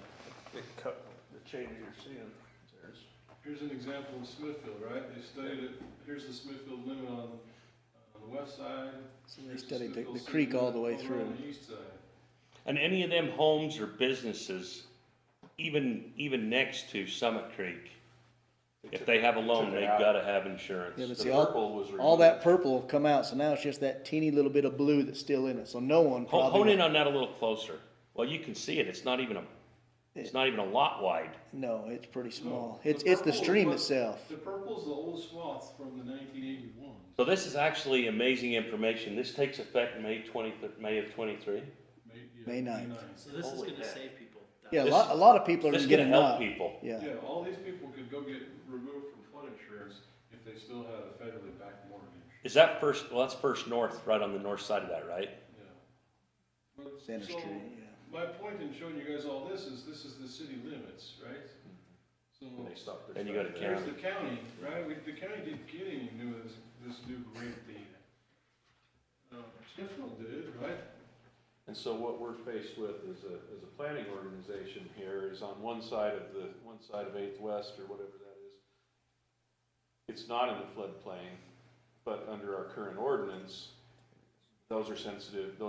It cut, the change you're seeing, Here's an example of Smithfield, right? They studied it, here's the Smithfield limit on the west side. So they Here's studied the Smithfield creek city all the way over through. on the east side. And any of them homes or businesses, even next to Summit Creek, if they have a loan, they've gotta have insurance. Yeah, but The see, purple was all that removed. purple will come out, so now it's just that teeny little bit of blue that's still in it, so no one probably. Hone in on that a little closer. Well, you can see it, it's not even a lot wide. No, it's pretty small. No, It's the purple is stream what- itself. The purple's the old swath from the 1981. So this is actually amazing information. This takes effect May of 23. May 9th. So this is Holy gonna heck. save people. Yeah, This- a lot of people are This gonna is get a gonna help nod. people. Yeah, Yeah, all these people could go get removed from flood insurance if they still had a federally backed mortgage. Is that that's first north, right on the north side of that, right? Yeah. But, Center so, Street, yeah. my point in showing you guys all this is the city limits, right? So, When they stopped their Then you go to study. there's county. the county, right? The county didn't get any new, this new grade data. Smithfield did, right? And so what we're faced with as a planning organization here is on one side of 8th West or whatever that is. It's not in the floodplain, but under our current ordinance, those are sensitive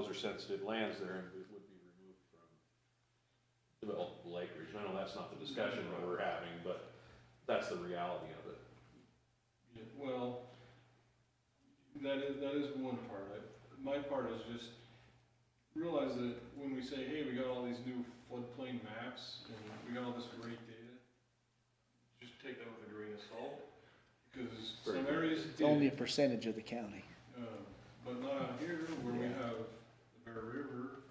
lands there and would be removed from developable acreage. I know that's not the discussion that we're having, but that's the reality of it. Yeah, well, that is one part. My part is just realize that when we say, hey, we got all these new floodplain maps and we got all this great data, just take that with a grain of salt. Because some areas It's only a percentage of the county. but not out here where we have the Bear River.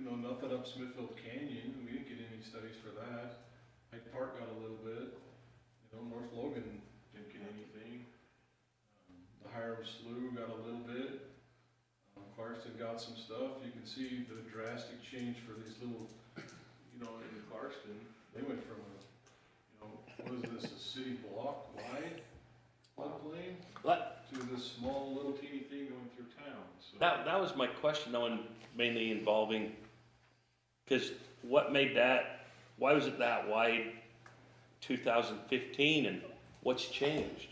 Nothing up Smithfield Canyon. We didn't get any studies for that. Hyde Park got a little bit. North Logan didn't get anything. The Hiram Slough got a little bit. Clarkston got some stuff. You can see the drastic change for these little, in Clarkston. They went from what is this, a city block wide floodplain to this small little teeny thing going through town. So. That was my question, though, and mainly involving, because why was it that wide 2015 and what's changed?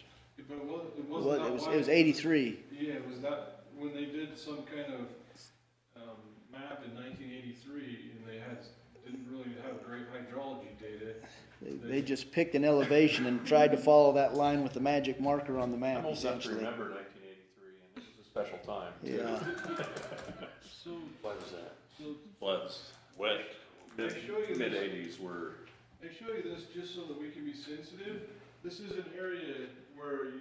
But it wasn't Well, that it was wide. 83. Yeah, it was that, when they did some kind of map in 1983 and they didn't really have great hydrology data. They just picked an elevation and tried to follow that line with the magic marker on the map, I'm old enough to essentially. remember 1983, and this was a special time. too. Yeah. So, Why was that? Floods. Wet. they show you this. Mid-80s were, They show you this just so that we can be sensitive. This is an area where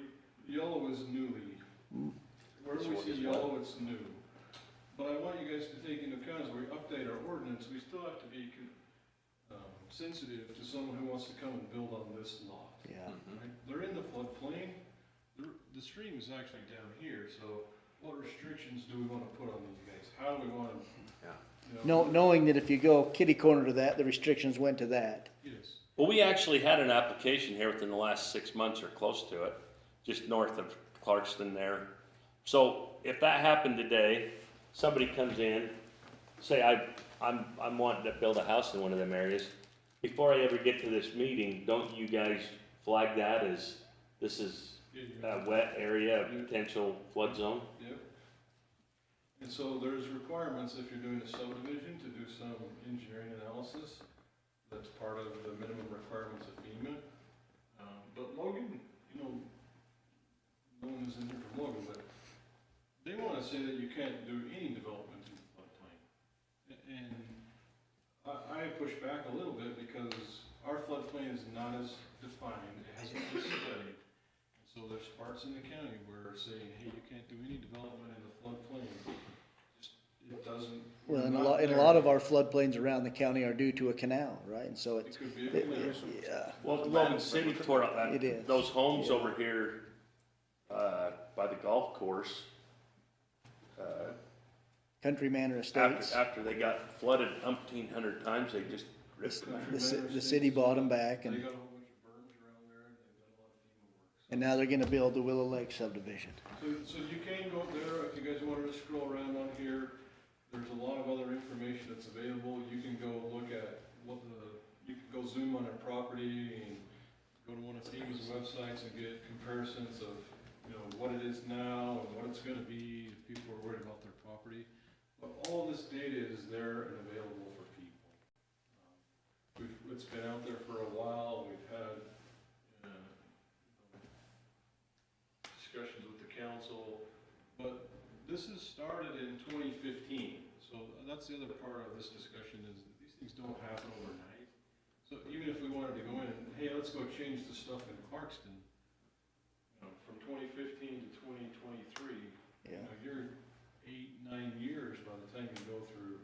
yellow is newly. Where So we what see is yellow, it's new. But I want you guys to take into account as we update our ordinance, we still have to be sensitive to someone who wants to come and build on this lot. Yeah. Right? They're in the floodplain, the stream is actually down here, so what restrictions do we wanna put on these guys? How do we wanna? Knowing that if you go kitty corner to that, the restrictions went to that. Yes. Well, we actually had an application here within the last 6 months or close to it, just north of Clarkston there. So if that happened today, somebody comes in, say I'm wanting to build a house in one of them areas. Before I ever get to this meeting, don't you guys flag that as this is a wet area, a potential flood zone? Yep. And so there's requirements if you're doing a subdivision to do some engineering analysis. That's part of the minimum requirements of FEMA. But Logan, no one is in here from Logan, but they want to say that you can't do any development in the floodplain. And I push back a little bit because our floodplain is not as defined, it hasn't been studied. So there's parts in the county where saying, hey, you can't do any development in the floodplain. It doesn't. Well, and a lot of our floodplains around the county are due to a canal, right? And so It could be a canal. yeah. Well, Logan City tore up that, It is. those homes over here, by the golf course. Country Manor Estates. After they got flooded umpteen hundred times, they just ripped them out. The city bought them back, They and, got a whole bunch of berms around there, and they've done a lot of FEMA work. and now they're gonna build the Willow Lake subdivision. So you can go up there, if you guys wanted to scroll around on here, there's a lot of other information that's available. You can go look at you can go zoom on a property and go to one of FEMA's websites and get comparisons of, what it is now and what it's gonna be, if people are worried about their property. But all this data is there and available for people. It's been out there for a while, we've had, discussions with the council, but this has started in 2015. So that's the other part of this discussion is that these things don't happen overnight. So even if we wanted to go in and, hey, let's go change the stuff in Clarkston, from 2015 to 2023, you're 8-9 years by the time you go through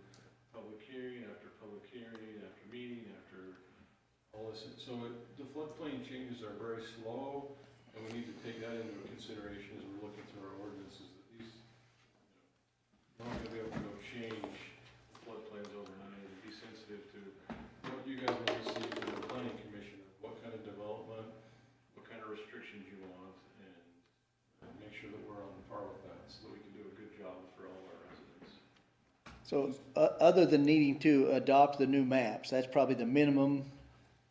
public hearing after meeting after all this. So the floodplain changes are very slow, and we need to take that into consideration as we're looking through our ordinances, that these, we're not gonna be able to go change floodplains overnight and be sensitive to what you guys want to see from the planning commission, what kind of development, what kind of restrictions you want, and make sure that we're on par with that, so that we can do a good job for all our residents. So, other than needing to adopt the new maps, that's probably the minimum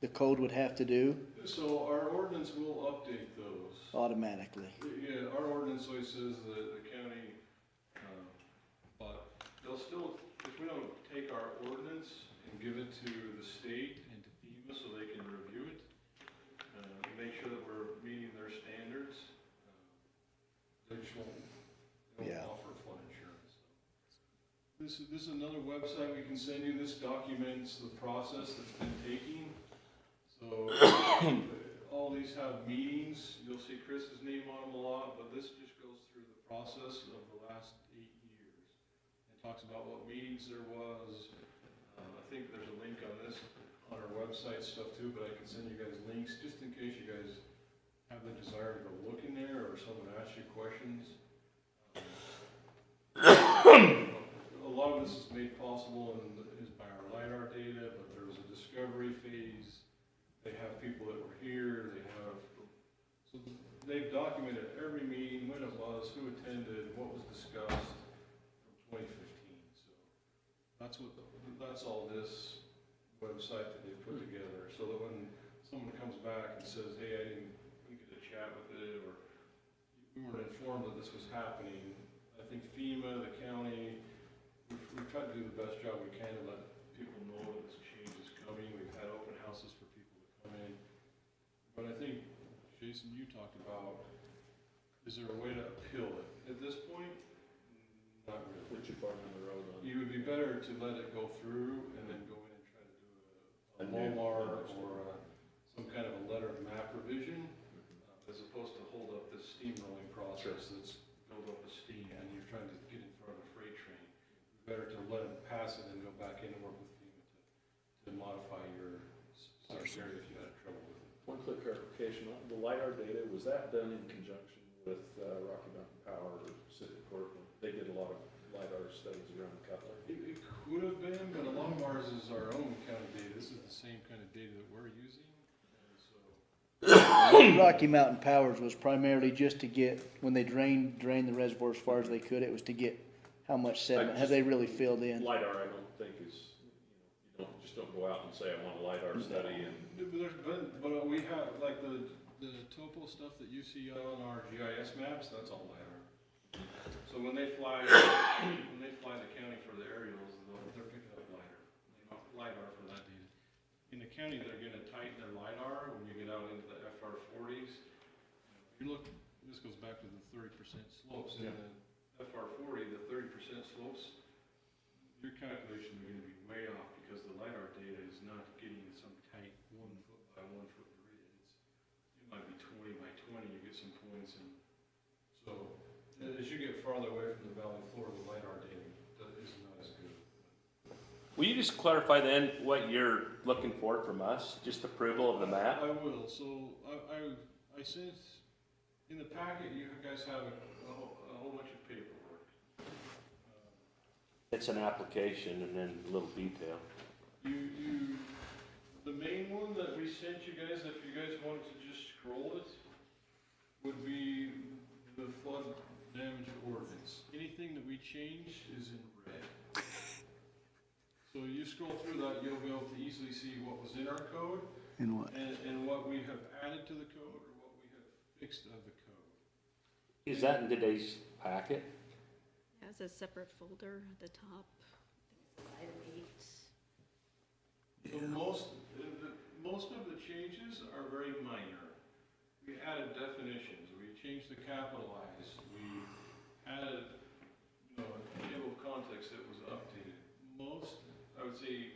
the code would have to do So our ordinance will update those. automatically. Yeah, our ordinance always says that the county, but they'll still, if we don't take our ordinance and give it to the state and to FEMA so they can review it, make sure that we're meeting their standards, they just won't offer flood insurance. This is another website we can send you. This documents the process that's been taking. So all these have meetings. You'll see Chris's name on them a lot, but this just goes through the process of the last 8 years. It talks about what meetings there was. I think there's a link on this, on our website stuff too, but I can send you guys links just in case you guys have the desire to go look in there or someone asks you questions. A lot of this is made possible is by our LiDAR data, but there was a discovery phase. They have people that were here, so they've documented every meeting, when it was, who attended, what was discussed from 2015. So that's all this website that they put together, so that when someone comes back and says, hey, I didn't get to chat with it, or we weren't informed that this was happening, I think FEMA, the county, we've tried to do the best job we can to let people know that this change is coming. We've had open houses for people to come in. But I think, Jason, you talked about, is there a way to appeal it? At this point, not really. Put you far down the road on. You would be better to let it go through and then go in and try to do a Walmart or some kind of a letter of map revision, as opposed to hold up this steamrolling process that's built up a steam and you're trying to get in front of a freight train. Better to let them pass it and go back in and work with FEMA to modify your area if you had trouble with it. One quick clarification, the LiDAR data, was that done in conjunction with Rocky Mountain Power or Pacific Corp. They did a lot of LiDAR studies around Cutler. It could have been, but a lot of ours is our own kind of data. This is the same kind of data that we're using. And so Rocky Mountain Powers was primarily just to get, when they drained the reservoir as far as they could, it was to get how much sediment, have they really filled in? LiDAR, I don't think is, you don't go out and say, I want a LiDAR study and. But we have, like the topo stuff that you see on our GIS maps, that's all LiDAR. So when they fly the county for the aerials, they're picking up LiDAR for that data. In the county, they're gonna tighten their LiDAR when you get out into the FR40s. If you look, this goes back to the 30% slopes. In the FR40, the 30% slopes, your calculations are gonna be way off because the LiDAR data is not getting some tight 1 foot by 1 foot grid. It might be 20 by 20, you get some points, and so as you get farther away from the valley floor, the LiDAR data is not as good. Will you just clarify then what you're looking for from us? Just approval of the map? I will. So I sent, in the packet, you guys have a whole bunch of paperwork. It's an application and then a little detail. The main one that we sent you guys, if you guys wanted to just scroll it, would be the flood damage ordinance. Anything that we changed is in red. So you scroll through that, you'll be able to easily see what was in our code. And what? And what we have added to the code or what we have fixed of the code. Is that in today's packet? It has a separate folder at the top. I think it's item 8. So most of the changes are very minor. We added definitions, we changed the capitalized, we added, a table of context that was updated. Most, I would say,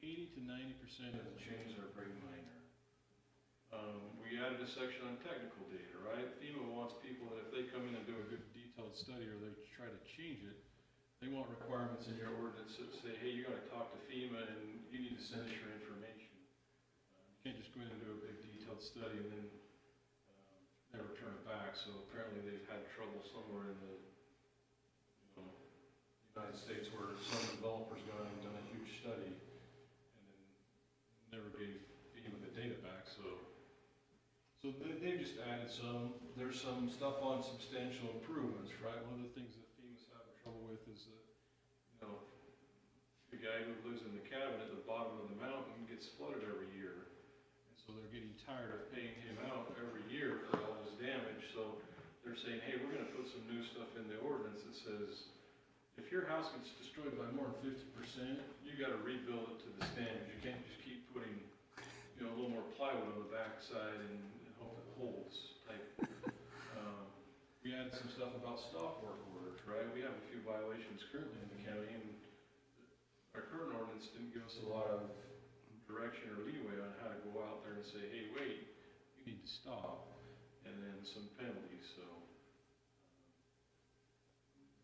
80 to 90% of the changes are very minor. We added a section on technical data, right? FEMA wants people that if they come in and do a good detailed study or they try to change it, they want requirements in your ordinance that say, hey, you gotta talk to FEMA and you need to send us your information. You can't just go in and do a big detailed study and then never turn it back. So apparently they've had trouble somewhere in the United States where some developers gone and done a huge study and then never gave FEMA the data back. So they've just added some. There's some stuff on substantial improvements, right? One of the things that FEMA's having trouble with is that, the guy who lives in the cabin at the bottom of the mountain gets flooded every year. And so they're getting tired of paying him out every year for all his damage. So they're saying, hey, we're gonna put some new stuff in the ordinance that says, if your house gets destroyed by more than 50%, you gotta rebuild it to the standards. You can't just keep putting, a little more plywood on the backside and hope it holds type. We added some stuff about stop work orders, right? We have a few violations currently in the county, and our current ordinance didn't give us a lot of direction or leeway on how to go out there and say, hey, wait, you need to stop, and then some penalties. So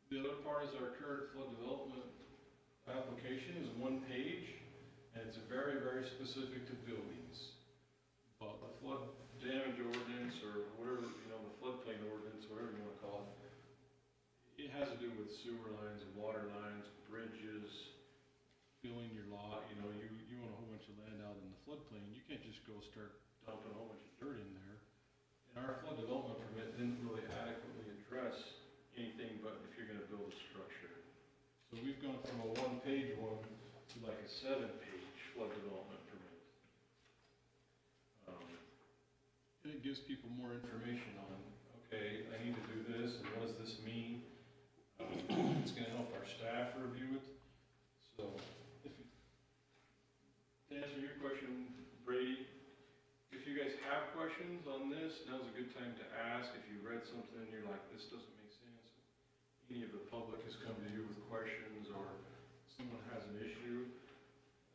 the other part is our current flood development application is 1 page, and it's very, very specific to buildings. But the flood damage ordinance or whatever, the floodplain ordinance, whatever you want to call it, it has to do with sewer lines, water lines, bridges, filling your lot. You want a whole bunch of land out in the floodplain. You can't just go start dumping a whole bunch of dirt in there. And our flood development permit didn't really adequately address anything but if you're going to build a structure. So we've gone from a 1-page one to like a 7-page flood development permit. And it gives people more information on, okay, I need to do this, and what does this mean? It's going to help our staff review it. So, to answer your question, Brady, if you guys have questions on this, now's a good time to ask. If you read something and you're like, this doesn't make sense, any of the public has come to you with questions or someone has an issue,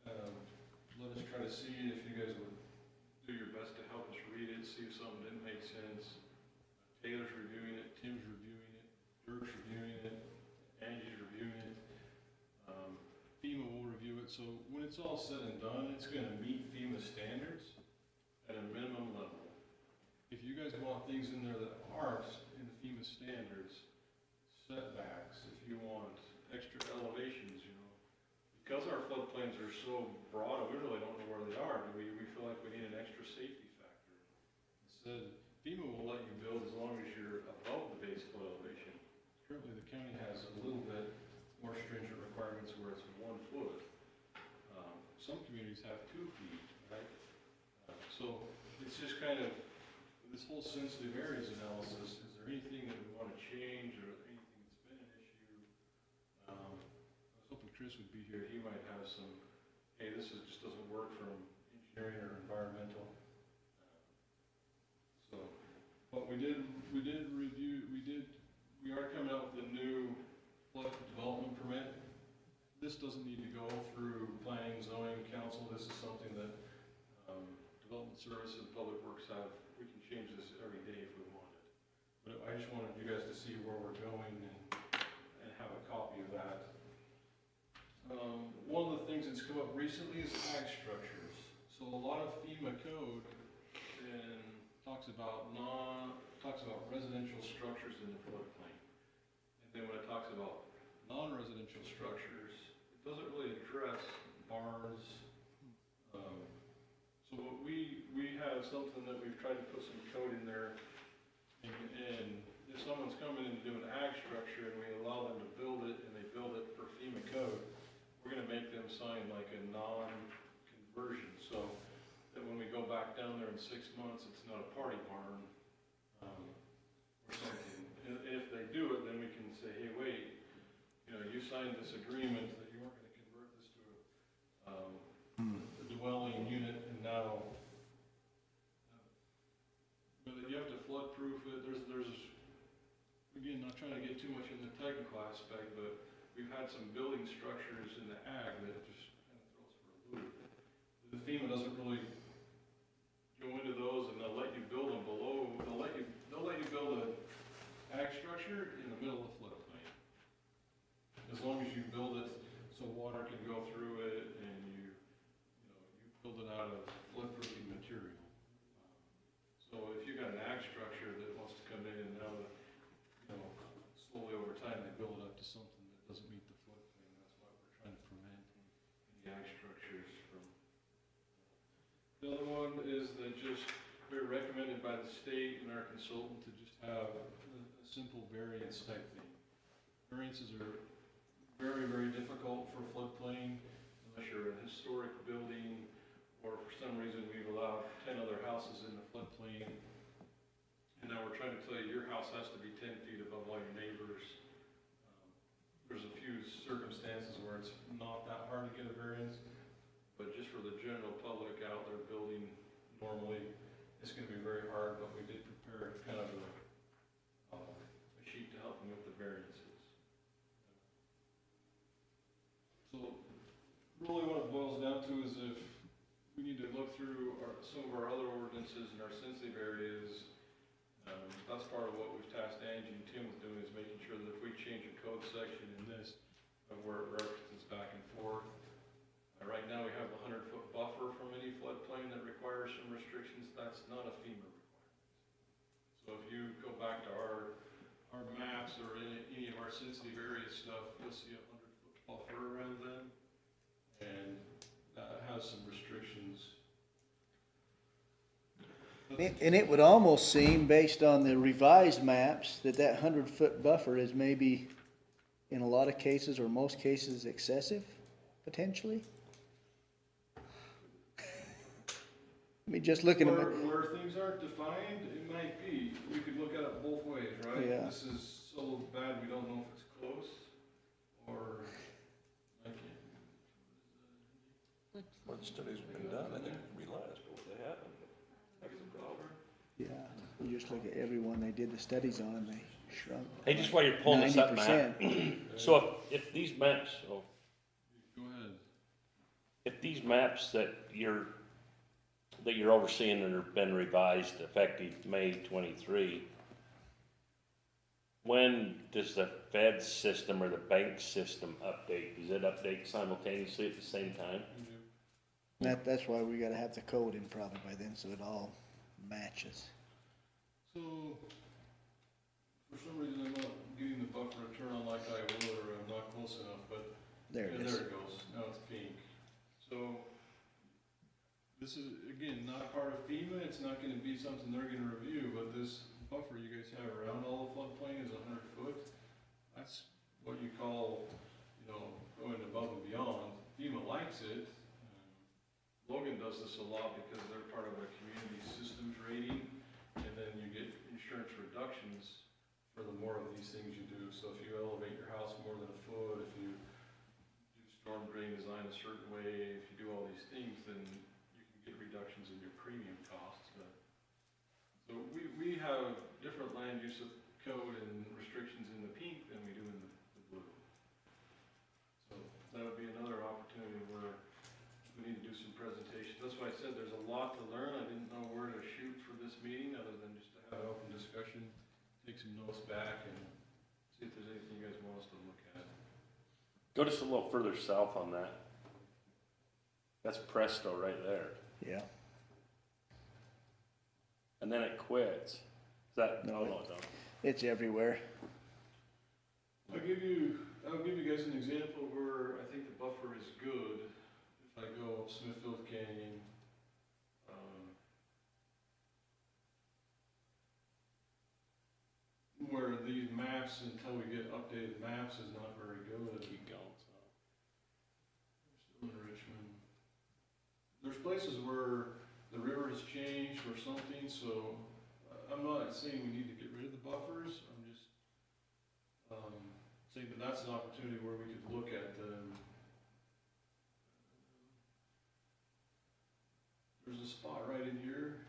let us try to see if you guys would do your best to help us read it, see if something didn't make sense. Taylor's reviewing it, Tim's reviewing it, Dirk's reviewing it, Angie's reviewing it. FEMA will review it, so when it's all said and done, it's gonna meet FEMA standards at a minimum level. If you guys want things in there that aren't in the FEMA standards, setbacks, if you want extra elevations, you know. Because our floodplains are so broad, we really don't know where they are, we feel like we need an extra safety factor. Instead, FEMA will let you build as long as you're above the base flood elevation. Currently, the county has a little bit more stringent requirements where it's 1 foot. Some communities have 2 feet, right? So it's just kind of, this whole sensitive areas analysis, is there anything that we want to change or anything that's been an issue? I was hoping Chris would be here. He might have some, hey, this just doesn't work from engineering or environmental. But we are coming out with a new flood development permit. This doesn't need to go through planning, zoning, council. This is something that Development Services and Public Works have. We can change this every day if we wanted. But I just wanted you guys to see where we're going and have a copy of that. One of the things that's come up recently is ag structures. So a lot of FEMA code talks about residential structures in the floodplain. And then when it talks about non-residential structures, it doesn't really address barns. So what we have something that we've tried to put some code in there, and if someone's coming in to do an ag structure and we allow them to build it and they build it per FEMA code, we're gonna make them sign like a non-conversion, so that when we go back down there in 6 months, it's not a party barn, or something. And if they do it, then we can say, hey, wait, you know, you signed this agreement that you weren't gonna convert this to a dwelling unit, and now, but you have to flood proof it. There's, again, not trying to get too much in the technical aspect, but we've had some building structures in the ag that just kind of throws for a loop. The FEMA doesn't really go into those, and they'll let you build them below. They'll let you build an ag structure in the middle of the floodplain, as long as you build it so water can go through it, and you build it out of flood-proofing material. So if you got an ag structure that wants to come in and now, slowly over time they build it up to something that doesn't meet the floodplain, that's why we're trying to prevent any ag structures from. The other one is that we're recommended by the state and our consultant to just have a simple variance type thing. Variances are very, very difficult for floodplain unless you're a historic building, or for some reason we've allowed 10 other houses in the floodplain. And now we're trying to tell you your house has to be 10 feet above all your neighbors. There's a few circumstances where it's not that hard to get a variance, but just for the general public out there building normally, it's going to be very hard, but we did prepare kind of a sheet to help them with the variances. So really what it boils down to is if we need to look through some of our other ordinances and our sensitive areas. That's part of what we've tasked Angie and Tim with doing, is making sure that if we change a code section in this, where it references back and forth. Right now we have a 100-foot buffer from any floodplain that requires some restrictions. That's not a FEMA requirement. So if you go back to our maps or any of our sensitive area stuff, you'll see a 100-foot buffer around them, and that has some restrictions. And it would almost seem, based on the revised maps, that 100-foot buffer is maybe, in a lot of cases or most cases, excessive, potentially. I mean, just looking at where things aren't defined, it might be. We could look at it both ways, right? Yeah. This is so bad we don't know if it's close, or I can't. What studies have been done, I think we realized, but they haven't. That's the problem. Yeah, you just look at everyone they did the studies on, they shrunk. Hey, just while you're pulling this up, Matt. 90%. So if these maps, Go ahead. if these maps that you're overseeing and have been revised effective May 23, when does the Fed system or the bank system update? Does it update simultaneously at the same time? That's why we gotta have the code in probably by then, so it all matches. So, for some reason, I'm not getting the buffer to turn on like I would, or I'm not close enough, but There it yeah, is. there it goes. Now it's pink. So, this is, again, not part of FEMA. It's not gonna be something they're gonna review, but this buffer you guys have around all the floodplain is 100 foot. That's what you call, you know, going above and beyond. FEMA likes it. Logan does this a lot because they're part of a community systems rating, and then you get insurance reductions for the more of these things you do. So if you elevate your house more than a foot, if you do storm drain design a certain way, if you do all these things, then you can get reductions in your premium costs. But, so we have different land use of code and restrictions in the pink than we do in the blue. So that would be another opportunity where we need to do some presentations. That's why I said there's a lot to learn. I didn't know where to shoot for this meeting other than just to have an open discussion, take some notes back and see if there's anything you guys want us to look at. Go just a little further south on that. That's Presto right there. Yeah. And then it quits. Is that, No, no, it don't. It's everywhere. I'll give you guys an example where I think the buffer is good. If I go up Smithfield Canyon, where these maps, until we get updated maps, is not very good. Keep going, so. Still in Richmond. There's places where the river has changed or something, so I'm not saying we need to get rid of the buffers. I'm just saying that that's an opportunity where we could look at them. There's a spot right in here.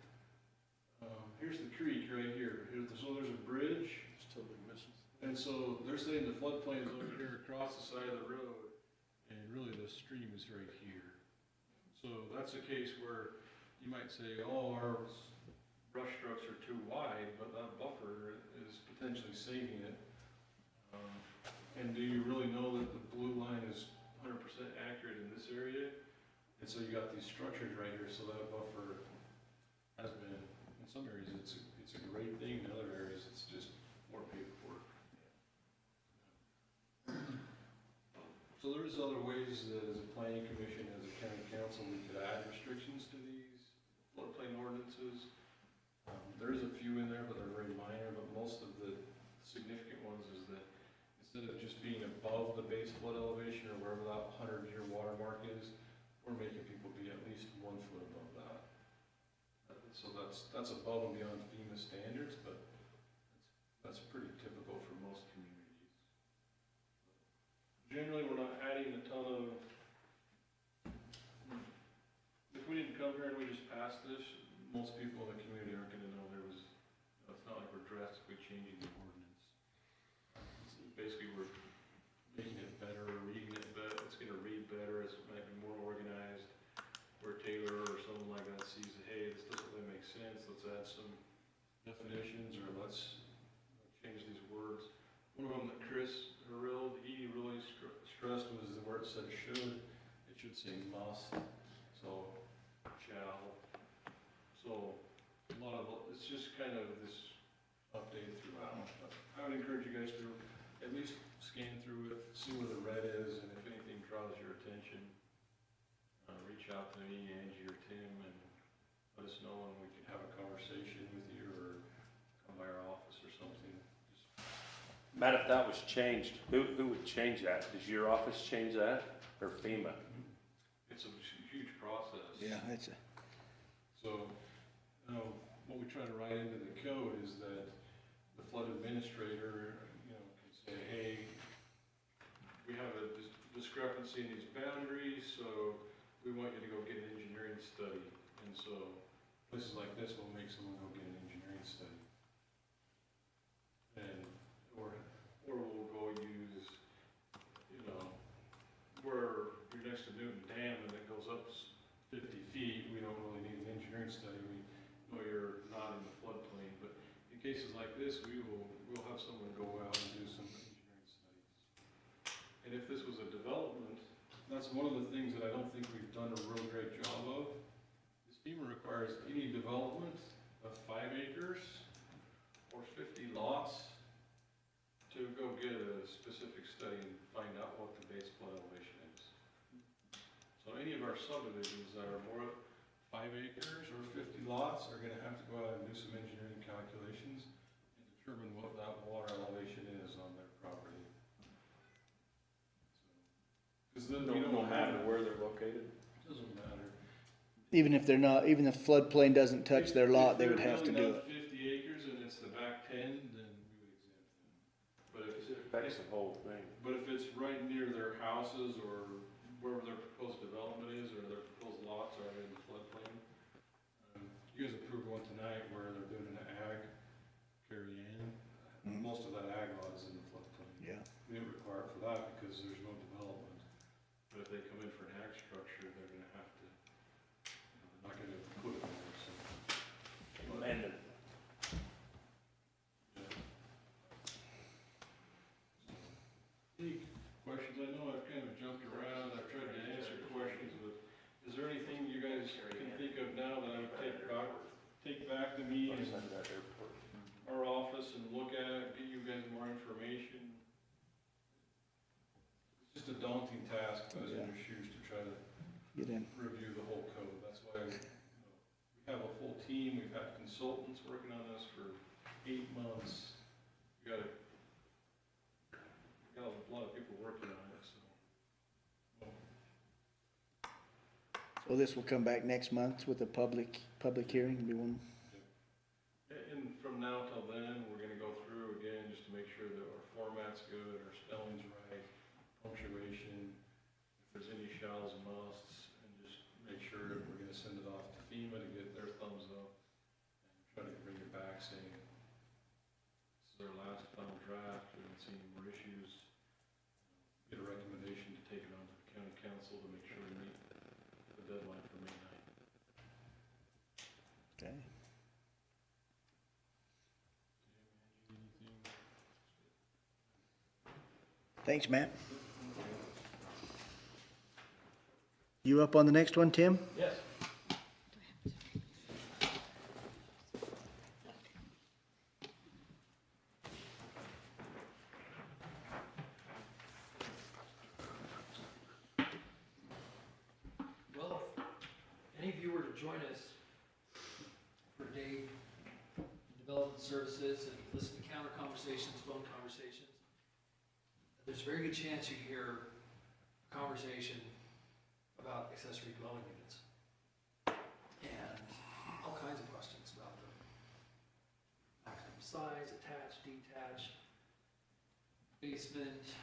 Here's the creek right here. So there's a bridge. It's totally missing. And so they're saying the floodplain is over here across the side of the road, and really the stream is right here. So that's a case where you might say, oh, our brush strokes are too wide, but that buffer is potentially saving it. And do you really know that the blue line is 100% accurate in this area? And so you got these structures right here, so that buffer has been, in some areas it's a great thing, in other areas it's just more paperwork. So there's other ways that as a planning commission, as a county council, we could add restrictions to these floodplain ordinances. There is a few in there, but they're very minor, but most of the significant ones is that instead of just being above the base flood elevation or wherever that 100-year watermark is, we're making people be at least 1 foot above that. So that's above and beyond FEMA standards, but that's pretty typical for most communities. Generally, we're not adding a ton of, if we didn't come here and we just passed this, most people in the community aren't gonna know there was, it's not like we're drastically changing the ordinance. Basically, we're making it better, reading it better, it's gonna read better, it might be more organized, where Taylor or someone like that sees, hey, this doesn't really make sense, let's add some definitions, or let's change these words. One of them that Chris he really stressed was where it said should, it should say must, so shall. So a lot of, it's just kind of this updated throughout. I would encourage you guys to at least scan through it, see where the red is, and if anything draws your attention, reach out to me, Angie, or Tim, and let us know, and we can have a conversation with you, or come by our office or something. Matt, if that was changed, who would change that? Does your office change that, or FEMA? It's a huge process. Yeah, it's a. So, what we try to write into the code is that the flood administrator, can say, hey, we have a discrepancy in these boundaries, so we want you to go get an engineering study. And so, places like this will make someone go get an engineering study. And, or we'll go use, where you're next to Newton Dam and it goes up 50 feet, we don't really need an engineering study. We know you're not in the floodplain, but in cases like this, we'll have someone go out and do some engineering studies. And if this was a development, that's one of the things that I don't think we've done a real great job of. This FEMA requires any development of 5 acres for 50 lots to go get a specific study and find out what the base flood elevation is. So any of our subdivisions that are more 5 acres or 50 lots are gonna have to go out and do some engineering calculations and determine what that water elevation is on their property. Because then we No don't matter have, where they're located. doesn't matter. Even if they're not, even if floodplain doesn't touch their lot, they would have to do it. If they're building up 50 acres and it's the back 10, then we would exempt them. But if It affects the whole thing. But if it's right near their houses or wherever their proposed development is, or their proposed lots are in the floodplain, you guys approved one tonight where they're doing an ag, Carrie Ann. Most of that ag lot is in the floodplain. Yeah. We didn't require it for that because there's no development. But if they come in for an ag structure, they're gonna have to, they're not gonna put it there, so. And the Any questions? I know I've kind of jumped around, I've tried to answer questions, but is there anything you guys can think of now that I would take back to me and our office and look at it, get you guys more information? It's just a daunting task if I was in your shoes to try to Get in. review the whole code. That's why, we have a full team, we've had consultants working on this for 8 months. We got a lot of people working on it, so. So this will come back next month with a public hearing, be one. And from now till then, we're gonna go through again, just to make sure that our format's good, our spelling's right, punctuation, if there's any shalls and musts, and just make sure that we're gonna send it off to FEMA to get their thumbs up, and try to bring it back saying, this is our last final draft, we haven't seen any more issues. Get a recommendation to take it on to the county council to make sure we meet the deadline for May 9th. Okay. Thanks, Matt. You up on the next one, Tim? Yes. Well, if any of you were to join us for a day in development services and listen to counter conversations, phone conversations, there's a very good chance you hear a conversation about accessory dwelling units. And all kinds of questions about them. Maximum size, attached, detached, basement,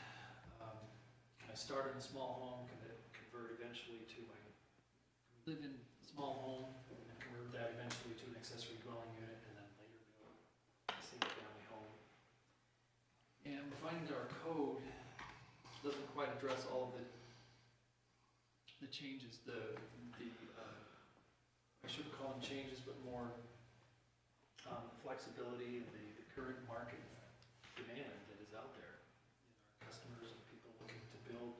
can I start in a small home, can it convert eventually to my live in a small home, and convert that eventually to an accessory dwelling unit, and then later build a single family home. And we're finding that our code doesn't quite address all of the changes, I shouldn't call them changes, but more flexibility in the current market demand that is out there in our customers and people looking to build.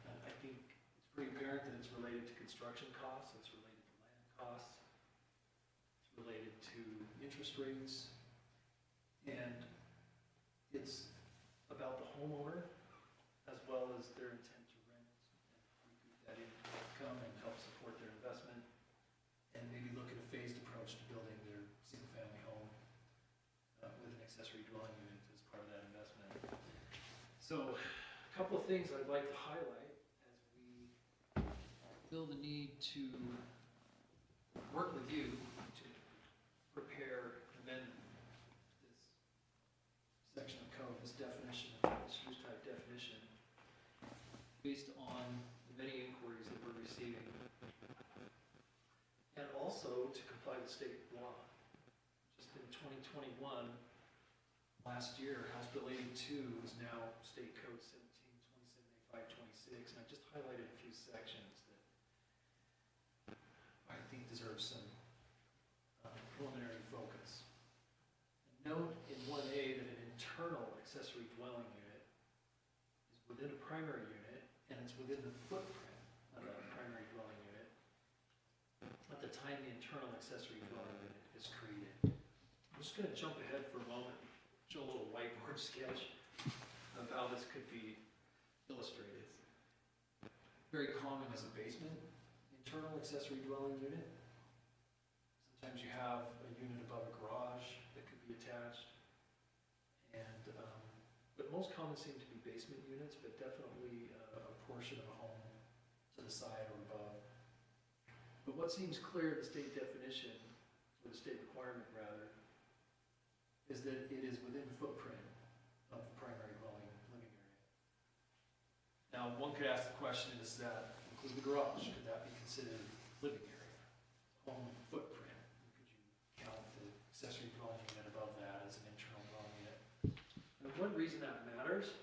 I think it's pretty apparent that it's related to construction costs, it's related to land costs, it's related to interest rates, and it's about the homeowner as well as their intent to rent and recoup that income and help support their investment, and maybe look at a phased approach to building their single-family home with an accessory dwelling unit as part of that investment. So, a couple of things I'd like to highlight as we feel the need to work with you to prepare and amend this section of code, this definition, this use type definition, based on the many inquiries that we're receiving. And also to comply with state law. Just in 2021, last year, House Bill 82 is now State Code 17278526, and I just highlighted a few sections that I think deserve some preliminary focus. Note in 1A that an internal accessory dwelling unit is within a primary unit, and it's within the footprint of that primary dwelling unit at the time the internal accessory dwelling unit is created. I'm just gonna jump ahead for a moment, show a little whiteboard sketch of how this could be illustrated. Very common is a basement, internal accessory dwelling unit. Sometimes you have a unit above a garage that could be attached. And, but most common seem to be basement units, but definitely a portion of a home to the side or above. But what seems clear in the state definition, or the state requirement rather, is that it is within the footprint of the primary dwelling living area. Now, one could ask the question, does that include the garage? Could that be considered living area, home footprint? Could you count the accessory dwelling unit above that as an internal dwelling unit? And one reason that matters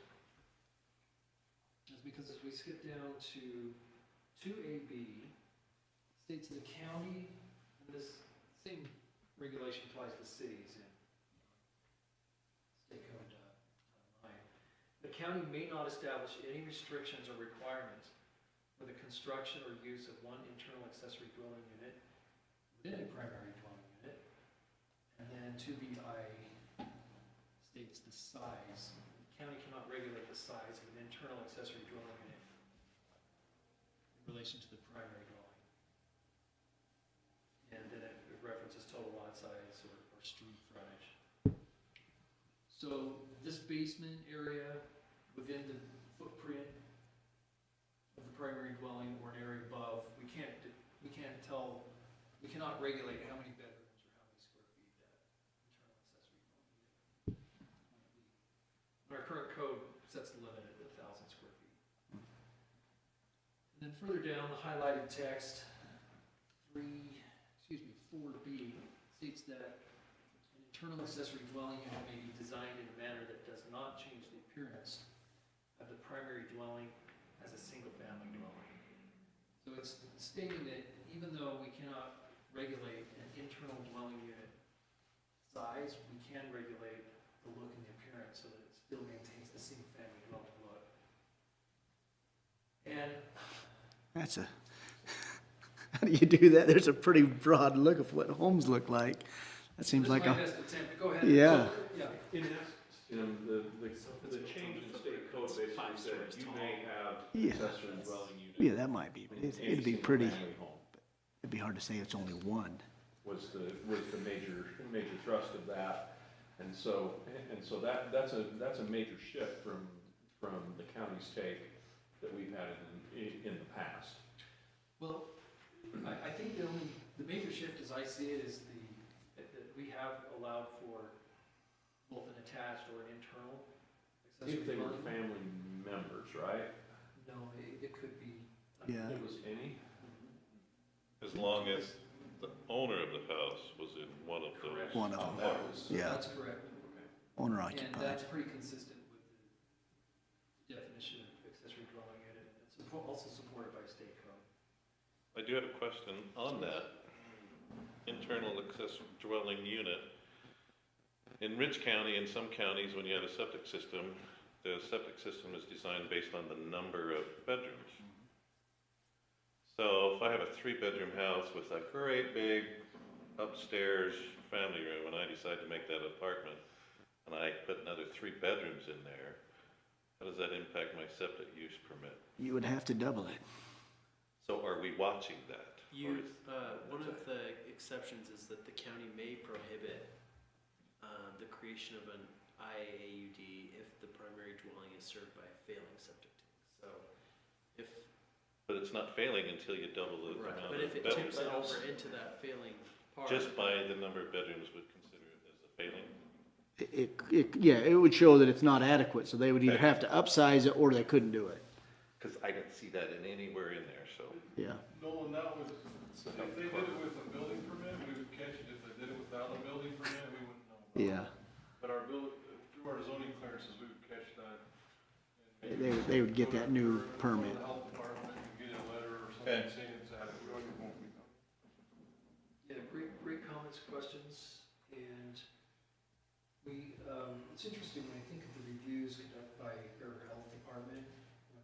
is because as we skip down to 2AB, states the county, and this same regulation applies to cities in State Code 9. The county may not establish any restrictions or requirements for the construction or use of one internal accessory dwelling unit within a primary dwelling unit. And then 2BI states the size. The county cannot regulate the size of an internal accessory dwelling unit in relation to the primary dwelling. And then it references total lot size or street frontage. So this basement area within the footprint of the primary dwelling or an area above, we cannot regulate how many bedrooms or how many square feet that internal accessory dwelling unit might be. Our current code sets the limit at 1,000 square feet. And then further down, the highlighted text, 4B states that an internal accessory dwelling unit may be designed in a manner that does not change the appearance of the primary dwelling as a single-family dwelling. So it's stating that even though we cannot regulate an internal dwelling unit size, we can regulate the look and the appearance so that it still maintains the single-family dwelling look. And That's a, how do you do that? There's a pretty broad look of what homes look like. That seems like this a, is my best attempt. Go ahead. yeah. Yeah. In essence, the change in state code basically said you may have Yeah. accessory dwelling unit. Yeah, that might be, but in it'd be any pretty, single-family home. it'd be hard to say it's only one. Was the major thrust of that, and so that's a major shift from the county's take that we've had in the past. Well, I think the major shift as I see it is that we have allowed for both an attached or an internal accessory If they were dwelling. family members, right? No, it could be. Yeah. It was any? As long as the owner of the house was in one of those. Correct. One of them, That was. yeah, That's correct. owner And occupied. that's pretty consistent with the definition of accessory dwelling unit. It's also supported by state code. I do have a question on that internal accessory dwelling unit. In Rich County and some counties, when you have a septic system, the septic system is designed based on the number of bedrooms. So if I have a 3-bedroom house with a great big upstairs family room and I decide to make that an apartment and I put another 3 bedrooms in there, how does that impact my septic use permit? You would have to double it. So are we watching that? Or You, is- one of the exceptions is that the county may prohibit the creation of an IAUD if the primary dwelling is served by a failing septic tank. So if, But it's not failing until you double the amount of but if it bedrooms. tips it over into that failing part. Just by the number of bedrooms would consider it as a failing? Yeah, it would show that it's not adequate, so they would either have to upsize it or they couldn't do it. Because I didn't see that in anywhere in there, so. Yeah. Nolan, that was, if they did it with a building permit, we would catch it. If they did it without a building permit, we wouldn't know about it. Yeah, But through our zoning clearances, we would catch that. they would get that new permit. Go to the health department and get a letter or something saying it's adequate. Yeah, great comments, questions, and we, it's interesting when I think of the reviews conducted by our health department, when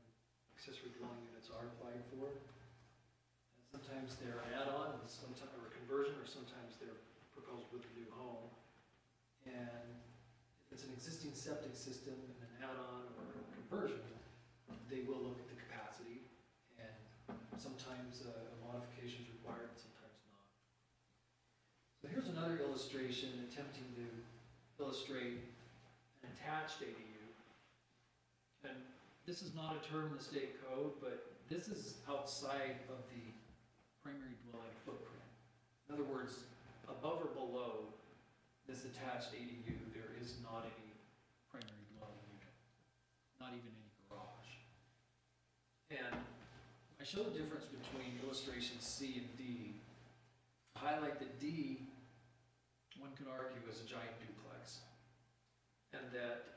accessory dwelling units are applied for. And sometimes they're add-on, sometimes, or conversion, or sometimes they're proposed with a new home. And if it's an existing septic system and an add-on or a conversion, they will look at the capacity, and sometimes a modification is required, and sometimes not. So here's another illustration attempting to illustrate an attached ADU. And this is not a term in the state code, but this is outside of the primary dwelling footprint. In other words, above or below this attached ADU, there is not any primary dwelling unit, not even any garage. And I show the difference between illustrations C and D. Highlight that D, one could argue, is a giant duplex. And that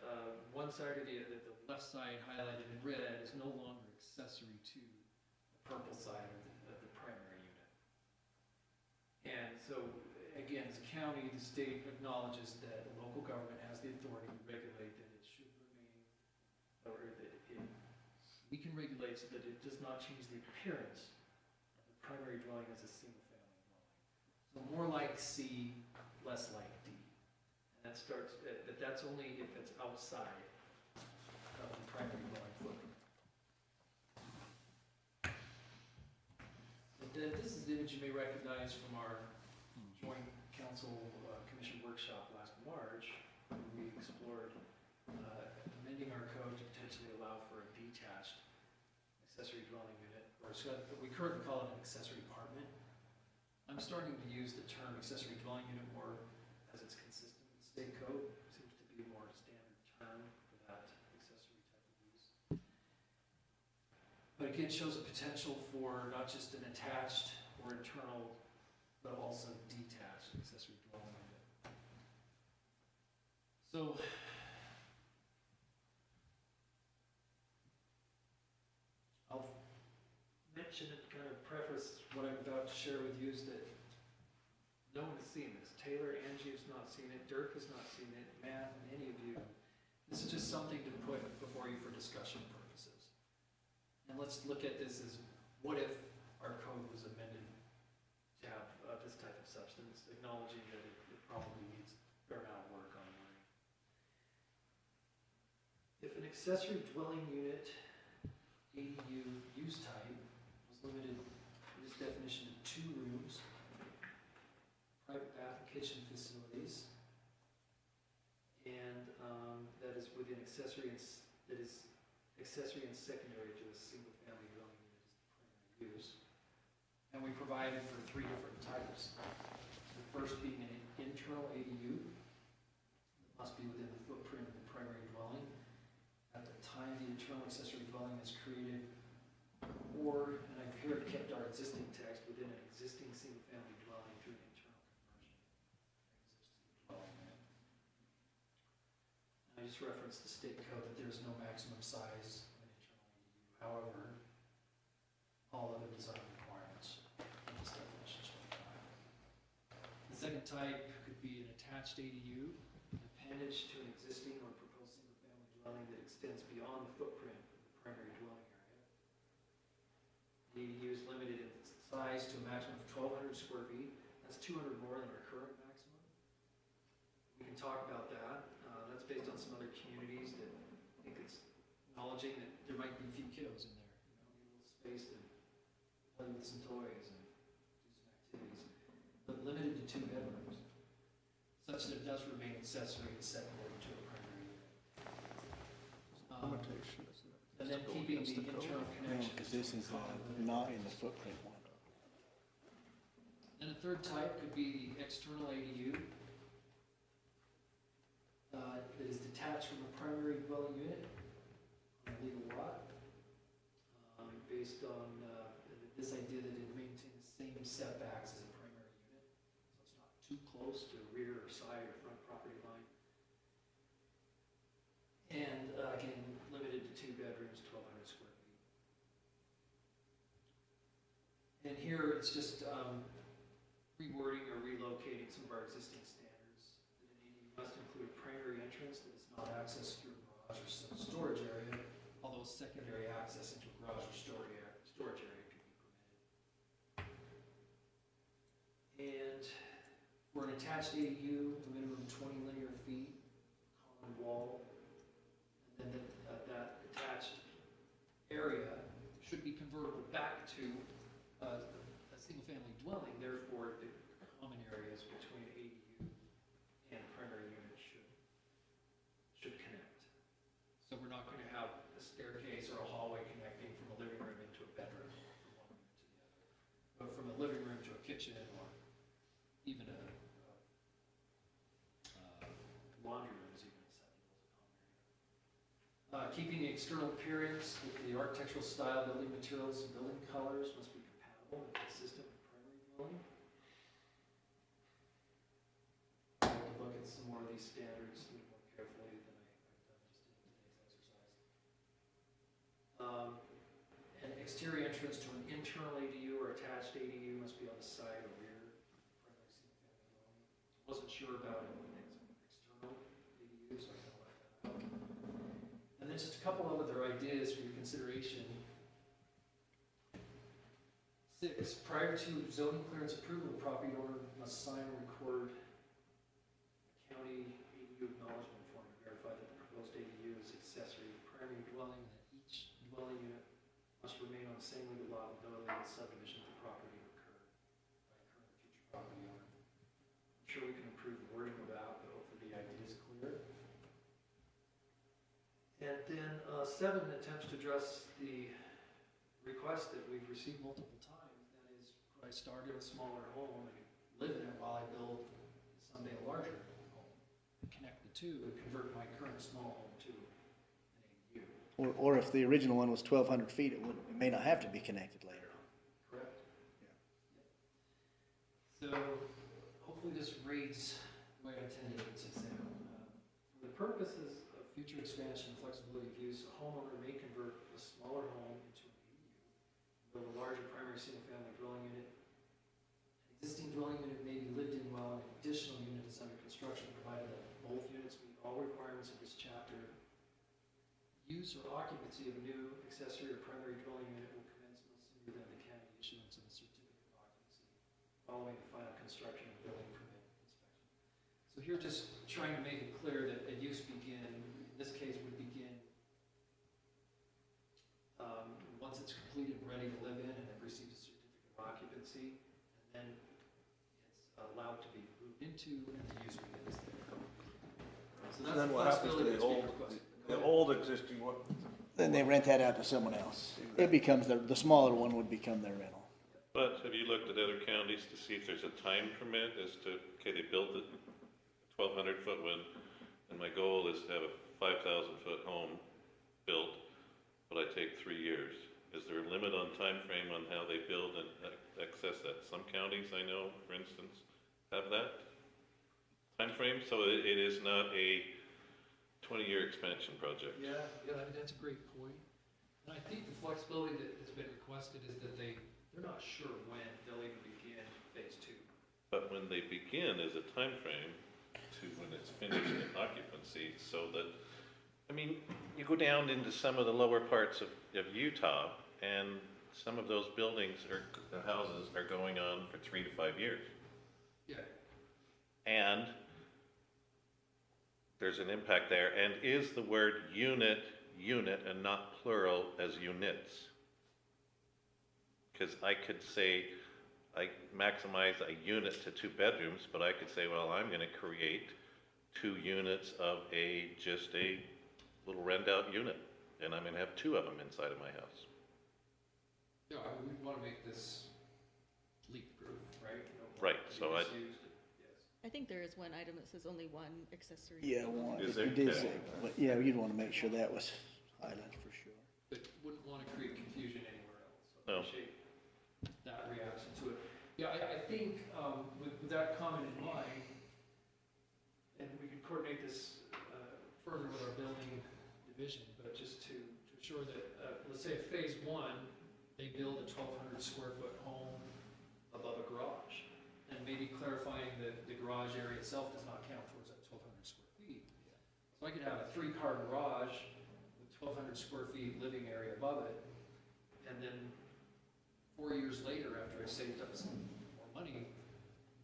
one side of the left side highlighted in red is no longer accessory to the purple side of the primary unit. And so, again, as a county, the state acknowledges that the local government has the authority to regulate that it should remain, or that we can regulate so that it does not change the appearance of the primary dwelling as a single-family dwelling. So more like C, less like D. And that starts, but that's only if it's outside of the primary dwelling footprint. This is the image you may recognize from our joint council commission workshop last March, where we explored amending our code to potentially allow for a detached accessory dwelling unit, or we currently call it an accessory apartment. I'm starting to use the term accessory dwelling unit more as it's consistent with state code. It seems to be a more standard term for that accessory type of use. But again, shows a potential for not just an attached or internal, but also detached accessory dwelling unit. So, I'll mention and kind of preface what I'm about to share with you is that no one has seen this. Taylor, Angie has not seen it, Dirk has not seen it, Matt, and any of you. This is just something to put before you for discussion purposes. And let's look at this as, what if our code was amended to have this type of substance, acknowledging that it probably needs a fair amount of work online. If an accessory dwelling unit ADU use type was limited in this definition to 2 rooms, private bath and kitchen facilities, and that is within accessory and that is accessory and secondary to a single-family dwelling unit is the primary use. And we provided for 3 different types. The first being an internal ADU, that must be within the footprint of the primary dwelling at the time the internal accessory dwelling is created, or, and I've here kept our existing text, within an existing single-family dwelling through an internal conversion. I just referenced the state code that there's no maximum size of an internal ADU. However, all other design requirements in this definition shall apply. The second type could be an attached ADU, an appendage to an existing or proposed single-family dwelling that extends beyond the footprint of the primary dwelling area. The ADU is limited in size to a maximum of 1,200 square feet. That's 200 more than our current maximum. We can talk about that. That's based on some other communities that think it's acknowledging that there might be a few kiddos in there. You know, need a little space to play with some toys and do some activities, but limited to 2 bedrooms, such that it does remain accessory and secondary to a primary unit. And then keeping the internal connection. Because this is not in the footprint one. And a third type could be the external ADU. That is detached from a primary dwelling unit on a legal lot, based on this idea that it maintains the same setbacks as a primary unit, so it's not too close to the rear or side or front property line. And again, limited to 2 bedrooms, 1,200 square feet. And here it's just rewording or relocating some of our existing standards. Must include primary entrance that is not accessed through a garage or storage area, although secondary access into a garage or storage area could be permitted. And For an attached ADU, a minimum of 20 linear feet, common wall, and then that attached area should be convertible back to a single-family dwelling, therefore the common areas between ADU and primary unit should connect. So we're not gonna have a staircase or a hallway connecting from a living room into a bedroom from one unit to the other, but from a living room to a kitchen or even a laundry room is even acceptable as a common area. Keeping the external appearance with the architectural style, building materials, and building colors must be compatible and consistent with primary dwelling. I'll have to look at some more of these standards a little more carefully than I've done just in today's exercise. An exterior entrance to an internal ADU or attached ADU must be on the side or rear of the primary single-family dwelling. Wasn't sure about it. So I kind of left that out. And then just a couple of other ideas for your consideration. 6, prior to zoning clearance approval, the property owner must sign and record a county ADU acknowledgement form to verify that the proposed ADU is accessory to primary dwelling, and that each dwelling unit must remain on the same legal lot with no illegal subdivision of the property occur by a current or future property owner. I'm sure we can improve the wording of that, but hopefully the idea is clear. And then 7 attempts to address the request that we've received multiple times. That is, I started a smaller home and live in it while I build someday a larger home. Connect the two and convert my current small home to an ADU. Or if the original one was 1,200 feet, it may not have to be connected later. Correct. So hopefully this reads the way I intended it to sound. For the purposes of future expansion and flexibility of use, a homeowner may convert a smaller home into an ADU, build a larger primary single-family dwelling unit. An existing dwelling unit may be lived in while an additional unit is under construction, provided that both units meet all requirements of this chapter. Use or occupancy of a new accessory or primary dwelling unit will commence no sooner than the county issuance of a certificate of occupancy, following the final construction and building permit inspection. So here, just trying to make it clear that a use begin, in this case, would begin once it's completed and ready to live in, and it receives a certificate of occupancy, and then it's allowed to be moved into, and the use begins there. So that's Then the what happens to flexibility the that's being old, requested. the old existing one? Then they rent that out to someone else. It becomes the smaller one would become their rental. But have you looked at other counties to see if there's a time permit as to, okay, they built it 1,200 foot one, and my goal is to have a 5,000 foot home built, but I take 3 years. Is there a limit on time frame on how they build and access that? Some counties I know, for instance, have that time frame, so it is not a 20-year expansion project. Yeah, that's a great point. And I think the flexibility that has been requested is that they're not sure when they'll even begin phase 2. But when they begin is a time frame to when it's finished in occupancy, so that, I mean, you go down into some of the lower parts of Utah, and some of those buildings or the houses are going on for 3 to 5 years. Yeah. And there's an impact there. And is the word unit, and not plural as units? Because I could say, I maximize a unit to 2 bedrooms, but I could say, well, I'm gonna create 2 units of just a little rent out unit, and I'm gonna have 2 of them inside of my house. Yeah, we want to make this leak-proof, right? Right, so Yes. I think there is one item that says only one accessory. Yeah, one. Is It there? did Yeah. say, but yeah, you'd want to make sure that was highlighted for sure. But wouldn't want to create confusion anywhere else. So I No. appreciate that reaction to it. Yeah, I think with that comment in mind, and we can coordinate this further with our building division, but just to ensure that, let's say phase 1, they build a 1,200 square foot home above a garage, and maybe clarifying that the garage area itself does not count towards that 1,200 square feet. So I could have a 3-car garage with 1,200 square feet living area above it, and then 4 years later, after I saved up some more money,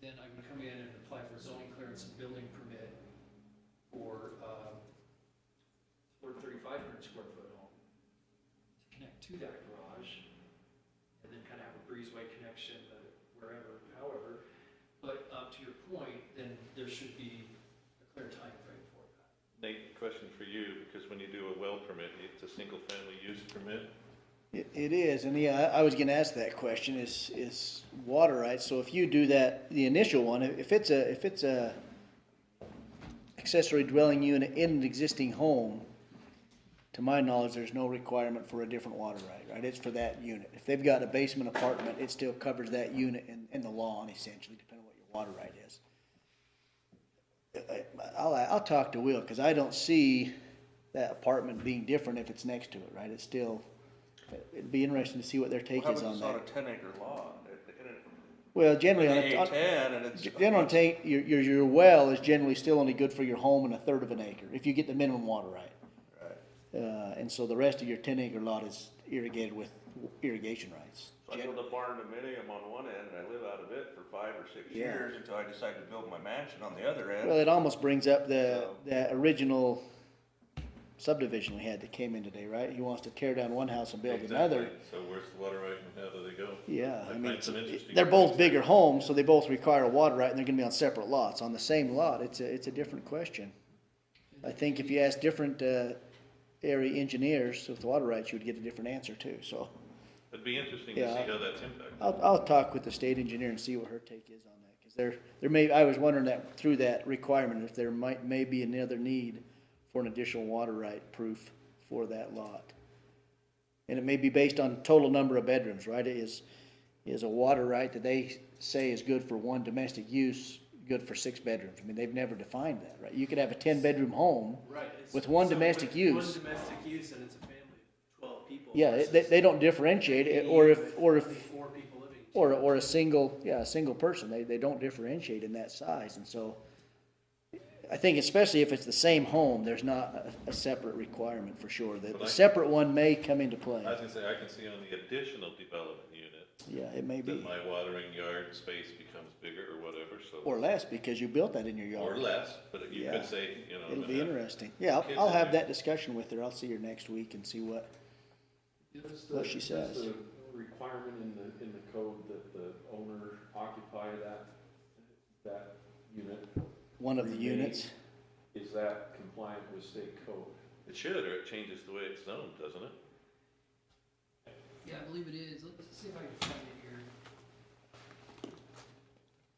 then I would come in and apply for zoning clearance and building permit for, 3,500 square foot home to connect to that garage, and then kind of have a breezeway connection wherever, however. But to your point, then there should be a clear time frame for that. Nate, question for you, because when you do a well permit, it's a single-family use permit. It is, and yeah, I was gonna ask that question, is water rights, so if you do that, the initial one, if it's a accessory dwelling unit in an existing home, to my knowledge, there's no requirement for a different water right? It's for that unit. If they've got a basement apartment, it still covers that unit in the lawn essentially, depending on what your water right is. I'll talk to Will, cause I don't see that apartment being different if it's next to it, right? It's still, it'd be interesting to see what their take is on that. How about it's on a 10-acre lot? Well, generally on A10 a, and it's. generally take, your well is generally still only good for your home and a third of an acre, if you get the minimum water right. And so the rest of your 10-acre lot is irrigated with irrigation rights. So I build a barn dominium on one end and I live out of it for 5 or 6 Yeah. years until I decide to build my mansion on the other end. Well, it almost brings up that original subdivision we had that came in today, right? He wants to tear down one house and build another. Exactly. So where's the water right and how do they go? Yeah, I mean, find some interesting they're both points bigger there. homes, so they both require a water right, and they're gonna be on separate lots. On the same lot, it's a different question. I think if you ask different, area engineers with water rights, you would get a different answer too, so. It'd be interesting to Yeah. see how that's impacted. I'll talk with the state engineer and see what her take is on that, cause there may, I was wondering that through that requirement, if there may be another need for an additional water right proof for that lot. And it may be based on total number of bedrooms, right? Is a water right that they say is good for one domestic use, good for 6 bedrooms? I mean, they've never defined that, right? You could have a 10-bedroom home Right. with one domestic use. One domestic use and it's a family of 12 people. Yeah, versus they don't differentiate it, or if, only 4 people living. or a single person, they don't differentiate in that size, and so I think especially if it's the same home, there's not a separate requirement for sure. The separate one may come into play. I was gonna say, I can see on the additional development unit, Yeah, it may be. that my watering yard space becomes bigger or whatever, so. Or less, because you built that in your yard. Or less, but you Yeah. could say, you know. It'll I'm be gonna have interesting. Yeah, kids I'll in have there. that discussion with her. I'll see her next week and see what she says. Does the requirement in the code that the owner occupy that unit? One of the remain? units. Is that compliant with state code? It should, or it changes the way it's zoned, doesn't it? Yeah, I believe it is. Let's see if I can find it here.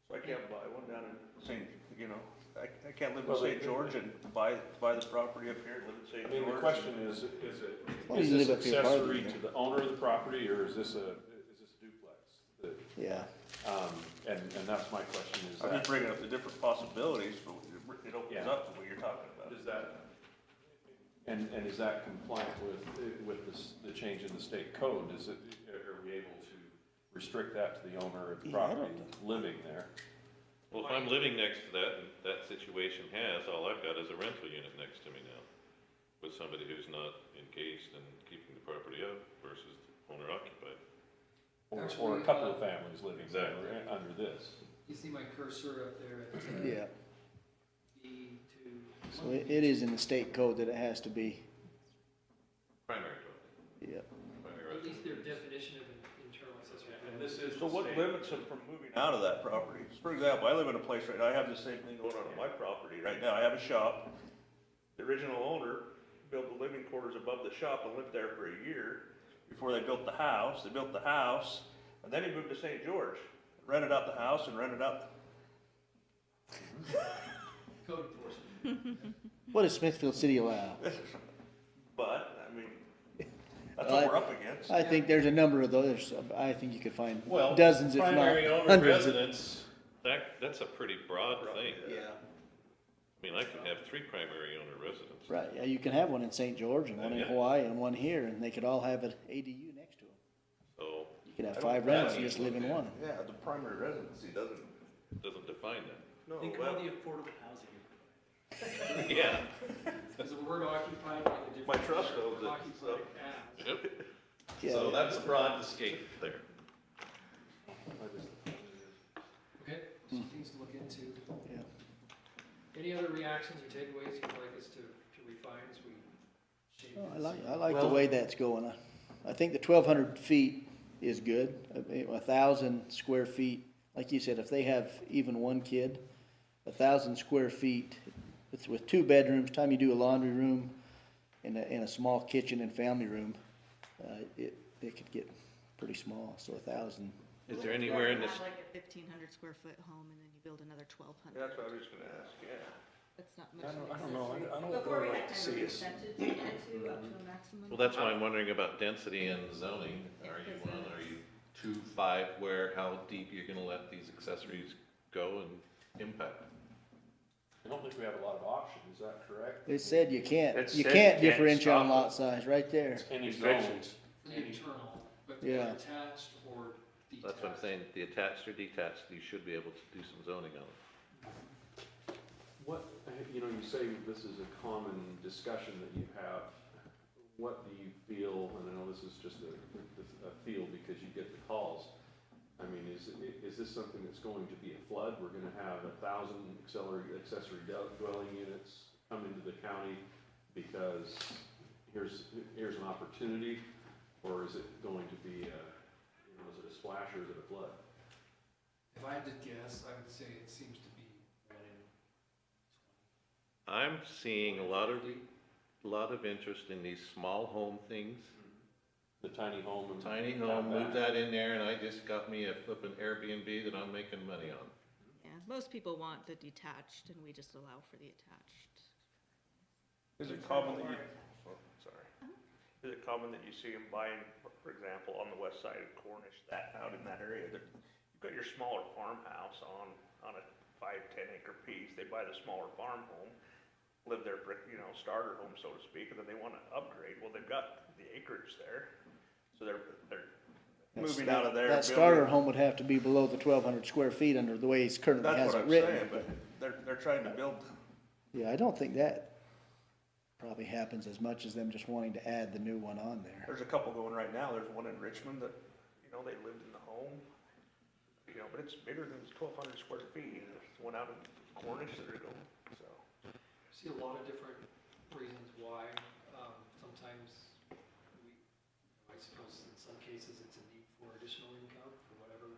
So I can't buy one down in St., I can't live in Well, St. George and buy the property up here and live in St. I George. mean, the question is Well, is you this live up here farther, accessory yeah. to the owner of the property, or is this a duplex? Yeah. And that's my question, is I'm that, just bringing up the different possibilities, but it opens Yeah. up to what you're talking about. is that, and is that compliant with the change in the state code? Are we able to restrict that to the owner of the Yeah, I don't property living there? Well, if I'm living next to that, and that situation has, all I've got is a rental unit next to me now, with somebody who's not engaged in keeping the property up versus owner occupied. Or a Actually, couple of families living there Exactly. under this? You see my cursor up there at Yeah. B2. So it is in the state code that it has to be. Primary dwelling. Yeah. Primary At least their residence. definition of an internal accessory. And this is So what limits them from moving out of that property? For example, I live in a place right now, I have the same thing going on my property right now. I have a shop. The original owner built the living quarters above the shop and lived there for a year before they built the house. They built the house, and then he moved to St. George, rented out the house and rented out. Code enforcement. What does Smithfield City allow? But, I mean, that's what we're up against. I think there's a number of those. I think you could find Well, dozens, if not primary owner hundreds. residence, that's a pretty broad thing. Yeah. I mean, I could have 3 primary owner residences. Right, yeah, you can have one in St. George and one in Yeah. Hawaii and one here, and they could all have an ADU next to them. So, You could have I don't 5 think rentals that and just needs live in to look one. Yeah, the primary residency doesn't. it doesn't define that. No, Think well, about the affordable housing you provide. Yeah. Is the word occupied by the different? My trust owns it, Occupied so. as. Yep. Yeah. So that's a broad escape there. Okay, some things to look into. Yeah. Any other reactions or takeaways you'd like us to refine as we shape Oh, this? I like the way that's going. I think the 1,200 feet is good. 1,000 square feet, like you said, if they have even one kid, 1,000 square feet with 2 bedrooms, time you do a laundry room and a small kitchen and family room, it could get pretty small, so 1,000. Is there anywhere in this, Have like a 1,500 square foot home and then you build another 1,200. That's what I was just gonna ask, yeah. That's not I much. don't know, I don't Before we really had like to kind of see a us. percentage to get to, up to a maximum. well, that's why I'm wondering about density and zoning. Are you 1, are you 2, 5, where, how deep you're gonna let these accessories go and impact? I don't think we have a lot of options, is that correct? It said you can't It said you can't differentiate on stop lot size, right there. Any Restrictions. Internal, but Yeah. attached or detached. That's what I'm saying, the attached or detached, you should be able to do some zoning on it. What, you know, you say this is a common discussion that you have. What do you feel, and I know this is just a feel because you get the calls. I mean, is this something that's going to be a flood? We're gonna have 1,000 accessory dwelling units come into the county because here's an opportunity? Or is it going to be, is it a splash or is it a flood? If I had to guess, I would say it seems to be 1 in 20. I'm seeing a lot of interest in these small home things. The tiny home and. Tiny home, move that in there, and I just got me a flippin' Airbnb that I'm making money on. Yeah, most people want the detached and we just allow for the attached. Is it common that you, oh, sorry. Is it common that you see them buying, for example, on the west side of Cornish, that out in that area, that you've got your smaller farmhouse on a 5-10 acre piece, they buy the smaller farm home, live their, starter home, so to speak, and then they wanna upgrade, well, they've got the acreage there, so they're moving out of there. That starter home would have to be below the 1,200 square feet under the way he's currently That's has what it I'm written. saying, but they're trying to build. Yeah, I don't think that probably happens as much as them just wanting to add the new one on there. There's a couple going right now, there's one in Richmond that, they lived in the home, but it's bigger than 1,200 square feet, there's one out in Cornish that are going, so. See a lot of different reasons why, sometimes I suppose in some cases it's a need for additional income for whatever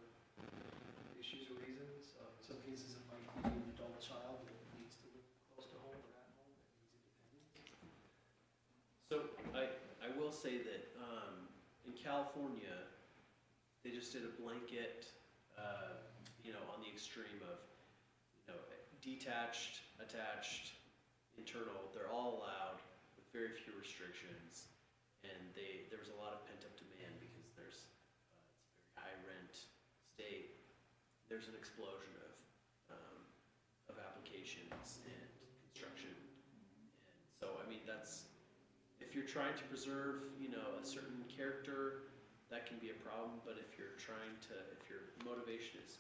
issues or reasons. In some cases it might be an adult child that needs to live close to home or at home, that needs independence. So I will say that in California, they just did a blanket, on the extreme of, detached, attached, internal, they're all allowed with very few restrictions. And there was a lot of pent up demand because it's a very high rent state. There's an explosion of applications and construction. And so, if you're trying to preserve, a certain character, that can be a problem, but if your motivation is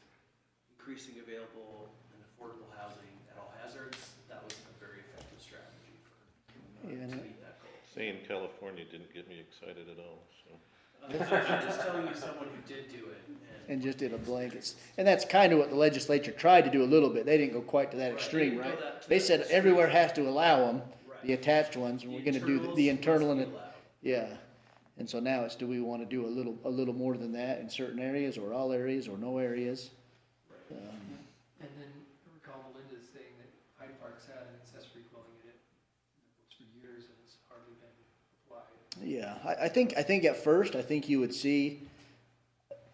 increasing available and affordable housing at all hazards, that was a very effective strategy to meet that goal. Saying California didn't get me excited at all, so. I'm just telling you someone who did do it. And just did a blanket. And that's kind of what the legislature tried to do a little bit. They didn't go quite to that Right, extreme, they didn't right? go that- to They that said extreme. everywhere has to allow them, Right. the attached ones, and we're gonna do the internals internal and must it, be allowed. yeah. And so now it's, do we wanna do a little more than that in certain areas, or all areas, or no areas? And then I recall Melinda saying that Hyde Park's had an accessory dwelling unit in the books for years and it's hardly been applied. Yeah, I think at first, I think you would see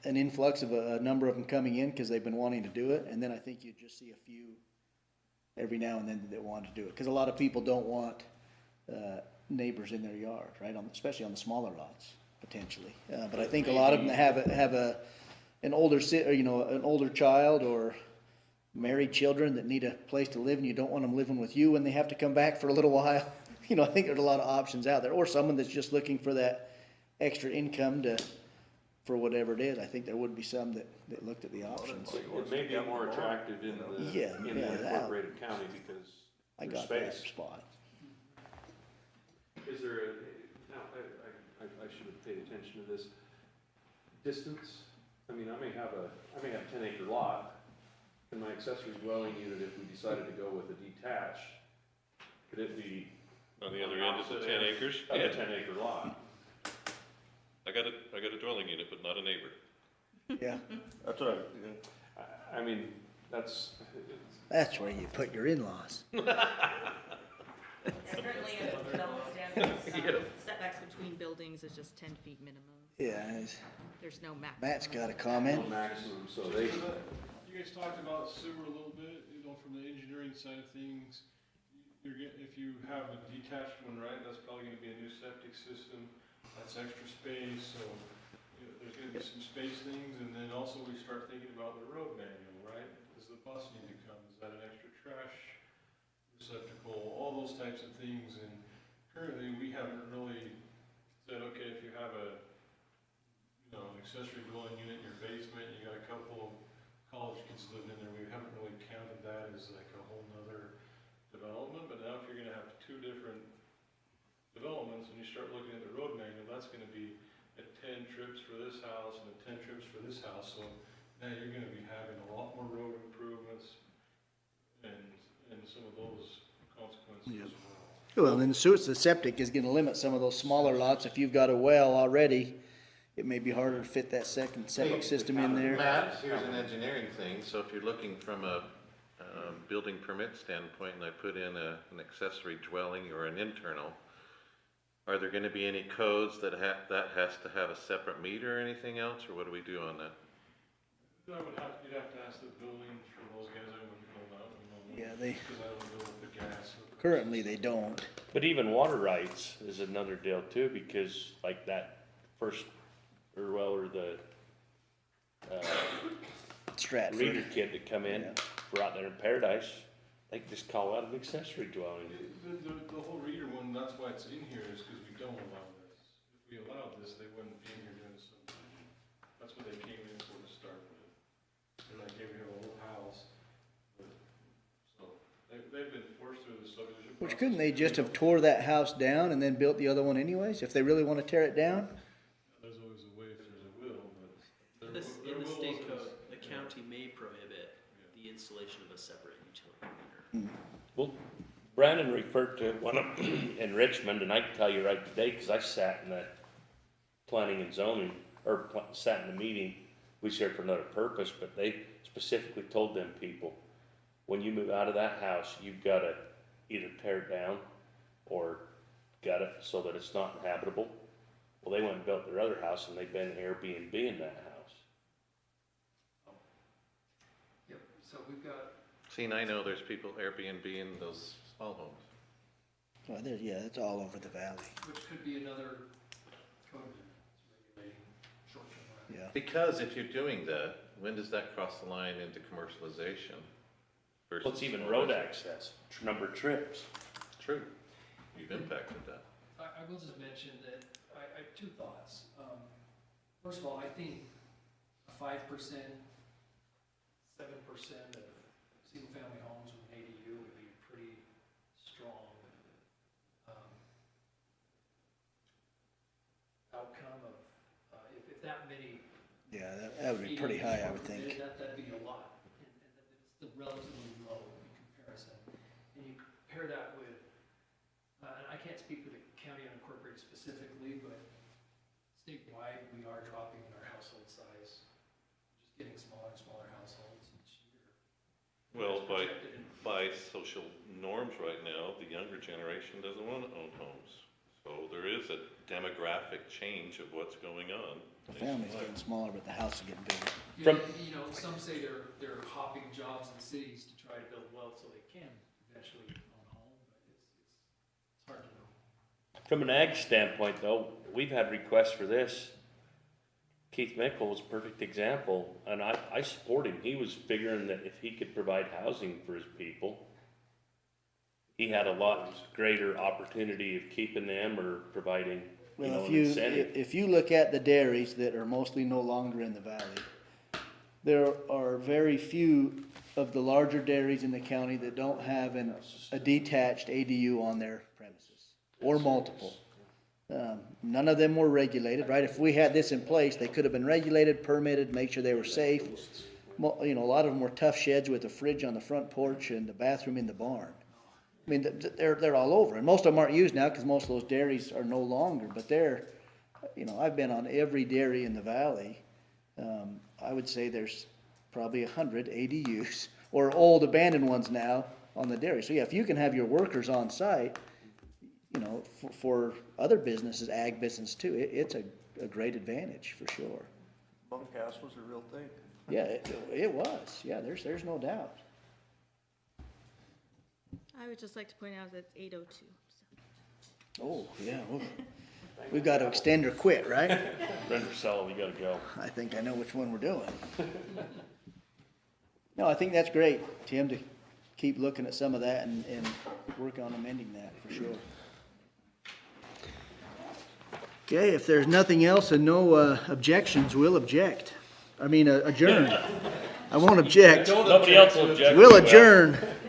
an influx of a number of them coming in, cause they've been wanting to do it, and then I think you'd just see a few every now and then that want to do it, cause a lot of people don't want, neighbors in their yard, right, especially on the smaller lots, potentially. But I think a lot of them that have an older an older child or married children that need a place to live, and you don't want them living with you when they have to come back for a little while. I think there's a lot of options out there, or someone that's just looking for that extra income for whatever it is. I think there would be some that looked at the options. It may be more attractive in the incorporated county because I there's got that space. spot. Is there I should have paid attention to this. Distance, I may have 10 acre lot, in my accessory dwelling unit, if we decided to go with a detached, could it be On the other end of the 10 acres? of Yeah. a 10-acre lot? I got a dwelling unit, but not a neighbor. Yeah, That's what I mean, that's, that's where you put your in-laws. Currently, in the development standards, setbacks between buildings is just 10 feet minimum. Yeah, There's no maximum. Matt's got a comment. no maximum, so they, You guys talked about sewer a little bit, you know, from the engineering side of things. If you have a detached one, right, that's probably gonna be a new septic system, that's extra space, so there's gonna be some space things, and then also we start thinking about the road manual, right? Does the bus need to come, is that an extra trash receptacle, all those types of things, and currently we haven't really said, okay, if you have an accessory dwelling unit in your basement, you got a couple of college kids living in there, we haven't really counted that as like a whole nother development, but now if you're gonna have two different developments and you start looking at the road manual, that's gonna be at 10 trips for this house and at 10 trips for this house, so now you're gonna be having a lot more road improvements and some of those consequences as well. Well, then the septic is gonna limit some of those smaller lots. If you've got a well already, it may be harder to fit that second septic system in there. Matt, here's an engineering thing, so if you're looking from a building permit standpoint, and I put in an accessory dwelling or an internal, are there gonna be any codes that has to have a separate meter or anything else, or what do we do on that? You'd have to ask the building for those guys, I wouldn't know that, Yeah, they, because I don't know the gas. currently they don't. But even water rights is another deal too, because like that first, or the Stratford. reader kid that come in, Yeah. for out there in Paradise, they can just call out an accessory dwelling. The whole reader one, that's why it's in here, is because we don't allow this. If we allowed this, they wouldn't be in here doing subdivision. That's what they came in for to start with. And like, here we have a whole house. So, they've been forced through the subdivision. Which couldn't they just have tore that house down and then built the other one anyways, if they really wanna tear it down? There's always a way if there's a will, but. In the state code, the county may prohibit the installation of a separate utility meter. Well, Brandon referred to one up in Richmond, and I can tell you right today, cause I sat in the planning and zoning, or sat in the meeting, we was here for another purpose, but they specifically told them people, when you move out of that house, you've gotta either tear it down, or gut it so that it's not inhabitable. Well, they went and built their other house, and they've been Airbnb in that house. Yep, so we've got, See, and I know there's people Airbnb in those small homes. Well, yeah, it's all over the valley. which could be another code regulating short-term rental. Yeah. Because if you're doing that, when does that cross the line into commercialization? versus Well, it's even small road residential? access, number of trips. True, you've impacted that. I will just mention that I have two thoughts. First of all, I think a 5%, 7% of single-family homes with an ADU would be a pretty strong outcome of, if that many. Yeah, that would be pretty high, I would think. That'd be a lot, and it's still relatively low in comparison. And you pair that with, and I can't speak for the county unincorporated specifically, but statewide, we are dropping in our household size, just getting smaller and smaller households each year. Well, It's by projected in- social norms right now, the younger generation doesn't want to own homes. So there is a demographic change of what's going on. The family's getting smaller, but the house is getting bigger. Yeah, some say they're hopping jobs in cities to try to build wealth so they can eventually own a home, but it's hard to know. From an ag standpoint, though, we've had requests for this. Keith Mickle was a perfect example, and I support him. He was figuring that if he could provide housing for his people, he had a lot greater opportunity of keeping them or providing, Well, an incentive. if you look at the dairies that are mostly no longer in the valley, there are very few of the larger dairies in the county that don't have a detached ADU on their premises, or multiple. None of them were regulated, right? If we had this in place, they could have been regulated, permitted, make sure they were safe. you know, a lot of them were tough sheds with a fridge on the front porch and the bathroom in the barn. I mean, they're all over, and most of them aren't used now because most of those dairies are no longer, but they're, you know, I've been on every dairy in the valley. I would say there's probably 100 ADUs, or old abandoned ones now on the dairy. So yeah, if you can have your workers on site, you know, for other businesses, ag business too, it's a great advantage for sure. Bunkhouse was a real thing. Yeah, it was. Yeah, there's no doubt. I would just like to point out that it's 8:02. Oh, yeah. We've got to extend or quit, right? Render Sella, we gotta go. I think I know which one we're doing. No, I think that's great, Tim, to keep looking at some of that and work on amending that for sure. Okay, if there's nothing else and no objections, we'll object. I mean, adjourn. I won't object. Nobody else will object. We'll adjourn.